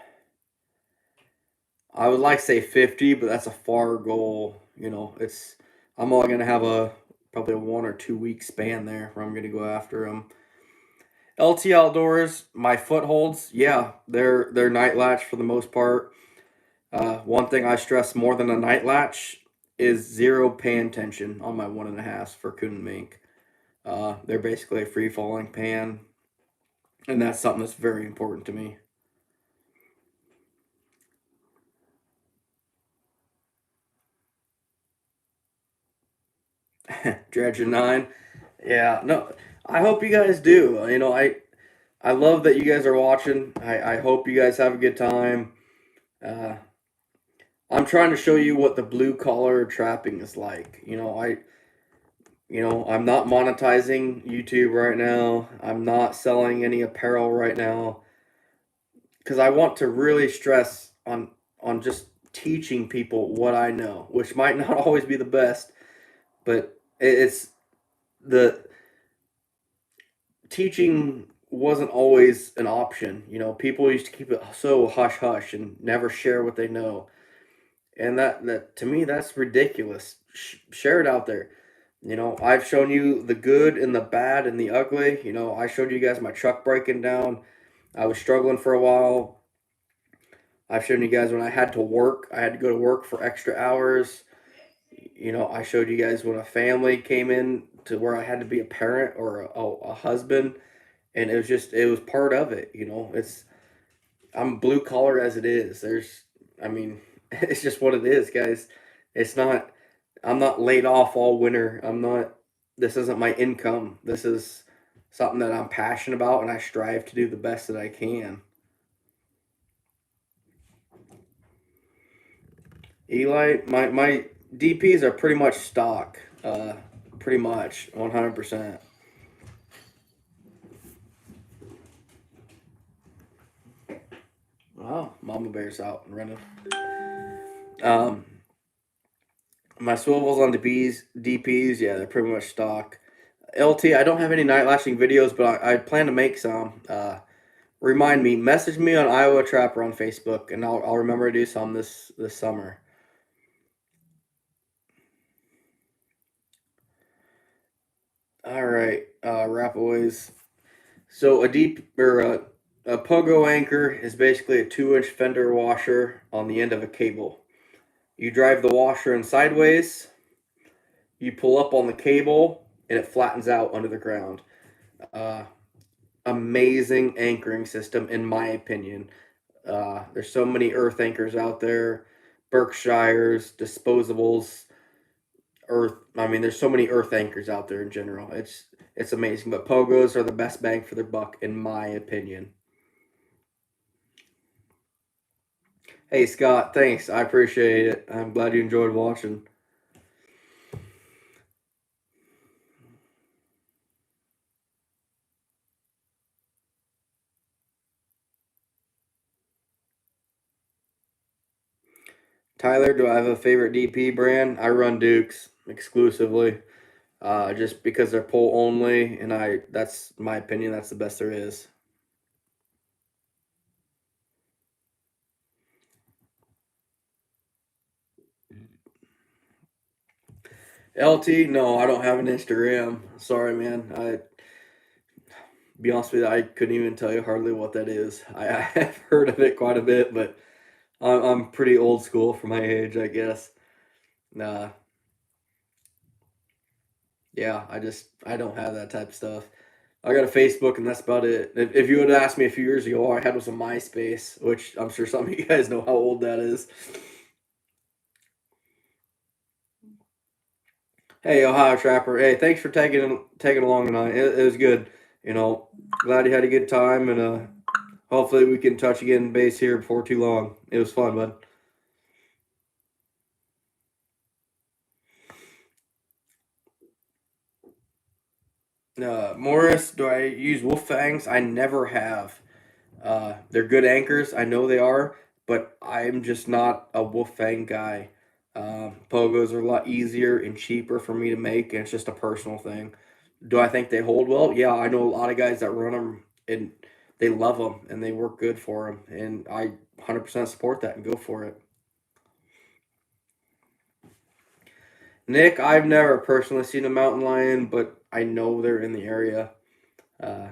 I would like to say 50, but that's a far goal. It's I'm only gonna have probably a 1 or 2 week span there where I'm gonna go after them. LT Outdoors, my footholds, yeah, they're night latch for the most part. One thing I stress more than a night latch is zero pan tension on my 1.5 for coon and mink. They're basically a free falling pan, and that's something that's very important to me. Dredger 9, yeah, no, I hope you guys do. I love that you guys are watching. I hope you guys have a good time. Uh, I'm trying to show you what the blue collar trapping is like. I'm not monetizing YouTube right now. I'm not selling any apparel right now because I want to really stress on just teaching people what I know, which might not always be the best, but it's the teaching wasn't always an option. People used to keep it so hush hush and never share what they know. And that to me, that's ridiculous. Share it out there. I've shown you the good and the bad and the ugly. I showed you guys my truck breaking down. I was struggling for a while. I've shown you guys when I had to work. I had to go to work for extra hours. I showed you guys when a family came in to where I had to be a parent or a husband, and it was part of it. I'm blue collar as it is. I mean, it's just what it is, guys. It's not. I'm not laid off all winter. I'm not. This isn't my income. This is something that I'm passionate about, and I strive to do the best that I can. Eli, my DPs are pretty much stock. Pretty much 100%. Wow, Mama Bear's out and running. Um, my swivels on the DPs, yeah, they're pretty much stock. LT, I don't have any night lashing videos, but I plan to make some. Remind me, message me on Iowa Trapper on Facebook, and I'll remember to do some this summer. All right, Rapaways. So a pogo anchor is basically a 2-inch fender washer on the end of a cable. You drive the washer in sideways. You pull up on the cable, and it flattens out under the ground. Uh, Amazing anchoring system, in my opinion. There's so many earth anchors out there, Berkshires, disposables, earth. I mean, there's so many earth anchors out there in general. It's amazing, but pogos are the best bang for their buck, in my opinion. Hey Scott, thanks. I appreciate it. I'm glad you enjoyed watching. Tyler, do I have a favorite DP brand? I run Dukes exclusively, just because they're pull only, and that's my opinion. That's the best there is. LT, no, I don't have an Instagram. Sorry, man. Be honest with you, I couldn't even tell you hardly what that is. I have heard of it quite a bit, but I'm pretty old school for my age, I guess. Nah, yeah, I don't have that type of stuff. I got a Facebook, and that's about it. If you would have asked me a few years ago, all I had was a MySpace, which I'm sure some of you guys know how old that is. Hey, Ohio Trapper. Hey, thanks for taking along tonight. It was good. Glad you had a good time, and hopefully we can touch again base here before too long. It was fun, bud. Morris, do I use wolf fangs? I never have. They're good anchors. I know they are, but I'm just not a wolf fang guy. Pogos are a lot easier and cheaper for me to make, and it's just a personal thing. Do I think they hold well? Yeah, I know a lot of guys that run them and they love them and they work good for them, and I 100% support that and go for it. Nick, I've never personally seen a mountain lion, but I know they're in the area. Uh,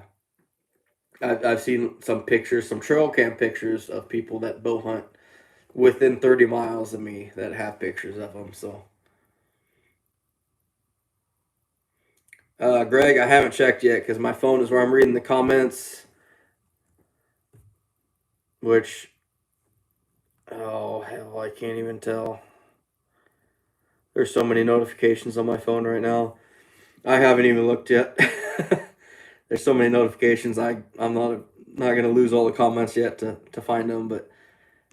I've seen some pictures, some trail cam pictures of people that bow hunt within 30 miles of me that have pictures of them. So, Greg, I haven't checked yet because my phone is where I'm reading the comments, which, oh, hell, I can't even tell. There's so many notifications on my phone right now. I haven't even looked yet. There's so many notifications. I'm not gonna lose all the comments yet to find them, but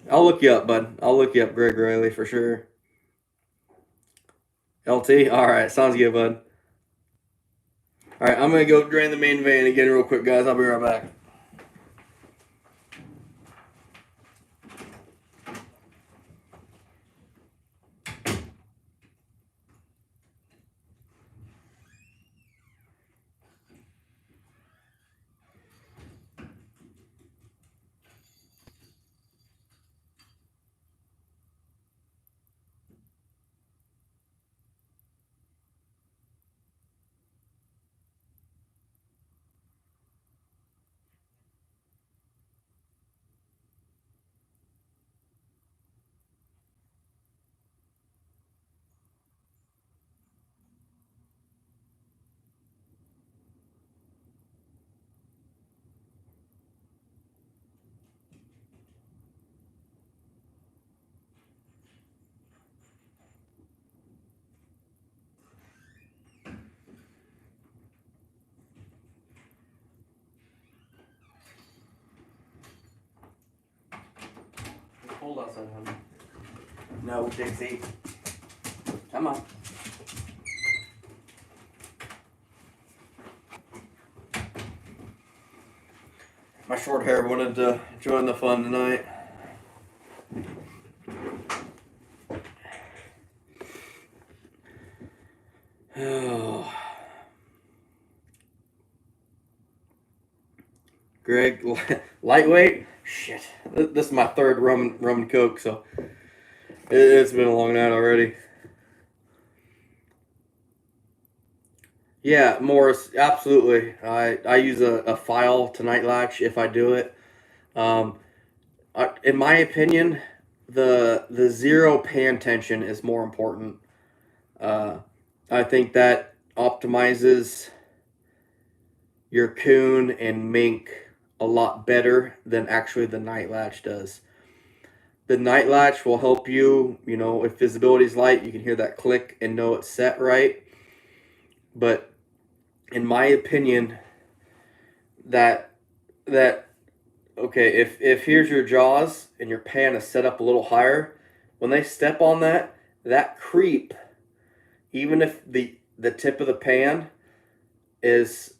I'll look you up, bud. I'll look you up, Greg Riley, for sure. LT, all right, sounds good, bud. All right, I'm gonna go drain the main vein again real quick, guys. I'll be right back. Hold outside, honey. No, Dixie. Come on. My short hair wanted to join the fun tonight. Oh. Greg, lightweight? Shit. This is my third rum and coke, so it's been a long night already. Yeah, Morris, absolutely. I use a file to night latch if I do it. In my opinion, the zero pan tension is more important. I think that optimizes your coon and mink a lot better than actually the night latch does. The night latch will help you, if visibility is light, you can hear that click and know it's set right. But in my opinion, that okay, if here's your jaws and your pan is set up a little higher, when they step on that creep, even if the tip of the pan is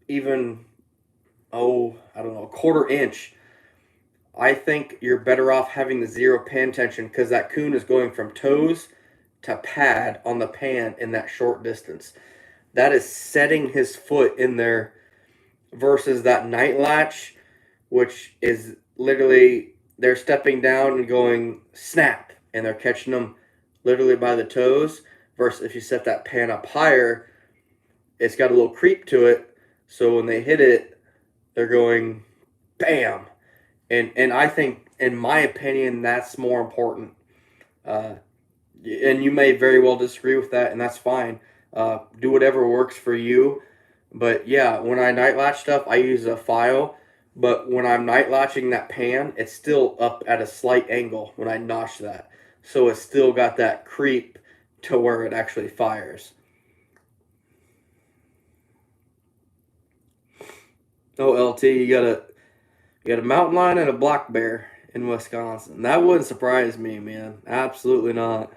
even I don't know, a quarter inch, I think you're better off having the zero pan tension because that coon is going from toes to pad on the pan in that short distance. That is setting his foot in there versus that night latch, which is literally they're stepping down and going snap and they're catching them literally by the toes. Versus if you set that pan up higher, it's got a little creep to it. So when they hit it, they're going bam. And I think, in my opinion, that's more important. And you may very well disagree with that, and that's fine. Do whatever works for you. But yeah, when I night latch stuff, I use a file. But when I'm night latching that pan, it's still up at a slight angle when I notch that. So it's still got that creep to where it actually fires. Oh, LT, you got a mountain lion and a black bear in Wisconsin. That wouldn't surprise me, man. Absolutely not.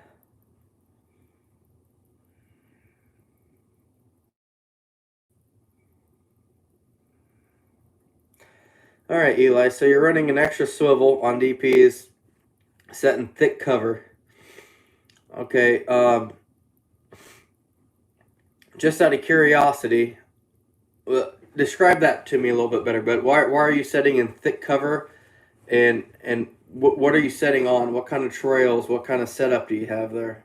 All right, Eli. So you're running an extra swivel on DPs, setting thick cover. Okay, just out of curiosity, describe that to me a little bit better. But why are you setting in thick cover, and what are you setting on? What kind of trails? What kind of setup do you have there?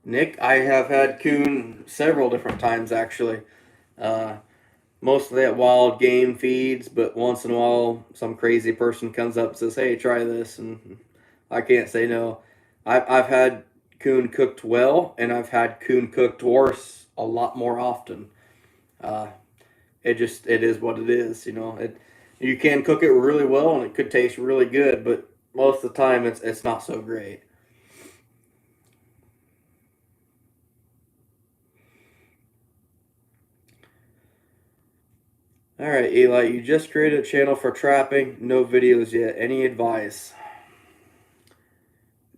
Nick, I have had coon several different times actually. Uh, Mostly at wild game feeds, but once in a while, some crazy person comes up and says, "Hey, try this," and I can't say no. I've had coon cooked well, and I've had coon cooked worse a lot more often. Uh, it is what it is, you know. It You can cook it really well, and it could taste really good, but most of the time, it's not so great. All right, Eli, you just created a channel for trapping, no videos yet. Any advice?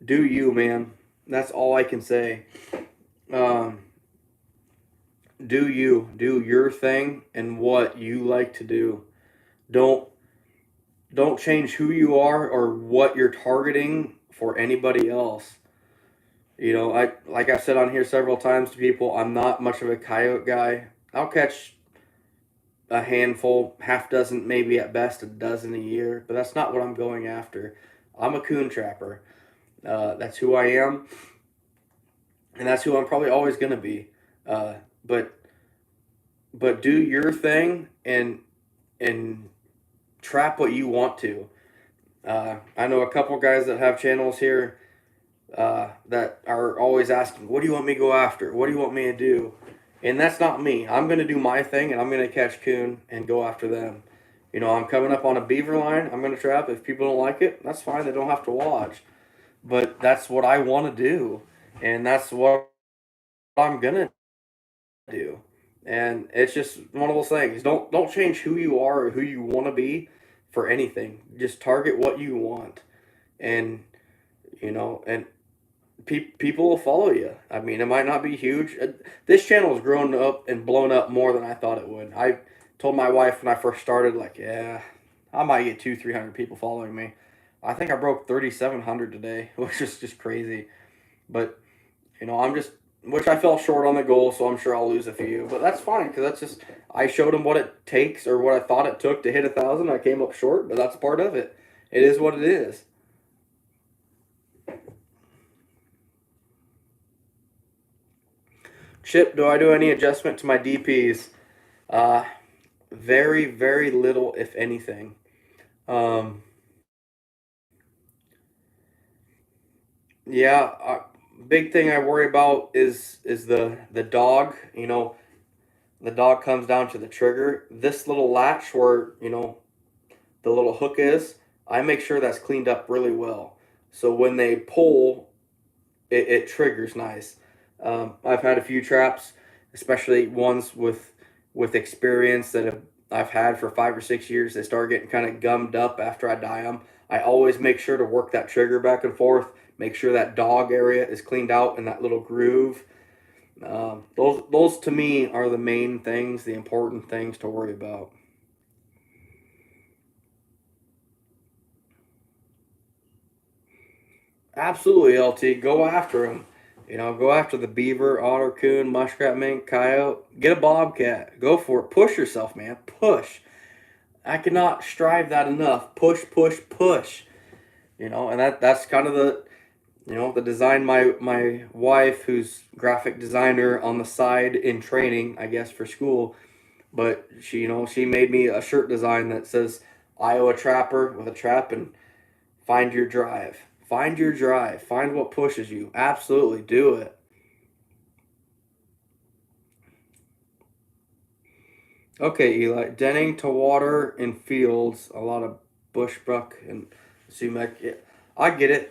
Do you, man? That's all I can say. Um, do your thing and what you like to do. Don't don't change who you are or what you're targeting for anybody else. You know, I like I've said on here several times to people, I'm not much of a coyote guy. I'll catch a handful, half dozen, maybe at best a dozen a year, but that's not what I'm going after. I'm a coon trapper. That's who I am, and that's who I'm probably always going to be. Uh, but do your thing and trap what you want to. I know a couple guys that have channels here that are always asking, "What do you want me to go after? What do you want me to do?" And that's not me. I'm going to do my thing, and I'm going to catch coon and go after them. You know, I'm coming up on a beaver line. I'm going to trap. If people don't like it, that's fine. They don't have to watch. But that's what I want to do, and that's what I'm going to do. And it's just one of those things. Don't change who you are or who you want to be for anything. Just target what you want, and and people will follow you. I mean, it might not be huge. This channel has grown up and blown up more than I thought it would. I told my wife when I first started, like, yeah, I might get 200-300 people following me. I think I broke 3,700 today, which is just crazy. But I'm just, which I fell short on the goal, so I'm sure I'll lose a few. But that's fine because that's just, I showed them what it takes or what I thought it took to hit 1,000. I came up short, but that's part of it. It is what it is. Chip, do I do any adjustment to my DPs? Uh, Very, very little, if anything. Um, yeah, big thing I worry about is the dog. The dog comes down to the trigger. This little latch where the little hook is, I make sure that's cleaned up really well. So when they pull, it triggers nice. I've had a few traps, especially ones with experience that I've had for 5 or 6 years. They start getting kind of gummed up after I dye them. I always make sure to work that trigger back and forth. Make sure that dog area is cleaned out in that little groove. Those to me are the main things, the important things to worry about. Absolutely, LT. Go after them. Go after the beaver, otter, coon, muskrat, mink, coyote. Get a bobcat. Go for it. Push yourself, man. Push. I cannot strive that enough. Push, push, push. And that's kind of the design my wife, who's graphic designer on the side in training, I guess, for school. But she made me a shirt design that says Iowa Trapper with a trap and find your drive. Find your drive. Find what pushes you. Absolutely do it. Okay, Eli. Denning to water in fields. A lot of bushbuck and sumac. Yeah, I get it.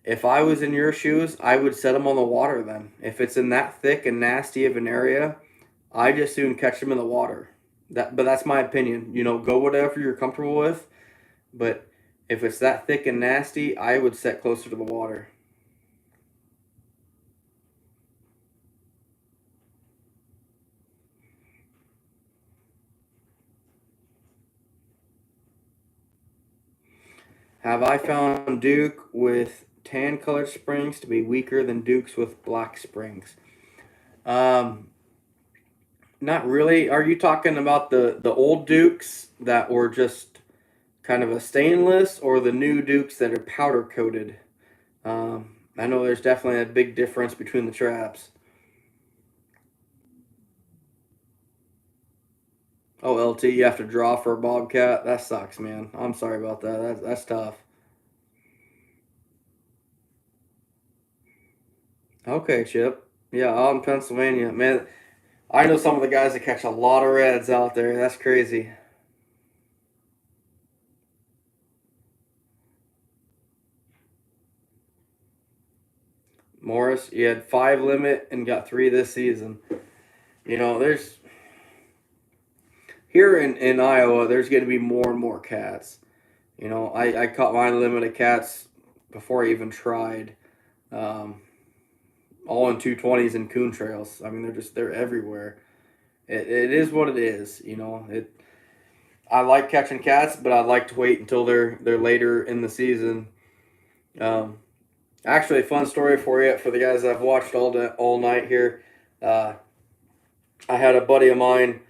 If I was in your shoes, I would set them on the water then. If it's in that thick and nasty of an area, I just soon catch them in the water. But that's my opinion. Go whatever you're comfortable with. But if it's that thick and nasty, I would set closer to the water. Have I found Duke with tan colored springs to be weaker than Dukes with black springs? Um, Not really. Are you talking about the old Dukes that were just kind of a stainless, or the new Dukes that are powder coated? I know there's definitely a big difference between the traps. Oh, LT, you have to draw for a bobcat. That sucks, man. I'm sorry about that. That's tough. Okay, Chip. Yeah, out in Pennsylvania, man. I know some of the guys that catch a lot of reds out there. That's crazy. Morris, you had 5 limit and got 3 this season. There's here in Iowa, there's going to be more and more cats. I caught my limit of cats before I even tried. Um, all in 220s and coon trails. I mean, they're everywhere. It is what it is. I like catching cats, but I like to wait until they're later in the season. Um, Actually, a fun story for you for the guys that I've watched all night here. Uh, I had a buddy of mine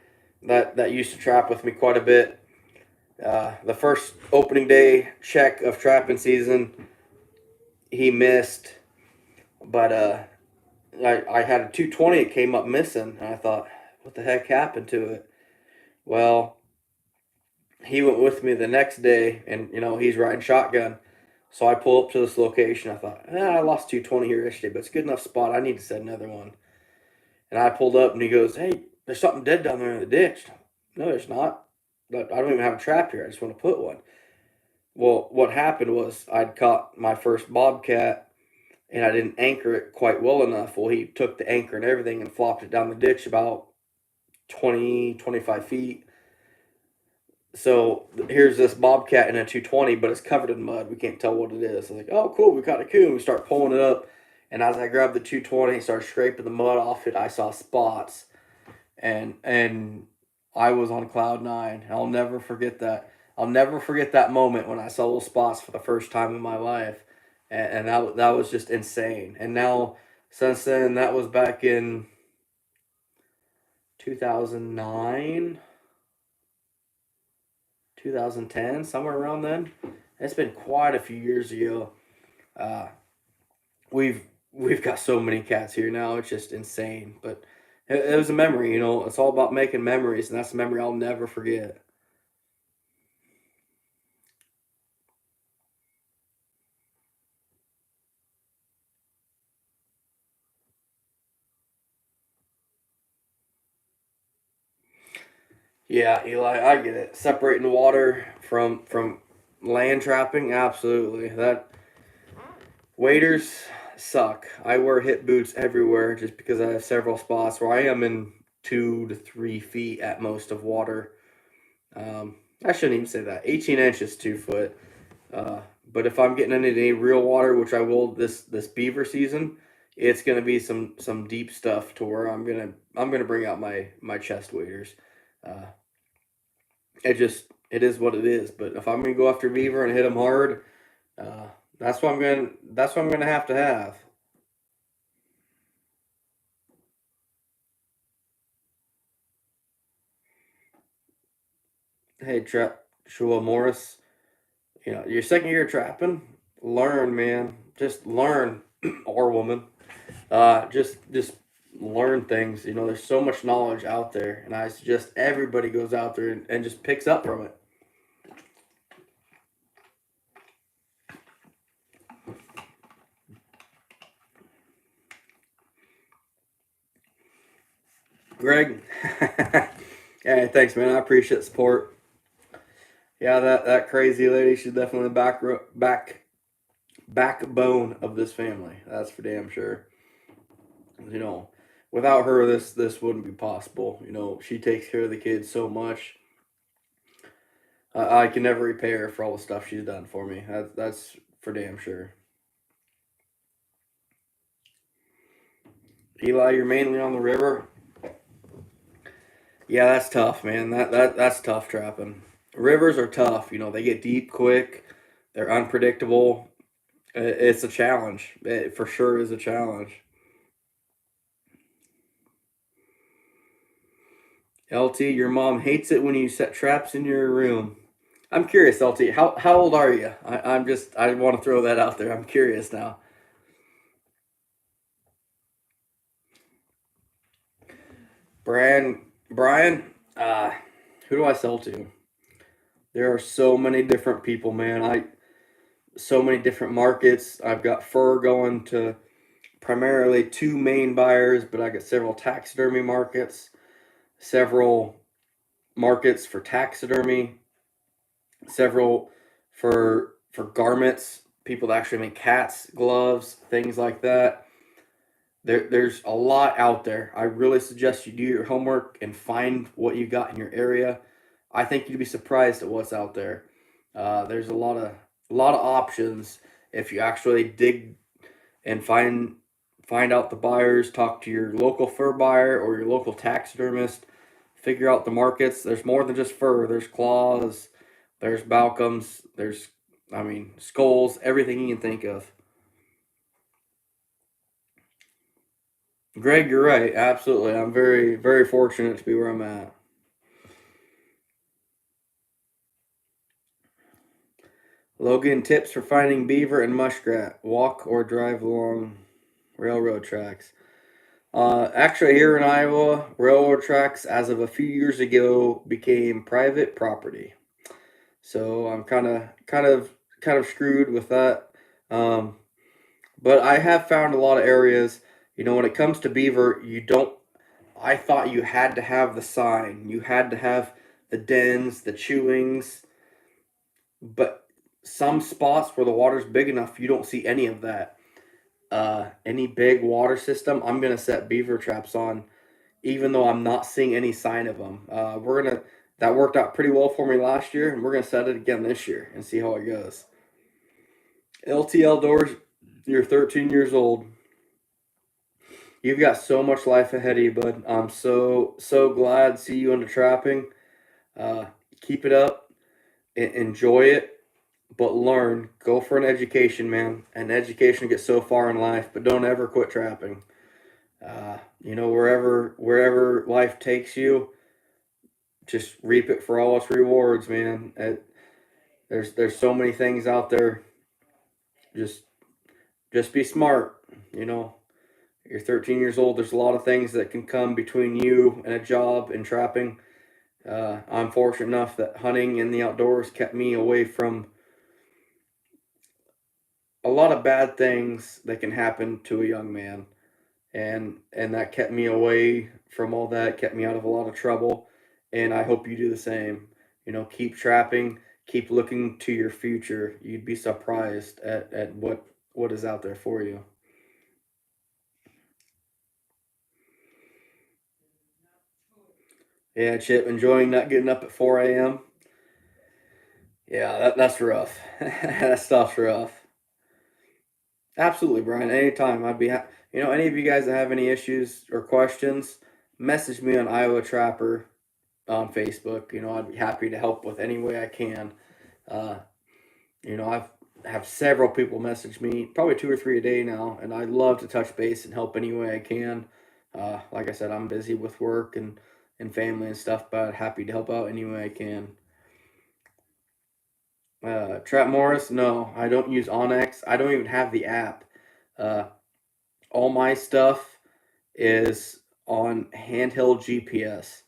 that used to trap with me quite a bit. The first opening day check of trapping season, he missed, but I had a 220. It came up missing, and I thought, what the heck happened to it? Well, he went with me the next day, and he's riding shotgun. So I pull up to this location. I thought, I lost 220 here yesterday, but it's a good enough spot. I need to set another one. And I pulled up, and he goes, "Hey, there's something dead down there in the ditch." No, there's not. But I don't even have a trap here. I just want to put one. Well, what happened was I'd caught my first bobcat, and I didn't anchor it quite well enough. Well, he took the anchor and everything and flopped it down the ditch about 20, 25 feet. So here's this bobcat in a 220, but it's covered in mud. We can't tell what it is. I was like, oh, cool, we caught a coon. We start pulling it up. And as I grabbed the 220 and started scraping the mud off it, I saw spots. And I was on cloud nine. I'll never forget that. I'll never forget that moment when I saw those spots for the first time in my life. And that was just insane. And now, since then, that was back in 2009. 2010, somewhere around then. It's been quite a few years ago. Uh, we've got so many cats here now. It's just insane. But it was a memory. It's all about making memories, and that's a memory I'll never forget. Yeah, Eli, I get it. Separating water from land trapping, absolutely. That waders suck. I wear hip boots everywhere just because I have several spots where I am in 2 to 3 feet at most of water. I shouldn't even say that. 18 inches, 2 foot. But if I'm getting into any real water, which I will this beaver season, it's gonna be some deep stuff to where I'm gonna bring out my chest waders. Uh, it is what it is. But if I'm gonna go after beaver and hit them hard, uh, that's what I'm gonna have to have. Hey, trap Shua Morris, your second year trapping, learn, man. Just learn, or woman. Just learn things. There's so much knowledge out there, and I suggest everybody goes out there and just picks up from it. Greg, hey, thanks, man. I appreciate the support. Yeah, that crazy lady, she's definitely the backbone of this family. That's for damn sure. You know, Without her, this wouldn't be possible. She takes care of the kids so much. I can never repay her for all the stuff she's done for me. That's for damn sure. Eli, you're mainly on the river. Yeah, that's tough, man. That's tough trapping. Rivers are tough. They get deep quick. They're unpredictable. It's a challenge. It for sure is a challenge. LT, your mom hates it when you set traps in your room. I'm curious, LT. How old are you? I want to throw that out there. I'm curious now. Brian, who do I sell to? There are so many different people, man. So many different markets. I've got fur going to primarily two main buyers, but I got several taxidermy markets, several markets for taxidermy, several for garments, people that actually make cats, gloves, things like that. There's a lot out there. I really suggest you do your homework and find what you got in your area. I think you'd be surprised at what's out there. There's a lot of options if you actually dig and find out the buyers, talk to your local fur buyer or your local taxidermist, figure out the markets. There's more than just fur. There's claws, there's Balcoms, there's skulls, everything you can think of. Greg, you're right. Absolutely. I'm very, very fortunate to be where I'm at. Logan, tips for finding beaver and muskrat. Walk or drive along railroad tracks. Actually, here in Iowa, railroad tracks, as of a few years ago, became private property. So I'm kind of screwed with that. Um, but I have found a lot of areas. When it comes to beaver, you don't. I thought you had to have the sign. You had to have the dens, the chewings. But some spots where the water's big enough, you don't see any of that. Any big water system, I'm gonna set beaver traps on, even though I'm not seeing any sign of them. That worked out pretty well for me last year, and we're gonna set it again this year and see how it goes. LTL doors, you're 13 years old. You've got so much life ahead of you, bud. I'm so glad to see you into trapping. Uh, Keep it up, enjoy it, but learn. Go for an education, man. And education gets so far in life, but don't ever quit trapping. Wherever life takes you, just reap it for all its rewards, man. There's so many things out there. Just just be smart. You know, you're 13 years old. There's a lot of things that can come between you and a job and trapping. I'm fortunate enough that hunting in the outdoors kept me away from a lot of bad things that can happen to a young man, and that kept me away from all that, kept me out of a lot of trouble, and I hope you do the same. Keep trapping, keep looking to your future. You'd be surprised at what is out there for you. Yeah, Chip, enjoying not getting up at 4 a.m. Yeah, that's rough. That stuff's rough. Absolutely, Brian. Anytime. Any of you guys that have any issues or questions, message me on Iowa Trapper on Facebook. I'd be happy to help with any way I can. Uh, I've have several people message me, probably two or three a day now, and I love to touch base and help any way I can. Like I said, I'm busy with work and family and stuff, but happy to help out any way I can. Trap Morris, no, I don't use Onyx. I don't even have the app. Uh, all my stuff is on handheld GPS.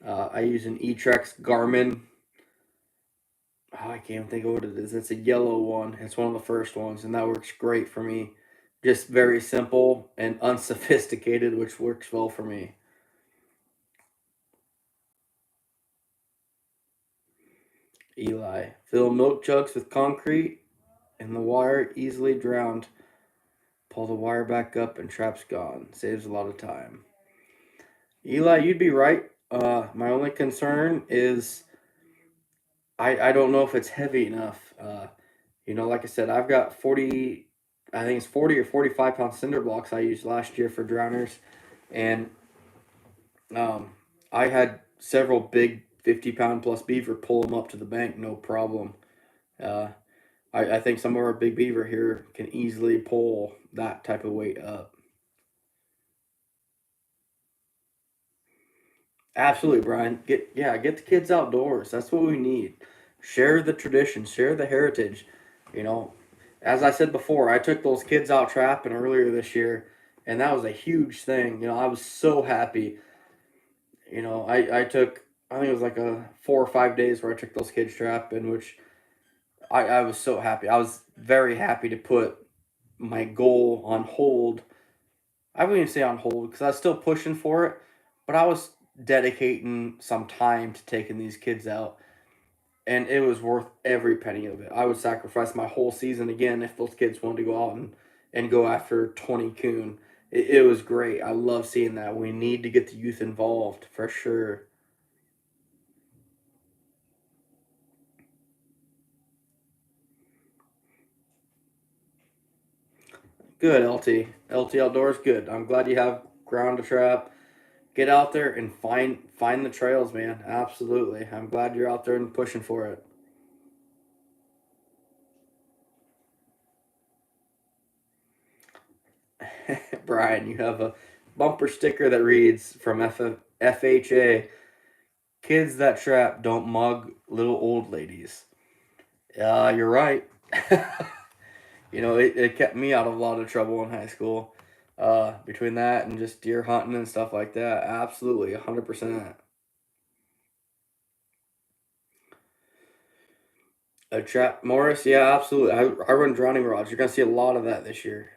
I use an eTrex Garmin. Oh, I can't think of what it is. It's a yellow one. It's one of the first ones, and that works great for me. Just very simple and unsophisticated, which works well for me. Eli, fill milk jugs with concrete and the wire easily drowned. Pull the wire back up and trap's gone. Saves a lot of time. Eli, you'd be right. My only concern is I don't know if it's heavy enough. Like I said, I've got 40, I think it's 40 or 45 pound cinder blocks I used last year for drowners. And um, I had several big 50-pound plus beaver pull them up to the bank, no problem. Uh, I think some of our big beaver here can easily pull that type of weight up. Absolutely, Brian. Get the kids outdoors. That's what we need. Share the tradition, share the heritage. You know, as I said before, I took those kids out trapping earlier this year, and that was a huge thing. I was so happy. I took, I think it was like a 4 or 5 days where I took those kids trapping, which I was so happy. I was very happy to put my goal on hold. I wouldn't even say on hold because I was still pushing for it, but I was dedicating some time to taking these kids out, and it was worth every penny of it. I would sacrifice my whole season again if those kids wanted to go out and go after 20 coon. It was great. I love seeing that. We need to get the youth involved for sure. Good, LT. LT Outdoors, good. I'm glad you have ground to trap. Get out there and find the trails, man. Absolutely. I'm glad you're out there and pushing for it. Brian, you have a bumper sticker that reads from FHA: Kids that trap don't mug little old ladies. You're right. It kept me out of a lot of trouble in high school. Between that and just deer hunting and stuff like that, absolutely, 100%. A trap, Morris, yeah, absolutely. I run drowning rods. You're gonna see a lot of that this year.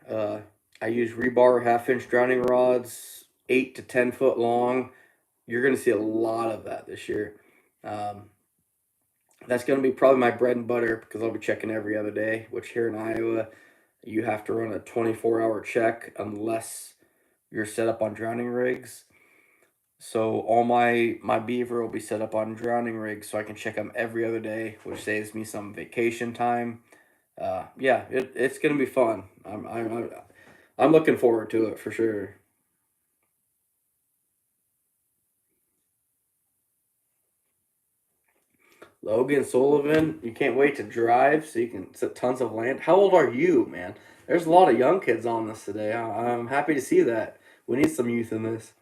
I use rebar half-inch drowning rods, 8 to 10 foot long. You're gonna see a lot of that this year. Um, that's gonna be probably my bread and butter because I'll be checking every other day. Which here in Iowa, you have to run a 24-hour check unless you're set up on drowning rigs. So all my beaver will be set up on drowning rigs, so I can check them every other day, which saves me some vacation time. Yeah, it's gonna be fun. I'm looking forward to it for sure. Logan Sullivan, you can't wait to drive so you can set tons of land. How old are you, man? There's a lot of young kids on this today. I'm happy to see that. We need some youth in this.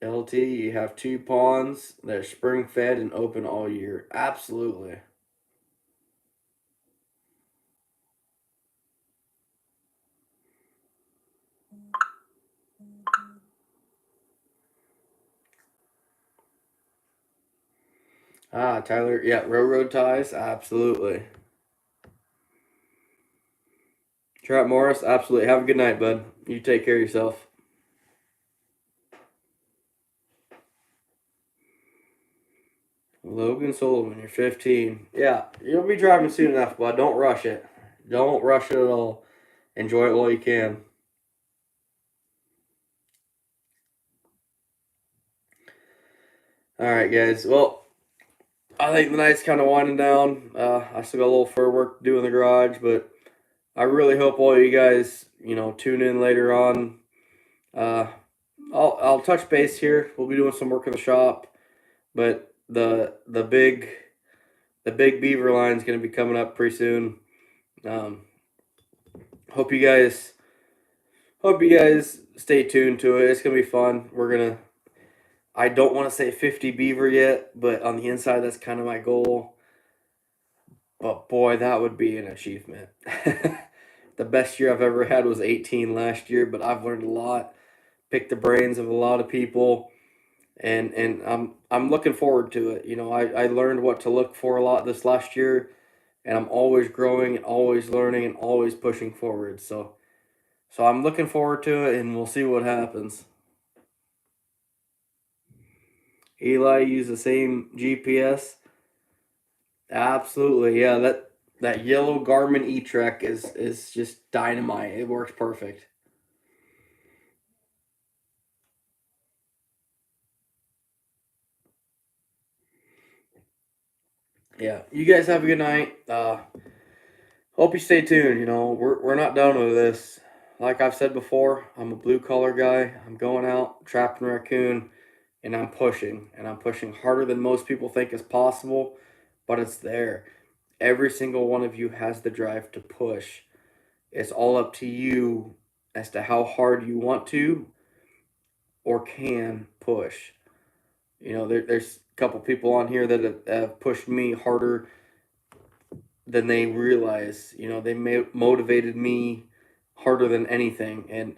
LT, you have two ponds. They're spring fed and open all year. Absolutely. Tyler, yeah, railroad ties, absolutely. Trap Morris, absolutely. Have a good night, bud. You take care of yourself. Logan Sullivan, you're 15. Yeah, you'll be driving soon enough, bud. Don't rush it. Don't rush it at all. Enjoy it while you can. All right, guys. Well, I think the night's kind of winding down. I still got a little fur work to do in the garage, but I really hope all you guys, tune in later on. Uh, I'll touch base here. We'll be doing some work in the shop, but the big beaver line is going to be coming up pretty soon. Um, hope you guys hope you guys stay tuned to it. It's gonna be fun. I don't want to say 50 beaver yet, but on the inside that's kind of my goal. But boy, that would be an achievement. The best year I've ever had was 18 last year, but I've learned a lot, picked the brains of a lot of people, and I'm looking forward to it. I learned what to look for a lot this last year, and I'm always growing, always learning, and always pushing forward. So I'm looking forward to it, and we'll see what happens. Eli use the same GPS. Absolutely, yeah. That yellow Garmin E-Trek is just dynamite. It works perfect. Yeah, you guys have a good night. Hope you stay tuned. We're not done with this. Like I've said before, I'm a blue collar guy. I'm going out trapping raccoon, and I'm pushing, and I'm pushing harder than most people think is possible, but it's there. Every single one of you has the drive to push. It's all up to you as to how hard you want to or can push. There's a couple people on here that have pushed me harder than they realize. They motivated me harder than anything, and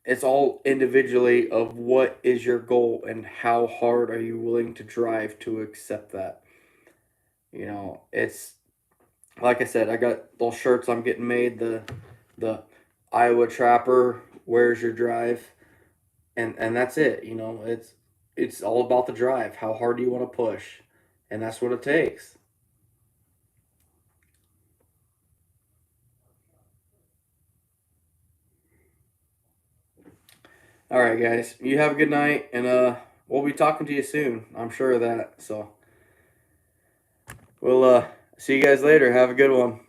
it's all individually of what is your goal and how hard are you willing to drive to accept that. It's like I said, I got those shirts I'm getting made, the Iowa Trapper, where's your drive? And that's it. It's all about the drive. How hard do you want to push? And that's what it takes. All right, guys. You have a good night, and we'll be talking to you soon. I'm sure of that. So we'll see you guys later. Have a good one.